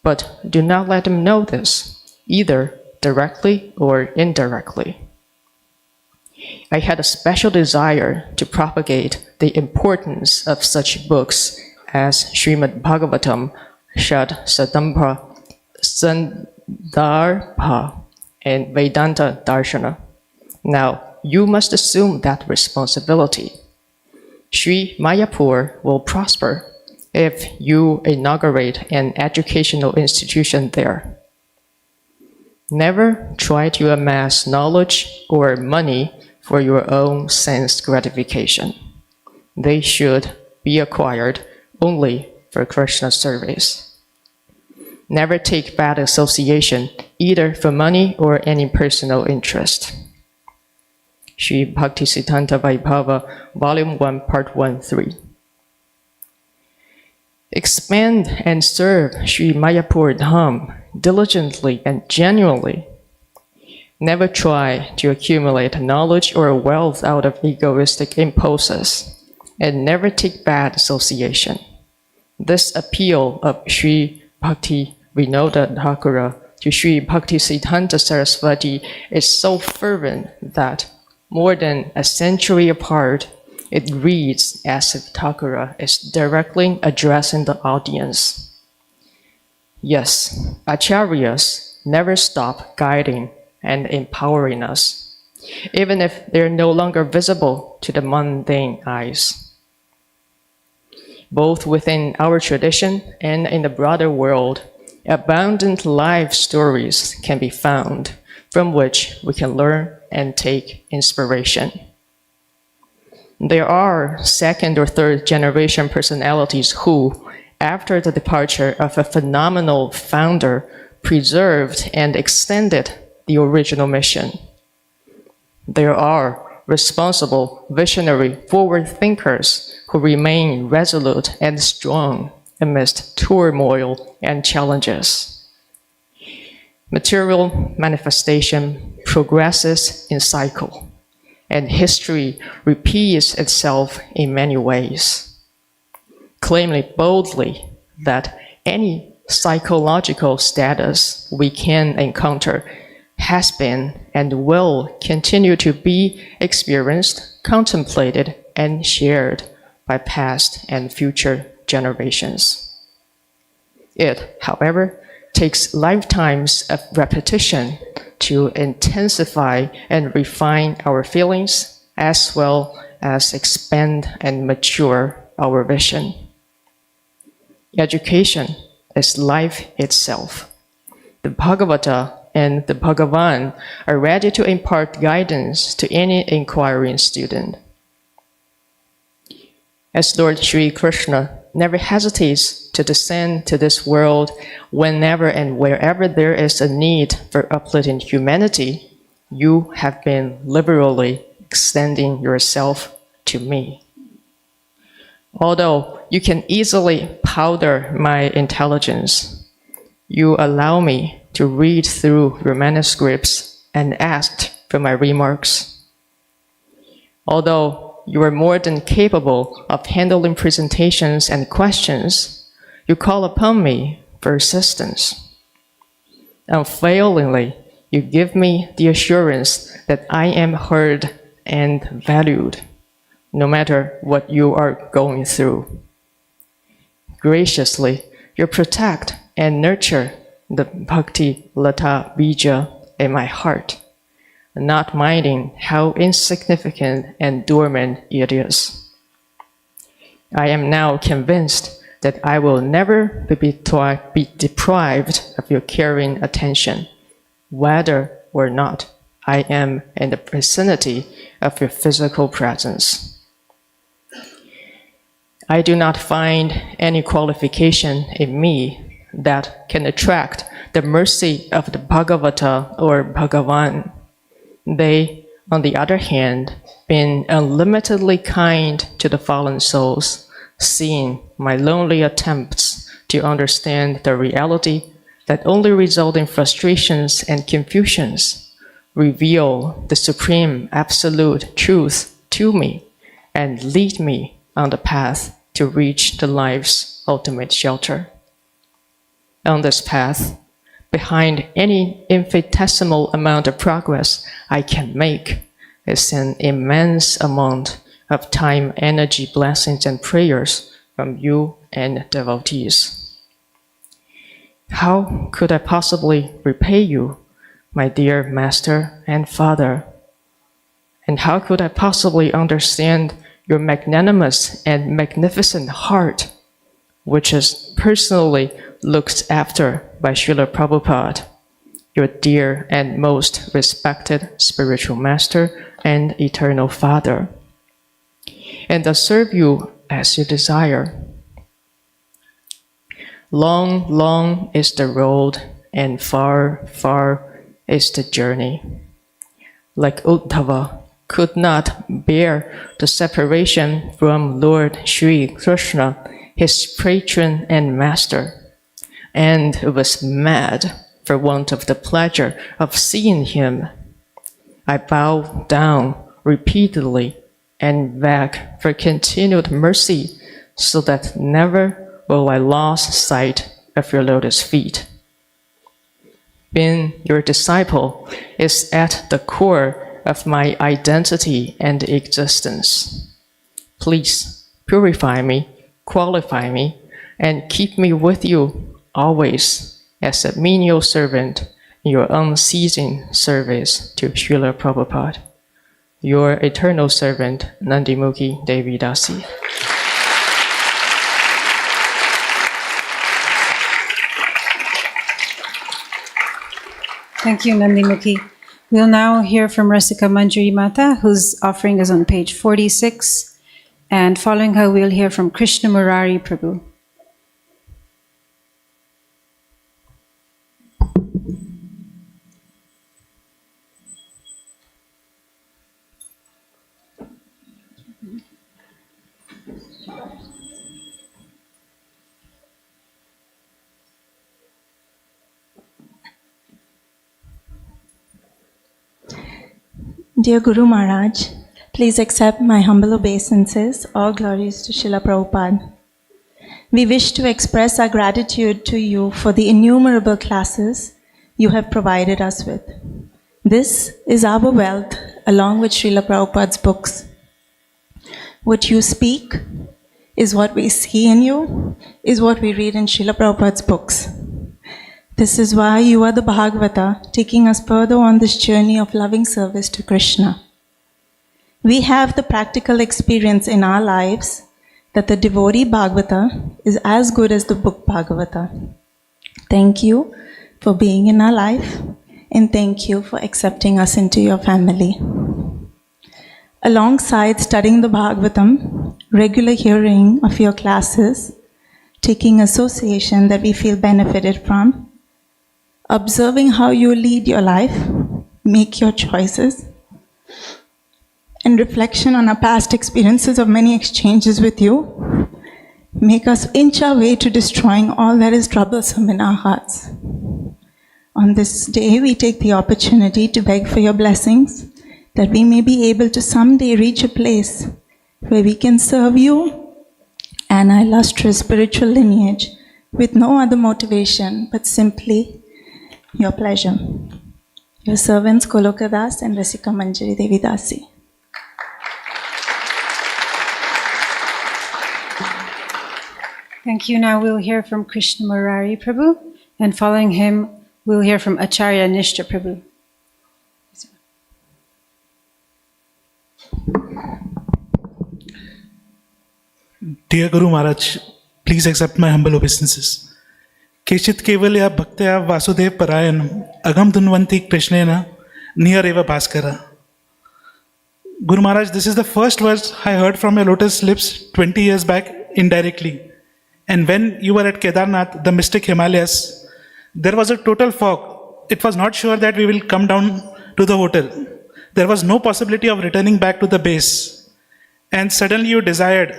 But do not let them know this, either directly or indirectly. I had a special desire to propagate the importance of such books as Srimad Bhagavatam, Shad Sadambha, Sandarbha, and Vedanta Darshana. Now, you must assume that responsibility. Sri Mayapur will prosper if you inaugurate an educational institution there. Never try to amass knowledge or money for your own sense gratification. They should be acquired only for Krishna service. Never take bad association, either for money or any personal interest. Sri Bhakti Siddhanta Vaibhava, Volume 1, Part 1, 3. Expand and serve Sri Mayapur Dham diligently and genuinely. Never try to accumulate knowledge or wealth out of egoistic impulses, and never take bad association. This appeal of Sri Bhakti Vinoda Thakura to Sri Bhakti Siddhanta Saraswati is so fervent that, more than a century apart, it reads as if Thakura is directly addressing the audience. Yes, acharyas never stop guiding and empowering us, even if they're no longer visible to the mundane eyes. Both within our tradition and in the broader world, abundant life stories can be found from which we can learn and take inspiration. There are second or third generation personalities who, after the departure of a phenomenal founder, preserved and extended the original mission. There are responsible, visionary, forward thinkers who remain resolute and strong amidst turmoil and challenges. Material manifestation progresses in cycle, and history repeats itself in many ways, claiming boldly that any psychological status we can encounter has been and will continue to be experienced, contemplated, and shared by past and future generations. It, however, takes lifetimes of repetition to intensify and refine our feelings, as well as expand and mature our vision. Education is life itself. The Bhagavata and the Bhagavan are ready to impart guidance to any inquiring student. As Lord Sri Krishna never hesitates to descend to this world whenever and wherever there is a need for uplifting humanity, you have been liberally extending yourself to me. Although you can easily powder my intelligence, you allow me to read through your manuscripts and ask for my remarks. Although you are more than capable of handling presentations and questions, you call upon me for assistance. Unfailingly, you give me the assurance that I am heard and valued, no matter what you are going through. Graciously, you protect and nurture the Bhakti Lata Bija in my heart, not minding how insignificant and dormant it is. I am now convinced that I will never be deprived of your caring attention, whether or not I am in the vicinity of your physical presence. I do not find any qualification in me that can attract the mercy of the Bhagavata or Bhagavan. They, on the other hand, being unlimitedly kind to the fallen souls, seeing my lonely attempts to understand the reality that only result in frustrations and confusions, reveal the supreme absolute truth to me and lead me on the path to reach the life's ultimate shelter. On this path, behind any infinitesimal amount of progress I can make is an immense amount of time, energy, blessings, and prayers from you and devotees. How could I possibly repay you, my dear Master and Father? And how could I possibly understand your magnanimous and magnificent heart, which is personally looked after by Srila Prabhupada, your dear and most respected spiritual master and eternal Father, and thus serve you as you desire. Long, long is the road, and far, far is the journey. Like Uddhava could not bear the separation from Lord Sri Krishna, his patron and master, and was mad for want of the pleasure of seeing him, I bow down repeatedly and beg for continued mercy, so that never will I lose sight of your lotus feet. Being your disciple is at the core of my identity and existence. Please purify me, qualify me, and keep me with you always as a menial servant in your unceasing service to Srila Prabhupada. Your eternal servant, Nandimukhi Devi Dasi. Thank you, Nandimukhi. We'll now hear from Rasika Manjari Mata, whose offering is on page 46. And following her, we'll hear from Krishna Murari Prabhu. Dear Guru Maharaj, please accept my humble obeisances. All glories to Srila Prabhupada. We wish to express our gratitude to you for the innumerable classes you have provided us with. This is our wealth, along with Srila Prabhupada's books. What you speak is what we see in you, is what we read in Srila Prabhupada's books. This is why you are the Bhagavata, taking us further on this journey of loving service to Krishna. We have the practical experience in our lives that the devotee Bhagavata is as good as the book Bhagavata. Thank you for being in our life, and thank you for accepting us into your family. Alongside studying the Bhagavatam, regular hearing of your classes, taking association that we feel benefited from, observing how you lead your life, make your choices, and reflection on our past experiences of many exchanges with you, make us inch our way to destroying all that is troublesome in our hearts. On this day, we take the opportunity to beg for your blessings, that we may be able to someday reach a place where we can serve you and our illustrious spiritual lineage with no other motivation but simply your pleasure. Your servants Koloka Das and Rasika Manjari Devi Dasi. Thank you. Now we'll hear from Krishna Murari Prabhu, and following him, we'll hear from Acharya Nishta Prabhu. Dear Guru Maharaj, please accept my humble obeisances. Keshit kevalya bhaktya vasudev parayanam agam dunvanti krishnena niyareva bhaskara. Guru Maharaj, this is the first verse I heard from your lotus lips 20 years back indirectly. And when you were at Kedarnath, the mystic Himalayas, there was a total fog. It was not sure that we will come down to the hotel. There was no possibility of returning back to the base. And suddenly you desired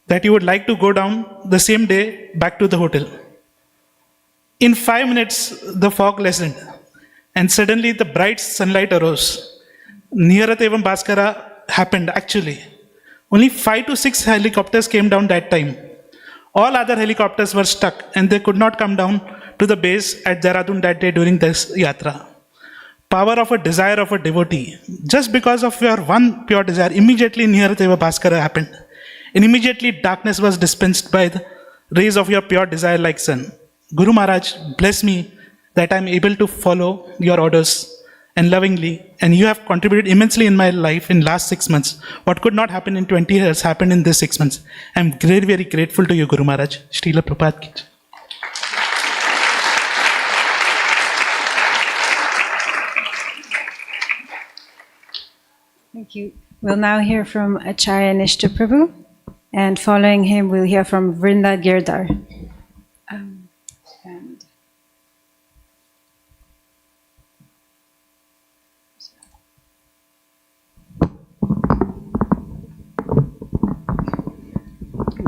that you would like to go down the same day back to the hotel. In 5 minutes, the fog lessened, and suddenly the bright sunlight arose. Niyarat evam Bhaskara happened actually. Only 5 to 6 helicopters came down that time. All other helicopters were stuck, and they could not come down to the base at Dehradun that day during this yatra. Power of a desire of a devotee. Just because of your one pure desire, immediately Niyarat eva Bhaskara happened. And immediately darkness was dispensed by the rays of your pure desire like sun. Guru Maharaj, bless me that I am able to follow your orders and lovingly, and you have contributed immensely in my life in last 6 months. What could not happen in 20 years happened in this 6 months. I am very, very grateful to you, Guru Maharaj. Srila Prabhupada ki jai. Thank you. We'll now hear from Acharya Nishta Prabhu, and following him, we'll hear from Vrinda Girdhar.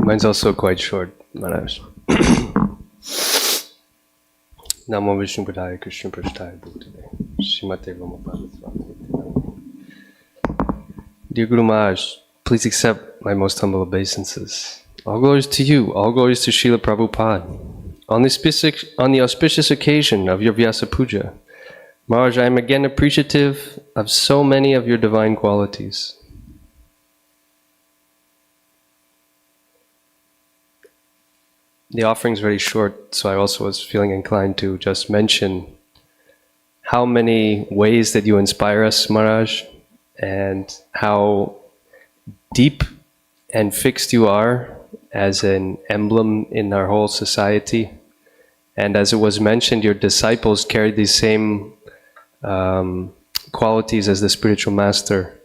Mine's also quite short, Maharaj. Namo Vishnu Padaya Krishna Prasthaya Bhutale Srimate Vamapadatvami. Dear Guru Maharaj, please accept my most humble obeisances. All glories to you, all glories to Srila Prabhupada. On the auspicious occasion of your Vyasa Puja, Maharaj, I am again appreciative of so many of your divine qualities. The offering is very short, so I also was feeling inclined to just mention how many ways that you inspire us, Maharaj, and how deep and fixed you are as an emblem in our whole society. And as it was mentioned, your disciples carry these same qualities as the spiritual master.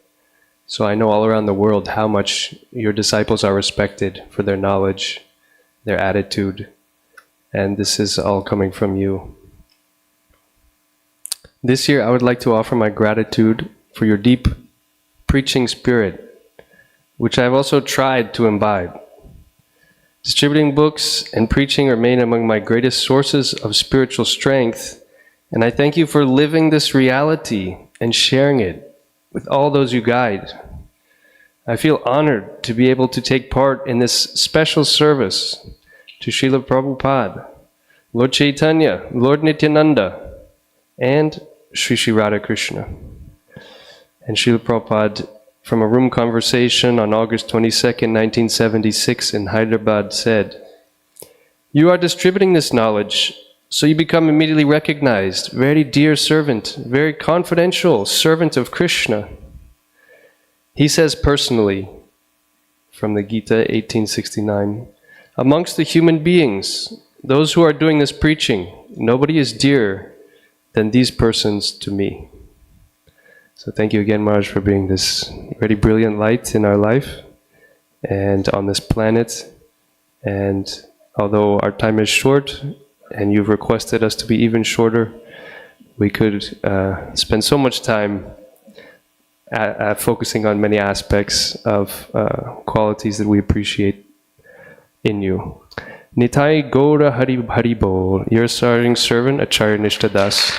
So I know all around the world how much your disciples are respected for their knowledge, their attitude, and this is all coming from you. This year I would like to offer my gratitude for your deep preaching spirit, which I have also tried to imbibe. Distributing books and preaching remain among my greatest sources of spiritual strength, and I thank you for living this reality and sharing it with all those you guide. I feel honored to be able to take part in this special service to Srila Prabhupada, Lord Chaitanya, Lord Nityananda, and Sri Sri Radhakrishna. And Srila Prabhupada, from a room conversation on August 22nd, 1976 in Hyderabad, said, "You are distributing this knowledge, so you become immediately recognized, very dear servant, very confidential servant of Krishna." He says personally, from the Gita 1869, "Amongst the human beings, those who are doing this preaching, nobody is dearer than these persons to me." So thank you again, Maharaj, for being this very brilliant light in our life and on this planet. And although our time is short, and you've requested us to be even shorter, we could spend so much time focusing on many aspects of qualities that we appreciate in you. Nitai Gaura Hari Hari Bol, your serving servant, Acharya Nishta Das.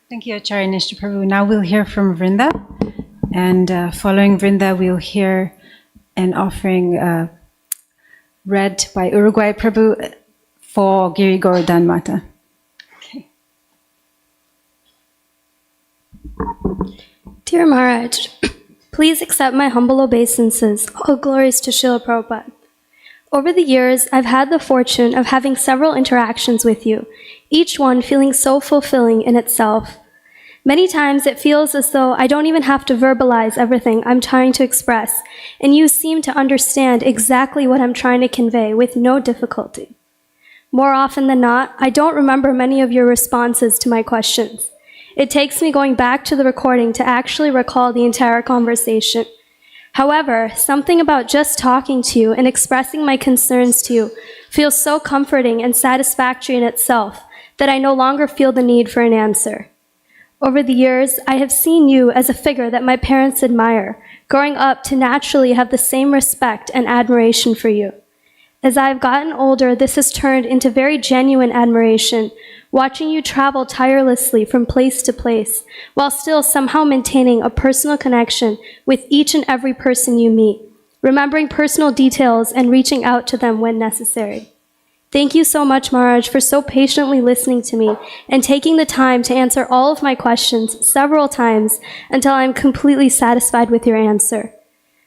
Thank you, Acharya Nishta Prabhu. Now we'll hear from Vrinda, and following Vrinda, we'll hear an offering read by Uruguay Prabhu for Giri Govardhan Mata. Okay. Dear Maharaj, please accept my humble obeisances. All glories to Srila Prabhupada. Over the years, I've had the fortune of having several interactions with you, each one feeling so fulfilling in itself. Many times it feels as though I don't even have to verbalize everything I'm trying to express, and you seem to understand exactly what I'm trying to convey with no difficulty. More often than not, I don't remember many of your responses to my questions. It takes me going back to the recording to actually recall the entire conversation. However, something about just talking to you and expressing my concerns to you feels so comforting and satisfactory in itself that I no longer feel the need for an answer. Over the years, I have seen you as a figure that my parents admire, growing up to naturally have the same respect and admiration for you. As I have gotten older, this has turned into very genuine admiration, watching you travel tirelessly from place to place, while still somehow maintaining a personal connection with each and every person you meet, remembering personal details and reaching out to them when necessary. Thank you so much, Maharaj, for so patiently listening to me and taking the time to answer all of my questions several times until I am completely satisfied with your answer.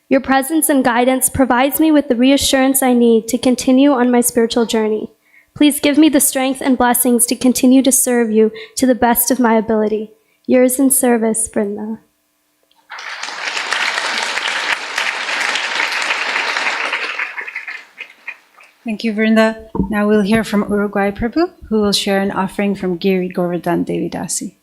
Your presence and guidance provides me with the reassurance I need to continue on my spiritual journey. Please give me the strength and blessings to continue to serve you to the best of my ability. Yours in service, Vrinda. Thank you, Vrinda. Now we'll hear from Uruguay Prabhu, who will share an offering from Giri Govardhan Devidasi.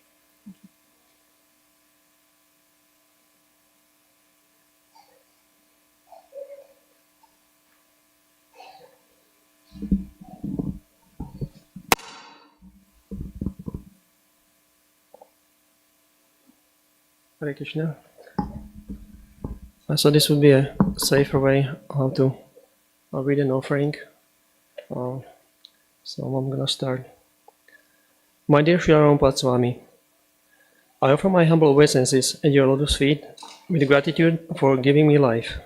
Hare Krishna. So this would be a safer way how to read an offering. So I'm gonna start. My dear Srila Prabhupada Swami, I offer my humble obeisances at your lotus feet with gratitude for giving me life.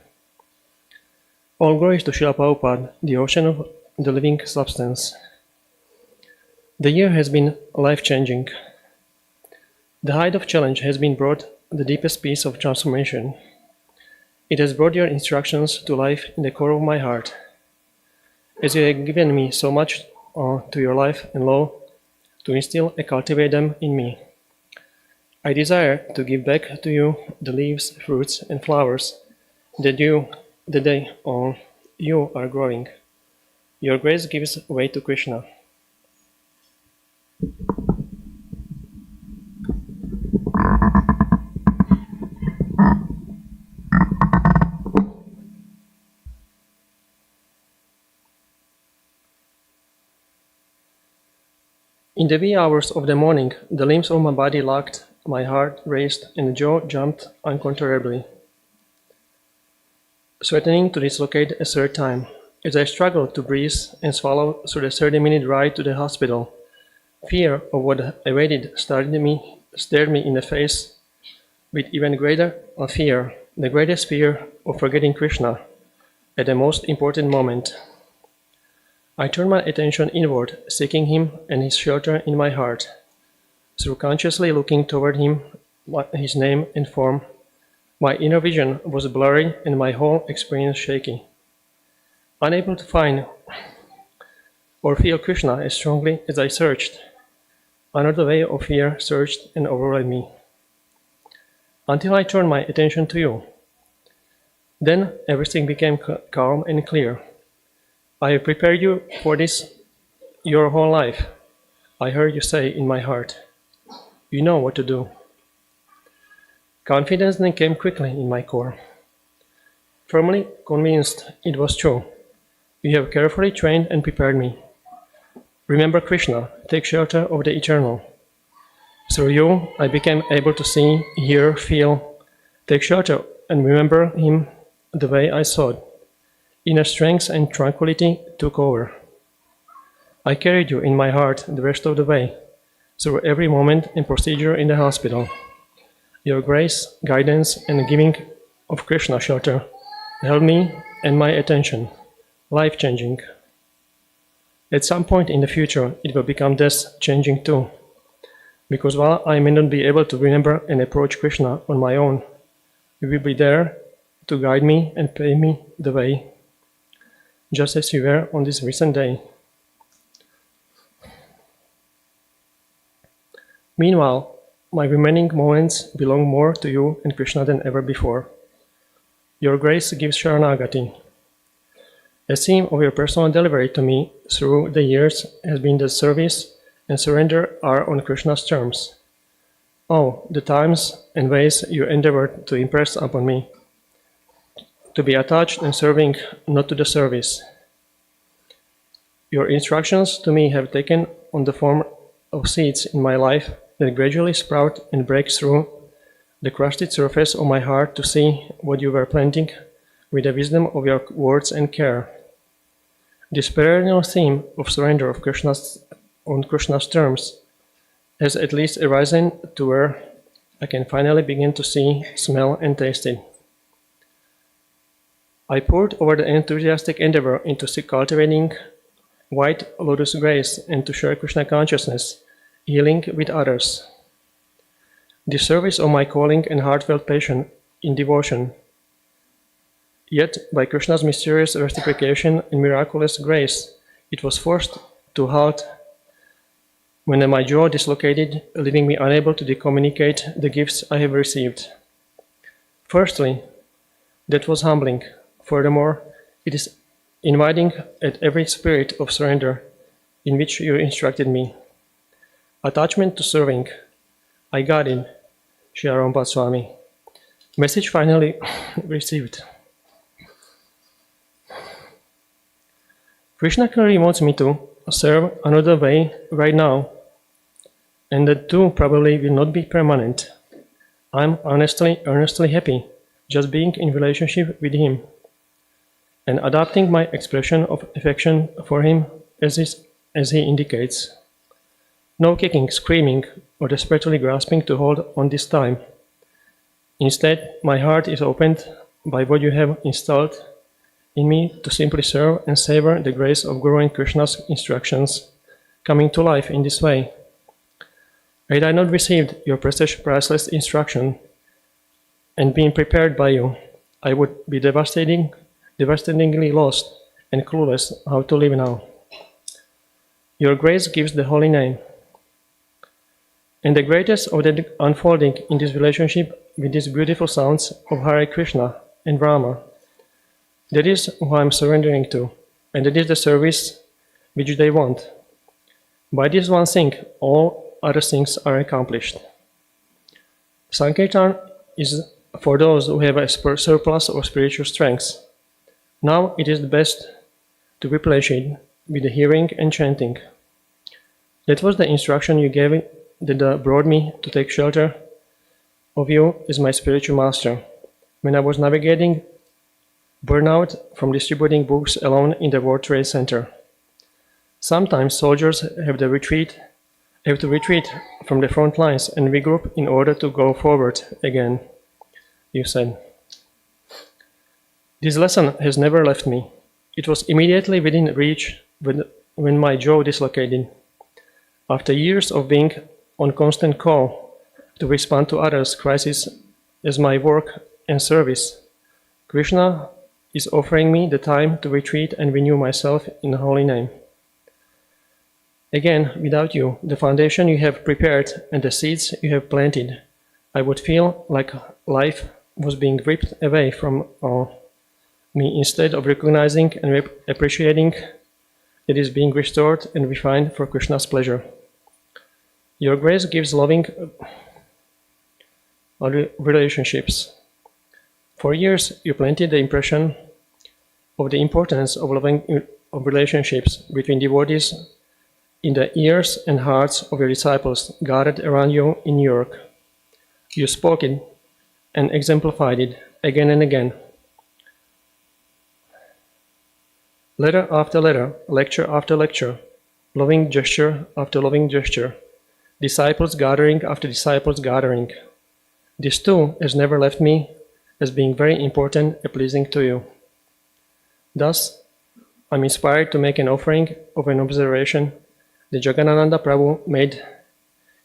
All glories to Srila Prabhupada, the ocean of the living substance. The year has been life-changing. The height of challenge has been brought the deepest peace of transformation. It has brought your instructions to life in the core of my heart. As you have given me so much to your life and law, to instill and cultivate them in me, I desire to give back to you the leaves, fruits, and flowers that you are growing. Your grace gives way to Krishna. In the wee hours of the morning, the limbs of my body lagged, my heart raced, and the jaw jumped uncontrollably, threatening to dislocate a third time. As I struggled to breathe and swallow through the 30-minute ride to the hospital, Fear of what awaited stared me in the face with even greater fear, the greatest fear of forgetting Krishna at the most important moment. I turned my attention inward, seeking him and his shelter in my heart. Through consciously looking toward him, his name and form, my inner vision was blurry and my whole experience shaky. Unable to find or feel Krishna as strongly as I searched, another wave of fear surged and overwhelmed me. Until I turned my attention to you. Then everything became calm and clear. I have prepared you for this your whole life, I heard you say in my heart. You know what to do. Confidence then came quickly in my core. Firmly convinced it was true, you have carefully trained and prepared me. Remember Krishna, take shelter of the eternal. Through you, I became able to see, hear, feel, take shelter and remember him the way I sought. Inner strength and tranquility took over. I carried you in my heart the rest of the way, through every moment and procedure in the hospital. Your grace, guidance, and giving of Krishna shelter held me and my attention, life-changing. At some point in the future, it will become death-changing too, because while I may not be able to remember and approach Krishna on my own, you will be there to guide me and pave me the way, just as you were on this recent day. Meanwhile, my remaining moments belong more to you and Krishna than ever before. Your grace gives Sharanagati. A theme of your personal delivery to me through the years has been that service and surrender are on Krishna's terms. Oh, the times and ways you endeavored to impress upon me, to be attached and serving, not to the service. Your instructions to me have taken on the form of seeds in my life that gradually sprout and break through the crusted surface of my heart to see what you were planting with the wisdom of your words and care. This perennial theme of surrender of on Krishna's terms has at least arisen to where I can finally begin to see, smell, and taste it. I poured over the enthusiastic endeavor into cultivating white lotus grace and to share Krishna consciousness, healing with others. The service of my calling and heartfelt passion in devotion. Yet, by Krishna's mysterious rectification and miraculous grace, it was forced to halt when my jaw dislocated, leaving me unable to communicate the gifts I have received. Firstly, that was humbling. Furthermore, it is inviting at every spirit of surrender in which you instructed me. Attachment to serving. I got it, Sri Swami. Message finally received. Krishna clearly wants me to serve another way right now, and that too probably will not be permanent. I'm earnestly happy just being in relationship with him and adopting my expression of affection for him as he indicates. No kicking, screaming, or desperately grasping to hold on this time. Instead, my heart is opened by what you have installed in me to simply serve and savor the grace of Guru and Krishna's instructions, coming to life in this way. Had I not received your priceless instruction and been prepared by you, I would be devastatingly lost and clueless how to live now. Your grace gives the holy name. And the greatest of the unfolding in this relationship with these beautiful sounds of Hare Krishna and Rama. That is who I am surrendering to, and that is the service which they want. By this one thing, all other things are accomplished. Sankirtan is for those who have a surplus of spiritual strength. Now it is the best to replenish it with the hearing and chanting. That was the instruction you gave that brought me to take shelter of you as my spiritual master, when I was navigating burnout from distributing books alone in the World Trade Center. Sometimes soldiers have the retreat I have to retreat from the front lines and regroup in order to go forward again, you said. This lesson has never left me. It was immediately within reach when my jaw dislocated. After years of being on constant call to respond to others' crises as my work and service, Krishna is offering me the time to retreat and renew myself in the holy name. Again, without you, the foundation you have prepared and the seeds you have planted, I would feel like life was being ripped away from me instead of recognizing and appreciating it is being restored and refined for Krishna's pleasure. Your grace gives loving relationships. For years, you planted the impression of the importance of loving of relationships between devotees in the ears and hearts of your disciples gathered around you in New York. You spoke it and exemplified it again and again. Letter after letter, lecture after lecture, loving gesture after loving gesture, disciples gathering after disciples gathering. This too has never left me as being very important and pleasing to you. Thus, I'm inspired to make an offering of an observation that Jagannananda Prabhu made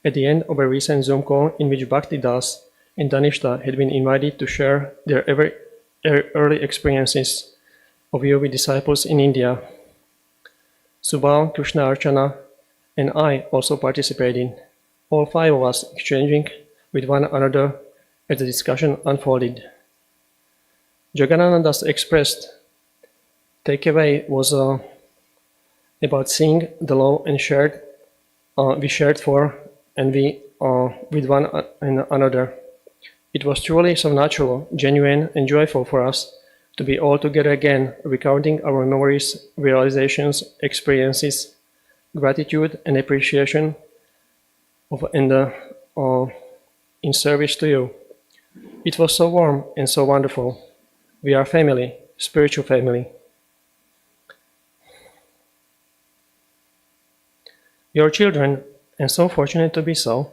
at the end of a recent Zoom call in which Bhakti Das and Danishta had been invited to share their early experiences of you with disciples in India. Subal, Krishna Archana, and I also participated, all five of us exchanging with one another as the discussion unfolded. Jagannananda's expressed takeaway was about seeing the love and we shared for and we with one another. It was truly so natural, genuine, and joyful for us to be all together again, recounting our memories, realizations, experiences, gratitude, and appreciation in service to you. It was so warm and so wonderful. We are family, spiritual family. Your children, and so fortunate to be so.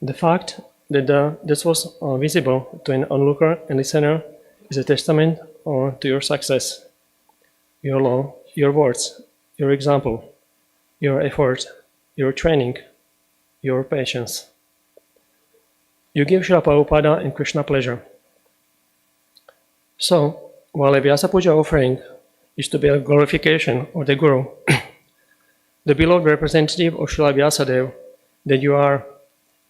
The fact that this was visible to an onlooker and listener is a testament to your success, your love, your words, your example, your effort, your training, your patience. You give Srila Prabhupada and Krishna pleasure. So, while a Vyasa Puja offering is to be a glorification of the Guru, the beloved representative of Srila Vyasadeva that you are,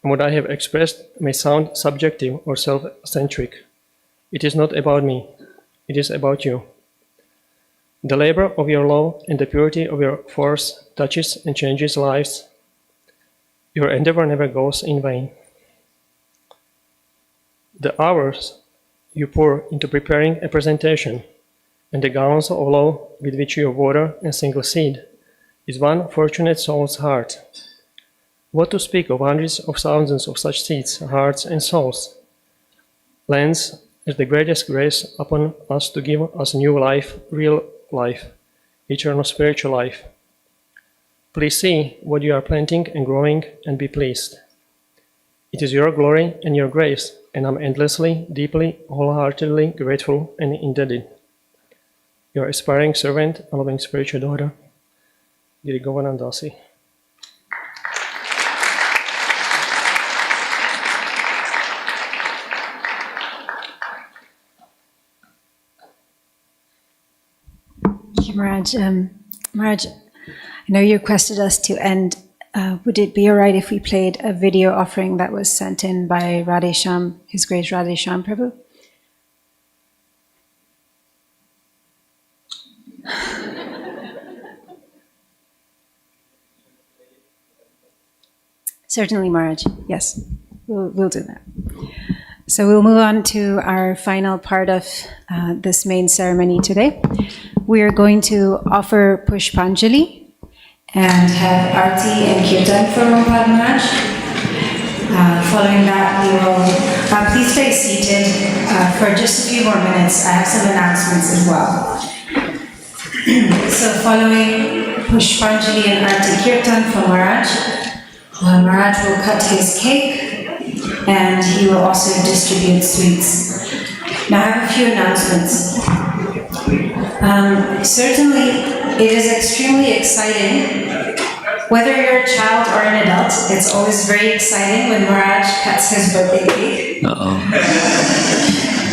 and what I have expressed may sound subjective or self-centric. It is not about me, it is about you. The labor of your love and the purity of your force touches and changes lives. Your endeavor never goes in vain. The hours you pour into preparing a presentation and the gallons of love with which you water a single seed is one fortunate soul's heart. What to speak of hundreds of thousands of such seeds, hearts, and souls? Lands as the greatest grace upon us to give us new life, real life, eternal spiritual life. Please see what you are planting and growing and be pleased. It is your glory and your grace, and I'm endlessly, deeply, wholeheartedly grateful and indebted. Your aspiring servant and loving spiritual daughter, Giri Govardhan-dasi. Thank you, Maharaj. Maharaj, I know you requested us to end. Would it be all right if we played a video offering that was sent in by Radhe Shyam, His Grace Radhe Shyam Prabhu? Certainly, Maharaj. Yes, we'll do that. So we'll move on to our final part of this main ceremony today. We are going to offer Pushpanjali and have Arti and Kirtan for Prabhupada Maharaj. Following that, we will please stay seated for just a few more minutes. I have some announcements as well. So following Pushpanjali and Arti Kirtan for Maharaj, Maharaj will cut his cake and he will also distribute sweets. Now I have a few announcements. Certainly, it is extremely exciting. Whether you're a child or an adult, it's always very exciting when Maharaj cuts his birthday cake.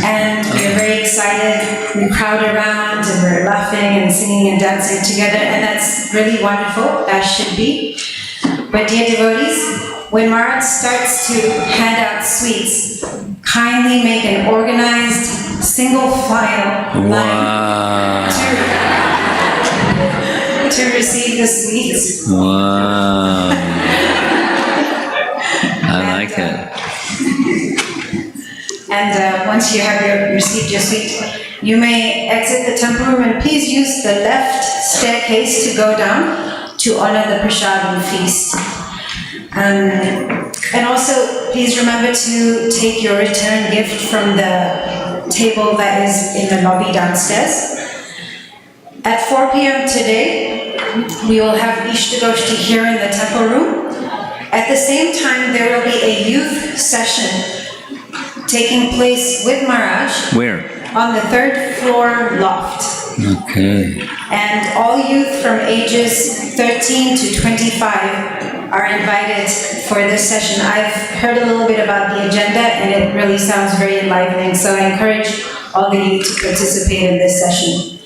And we're very excited, we crowd around and we're laughing and singing and dancing together, and that's really wonderful, that should be. But dear devotees, when Maharaj starts to hand out sweets, kindly make an organized, single file line to receive the sweets. Wow. I like it. And once you have received your sweet, you may exit the temple room and please use the left staircase to go down to honor the prasadam feast. And also, please remember to take your return gift from the table that is in the lobby downstairs. At 4 p.m. today, we will have Ishtagoshti here in the temple room. At the same time, there will be a youth session taking place with Maharaj. Where? On the 3rd floor loft. Okay. And all youth from ages 13 to 25 are invited for this session. I've heard a little bit about the agenda and it really sounds very enlivening, so I encourage all the youth to participate in this session.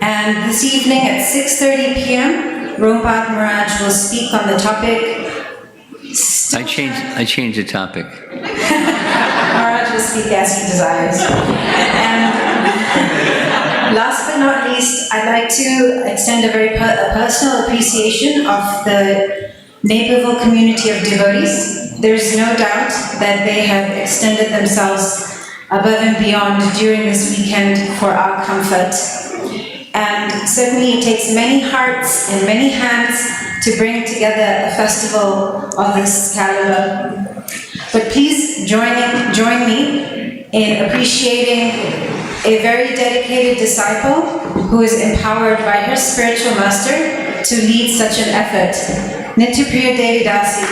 And this evening at 6:30 p.m., Rumpad Maharaj will speak on the topic. I changed the topic. Maharaj will speak as he desires. And last but not least, I'd like to extend a very personal appreciation of the Naperville community of devotees. There's no doubt that they have extended themselves above and beyond during this weekend for our comfort. And certainly it takes many hearts and many hands to bring together a festival of this caliber. But please join me in appreciating a very dedicated disciple who is empowered by her spiritual master to lead such an effort. Nityapriya Devi Dasi.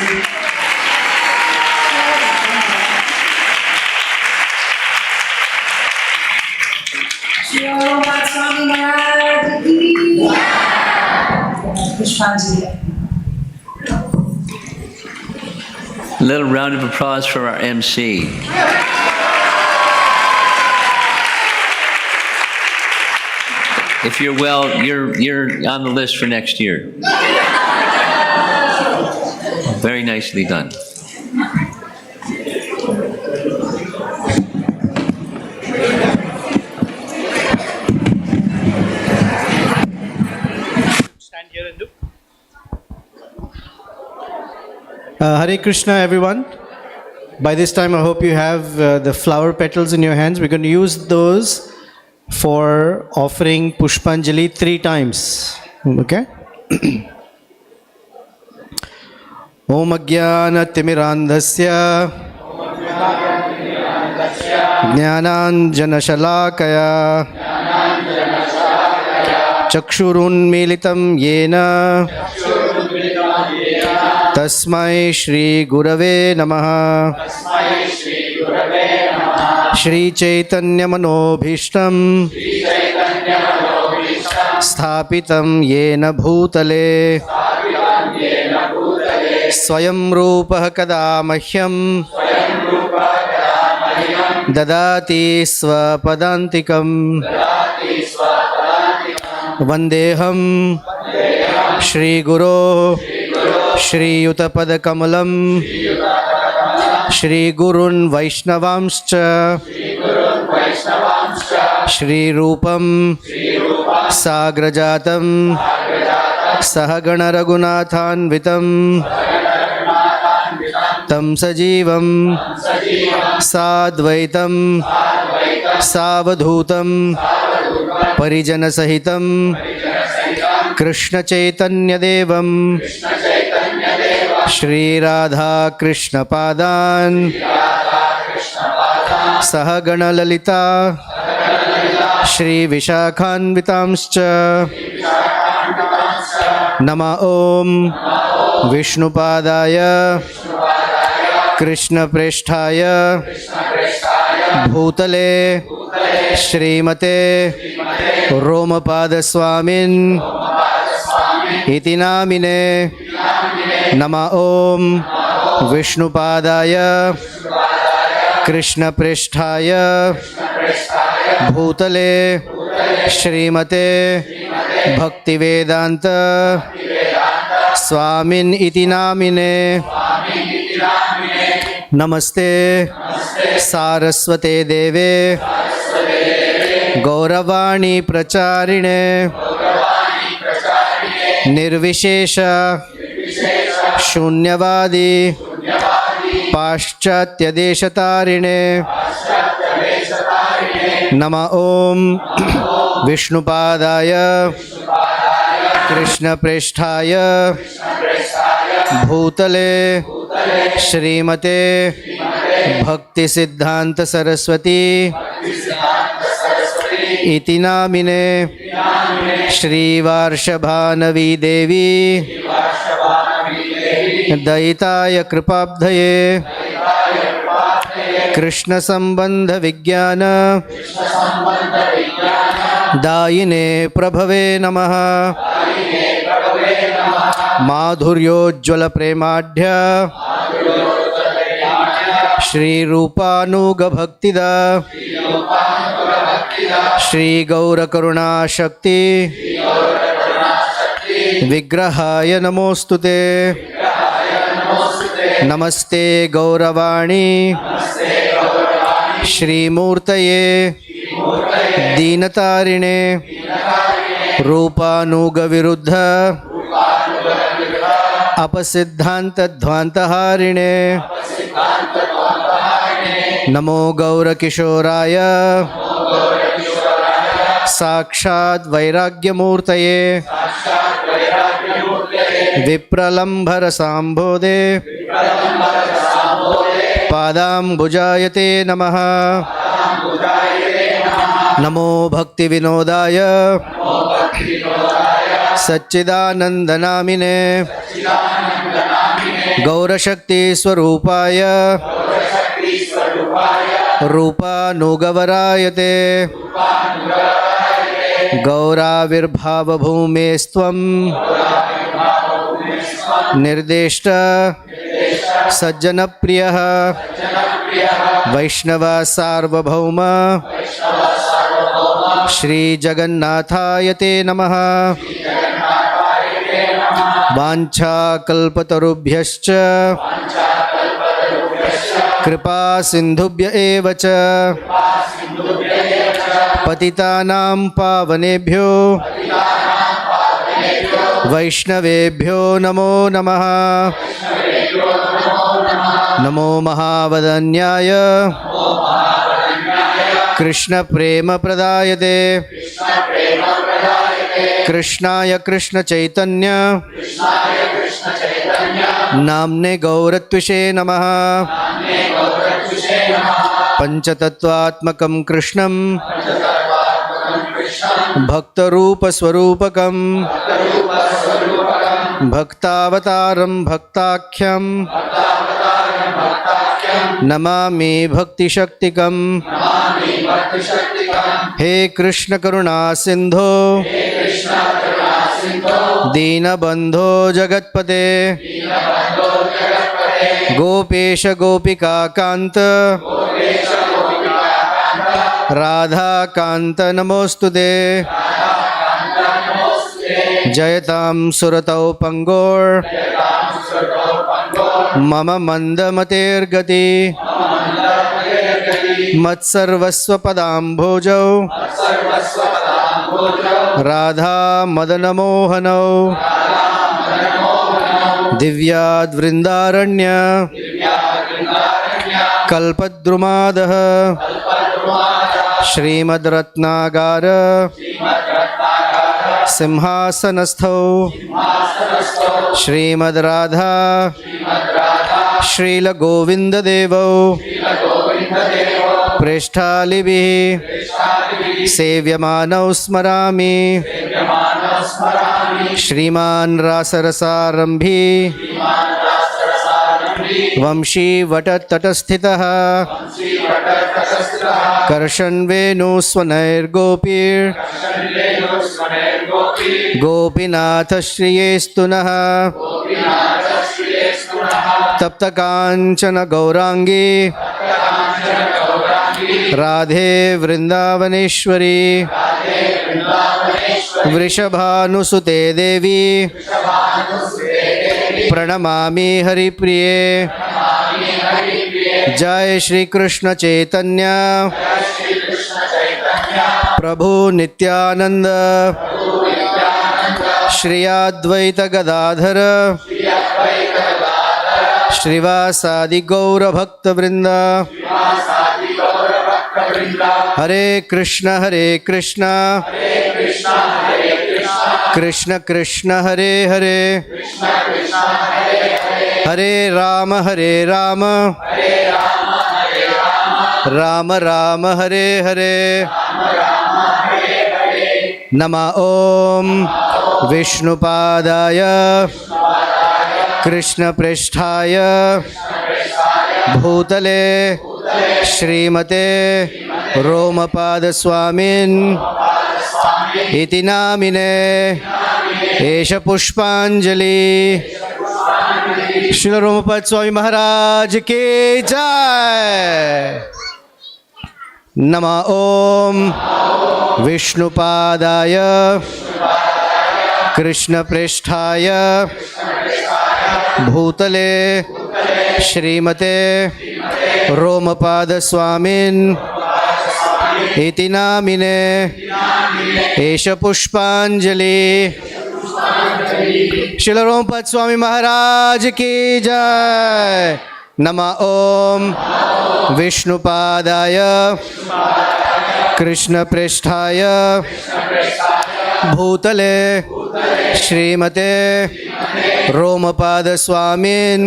A little round of applause for our MC. If you're well, you're on the list for next year. Very nicely done. Hare Krishna, everyone. By this time, I hope you have the flower petals in your hands. We're going to use those for offering Pushpanjali 3 times. Okay? Om Ajnana Timirandhasya Jnananjana Shalakaya Chakshurun Militam Yena Tasmai Shri Gurave Namaha Shri Chaitanya Manobhishtam Sthapitam Yena Bhutale Swayam Rupah Kada Mahyam Dadati Swapadantikam Vandeham Shri Guru Shri Yutapada Kamalam Shri Gurun Vaishnavamscha Shri Rupam Sagrajatam Sahagana Raghunathan Vitam Tam Sajivam Sadvaitam Savadhutam Parijana Sahitam Krishna Chaitanya Devam Shri Radha Krishna Padan Sahagana Lalita Shri Vishakhanvitamscha Nama Om विष्णुपादाय कृष्णप्रेष्ठाय भूतले श्रीमते रोमपादस्वामिन् इति नामिने नमः। ॐ विष्णुपादाय कृष्णप्रेष्ठाय भूतले श्रीमते भक्तिवेदांत स्वामिन् इति नामिने नमस्ते सारस्वते देवे गौरवाणी प्रचारिणे निर्विशेष शून्यवादी पाश्चात्यदेशतारिणे नमः। ॐ विष्णुपादाय कृष्णप्रेष्ठाय भूतले श्रीमते भक्तिसिद्धान्त सरस्वती इति नामिने श्रीवार्षभानवी देवी दयिताय कृपाब्धये कृष्ण संबंध विज्ञान दायिने प्रभवे नमः। माधुर्योज्ज्वल प्रेमाढ्य श्रीरूपानुग भक्तिदा श्री गौर करुणा शक्ति विग्रहाय नमोस्तुते। नमस्ते गौरवाणी श्रीमूर्तये दीनतारिणे रूपानुग विरुद्ध अपसिद्धांत ध्वांतहारिणे नमो गौरकिशोराय साक्षात् वैराग्यमूर्तये विप्रलम्भर सांबोधे पादाम्बुजायते नमः। नमो भक्ति विनोदाय सच्चिदानंदनामिने गौरशक्ति स्वरूपाय रूपानुगवरायते गौराविर्भावभूमेस्त्वं निर्देष्ट सज्जनप्रियः वैष्णवा सार्वभौम श्रीजगन्नाथाय ते नमः। वाञ्छाकल्पतरुभ्यश्च कृपा सिन्धुभ्य एव च पतितानां पावनेभ्यो वैष्णवेभ्यो नमो नमः। नमो महावदन्याय कृष्ण प्रेम प्रदायते कृष्णाय कृष्ण चैतन्य नाम्ने गौरत्विषे नमः। पंचतत्वात्मकं कृष्णं भक्तरूपस्वरूपकं भक्तावतारं भक्ताख्यं नमामि भक्तिशक्तिकं। हे कृष्ण करुणा सिंधो दीनबंधो जगत्पते गोपेश गोपिका कांत राधा कांत नमोस्तुते। जयतां सुरतौ पंगोर मम मंदमतेर्गति मत्सर्वस्व पदाम्भोजौ राधा मदनमोहनौ दिव्याद्वृन्दारण्य कल्पद्रुमादः श्रीमद्रत्नागार सिंहासनस्थौ श्रीमद्राधा श्रीलगोविन्ददेवौ प्रेष्ठालिभिः सेव्यमानौ स्मरामि। श्रीमान् रासरसारम्भी वंशी वटतटस्थितः कर्षन्वेणु स्वनैर्गोपीर् गोपीनाथश्रिये नः तप्तकाञ्चन गौरांगी राधे वृंदावनेश्वरी वृषभानुसुते देवी प्रणमामि हरिप्रिये। जय श्री कृष्ण चैतन्य प्रभु नित्यानंद श्री अद्वैत गदाधर श्रीवासादि गौर भक्त वृंद। हरे कृष्ण कृष्ण कृष्ण हरे हरे हरे राम राम राम हरे हरे। नमः ओम विष्णुपादाय कृष्णप्रेष्ठाय भूतले श्रीमते रोमपादस्वामिन् इति नामिने एष पुष्पांजलि। श्री रोमपद स्वामी महाराज की जय। नमः ओम विष्णुपादाय कृष्णप्रेष्ठाय भूतले श्रीमते रोमपादस्वामिन् इति नामिने एष पुष्पांजलि। श्री रोमपद स्वामी महाराज की जय। नमः ओम विष्णुपादाय कृष्णप्रेष्ठाय भूतले श्रीमते रोमपादस्वामिन्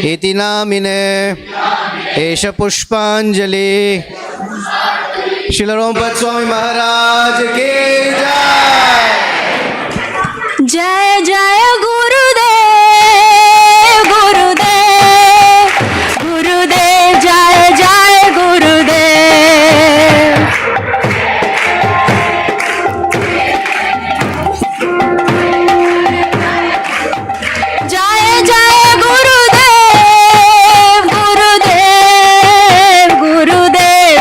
इति नामिने एष पुष्पांजलि। श्री रोमपद स्वामी महाराज की जय। जय जय गुरुदेव गुरुदेव गुरुदेव जय जय गुरुदेव। जय जय गुरुदेव गुरुदेव गुरुदेव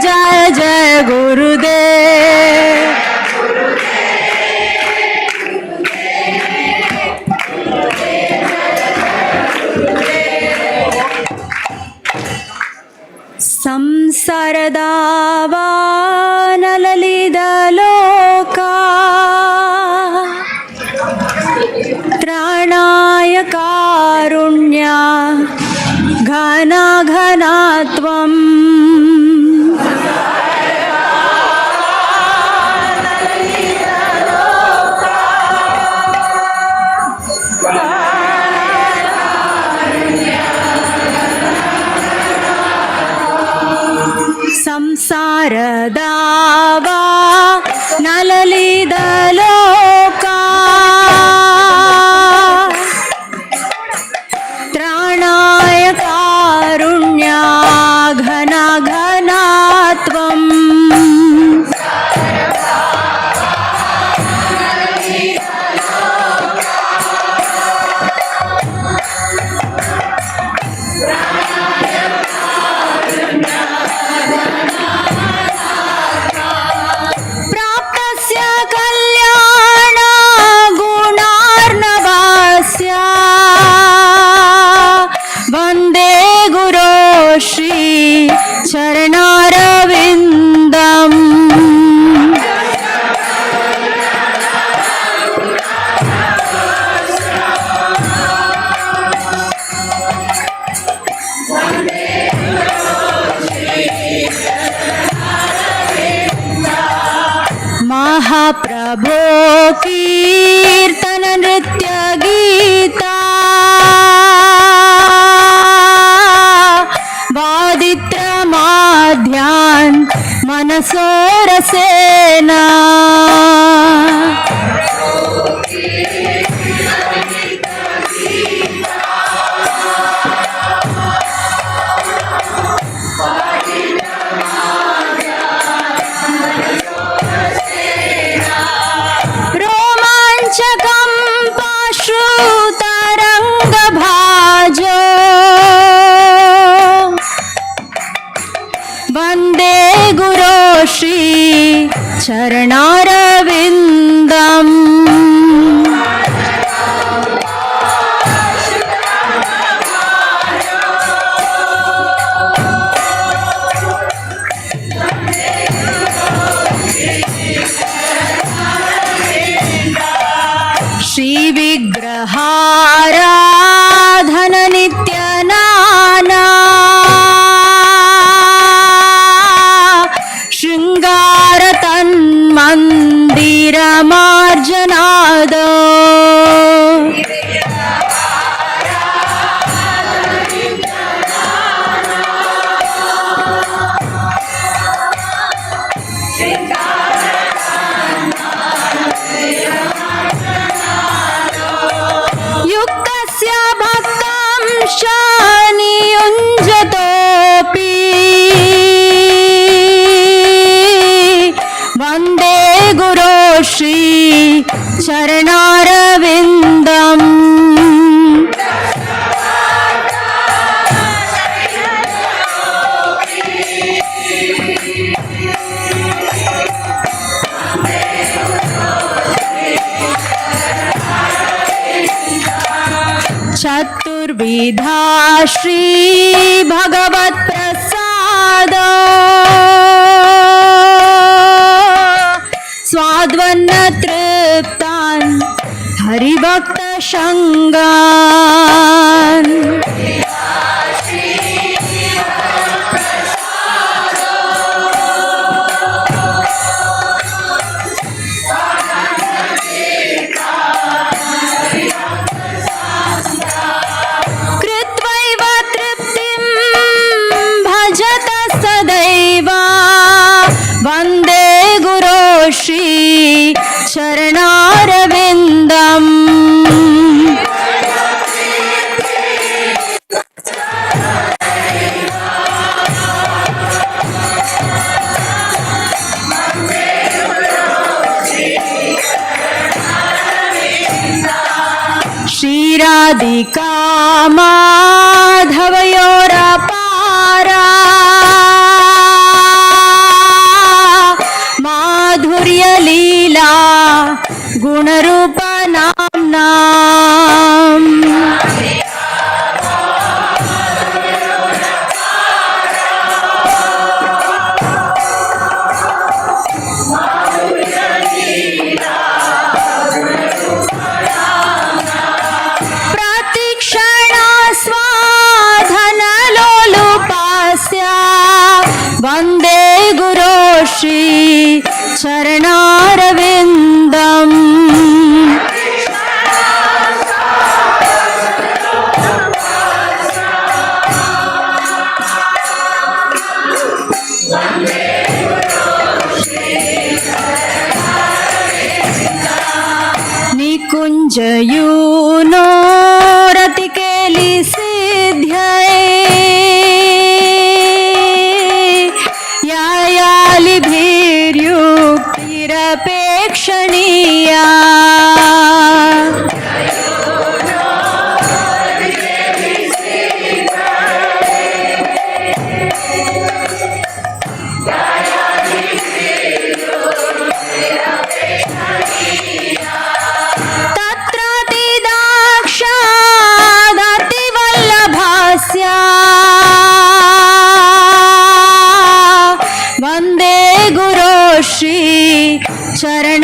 जय जय गुरुदेव। संसारदावानललितलोका त्राणाय कारुण्या घना घनात्वम्। संसारदावा नललितलोका त्राणाय कारुण्या घना घनात्वम्। चरणारविन्दम्। महाप्रभो कीर्तन चरणारविन्दम् श्रीविग्रहाराधन नित्यनाना शृङ्गार तन्मन्दिरमार्जनाद युक्तस्य भक्तं शानियुञ्जतोऽपि वन्दे गुरो श्री चरणारविन्दम् चतुर्विधा श्री भगवत् प्रसाद स्वाद्वन्न तृप्तान् हरिभक्त शङ्गान् कृत्वैव तृप्तिं भजत सदैव वन्दे गुरो श्री चरणारविन्दम् श्रीराधिका माधवयोरपारा माधुर्यलीला गुणरूपनाम्नाम् प्रतिक्षणास्वाधनलोलुपास्या वन्दे गुरो श्री चरणारविन्दम् निकुञ्जयूनो रतिकेलि सिद्ध्यै यायालिभिर्युक्तिरपेक्षणीया तत्रातिदाक्षादतिवल्लभास्या वन्दे गुरो श्री चरणारविन्दम्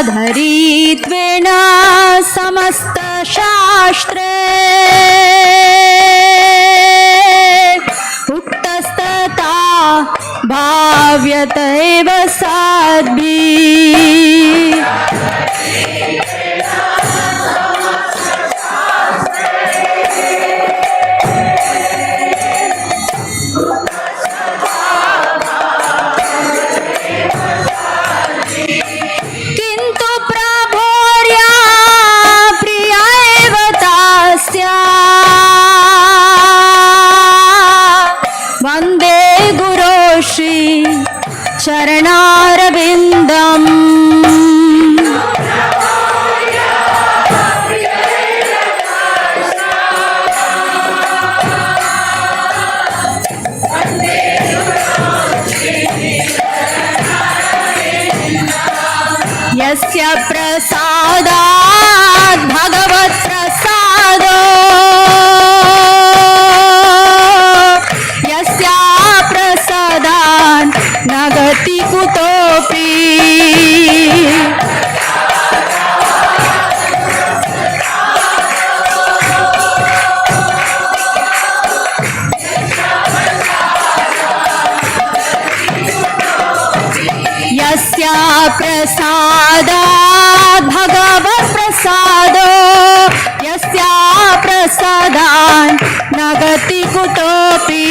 साक्षाधरित्वेन समस्तशास्त्रे उक्तस्तथा भाव्यत एव साध्भिः किन्तु प्रभोर्या प्रिया एव तास्या वन्दे गुरो भगवत् प्रसादो यस्या प्रसादान् न गति कुतोऽपि यस्या प्रसादात् भगवत् प्रसादो यस्या प्रसादान् न गति कुतोऽपि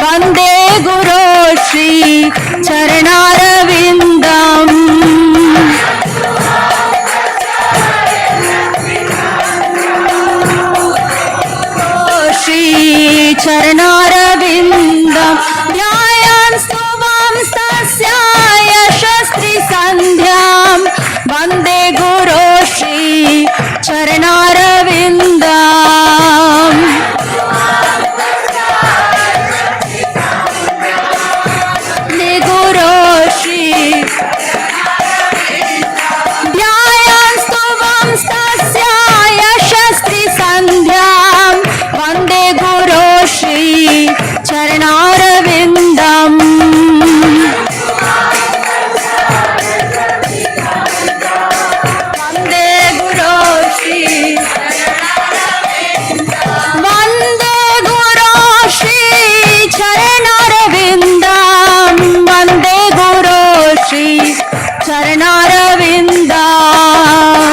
वन्दे गुरो श्री चरणारविन्दम् श्री चरणारविन्दम् ध्यायान् स्तुवां तस्य यशस्त्रि सन्ध्यां वन्दे गुरो श्री चरणारविन्दम् ध्यायान् स्तुवां तस्य यशस्त्रि सन्ध्यां वन्दे गुरो श्री चरणारविन्दम् वन्दे गुरो श्री चरणारविन्दम् वन्दे गुरो श्री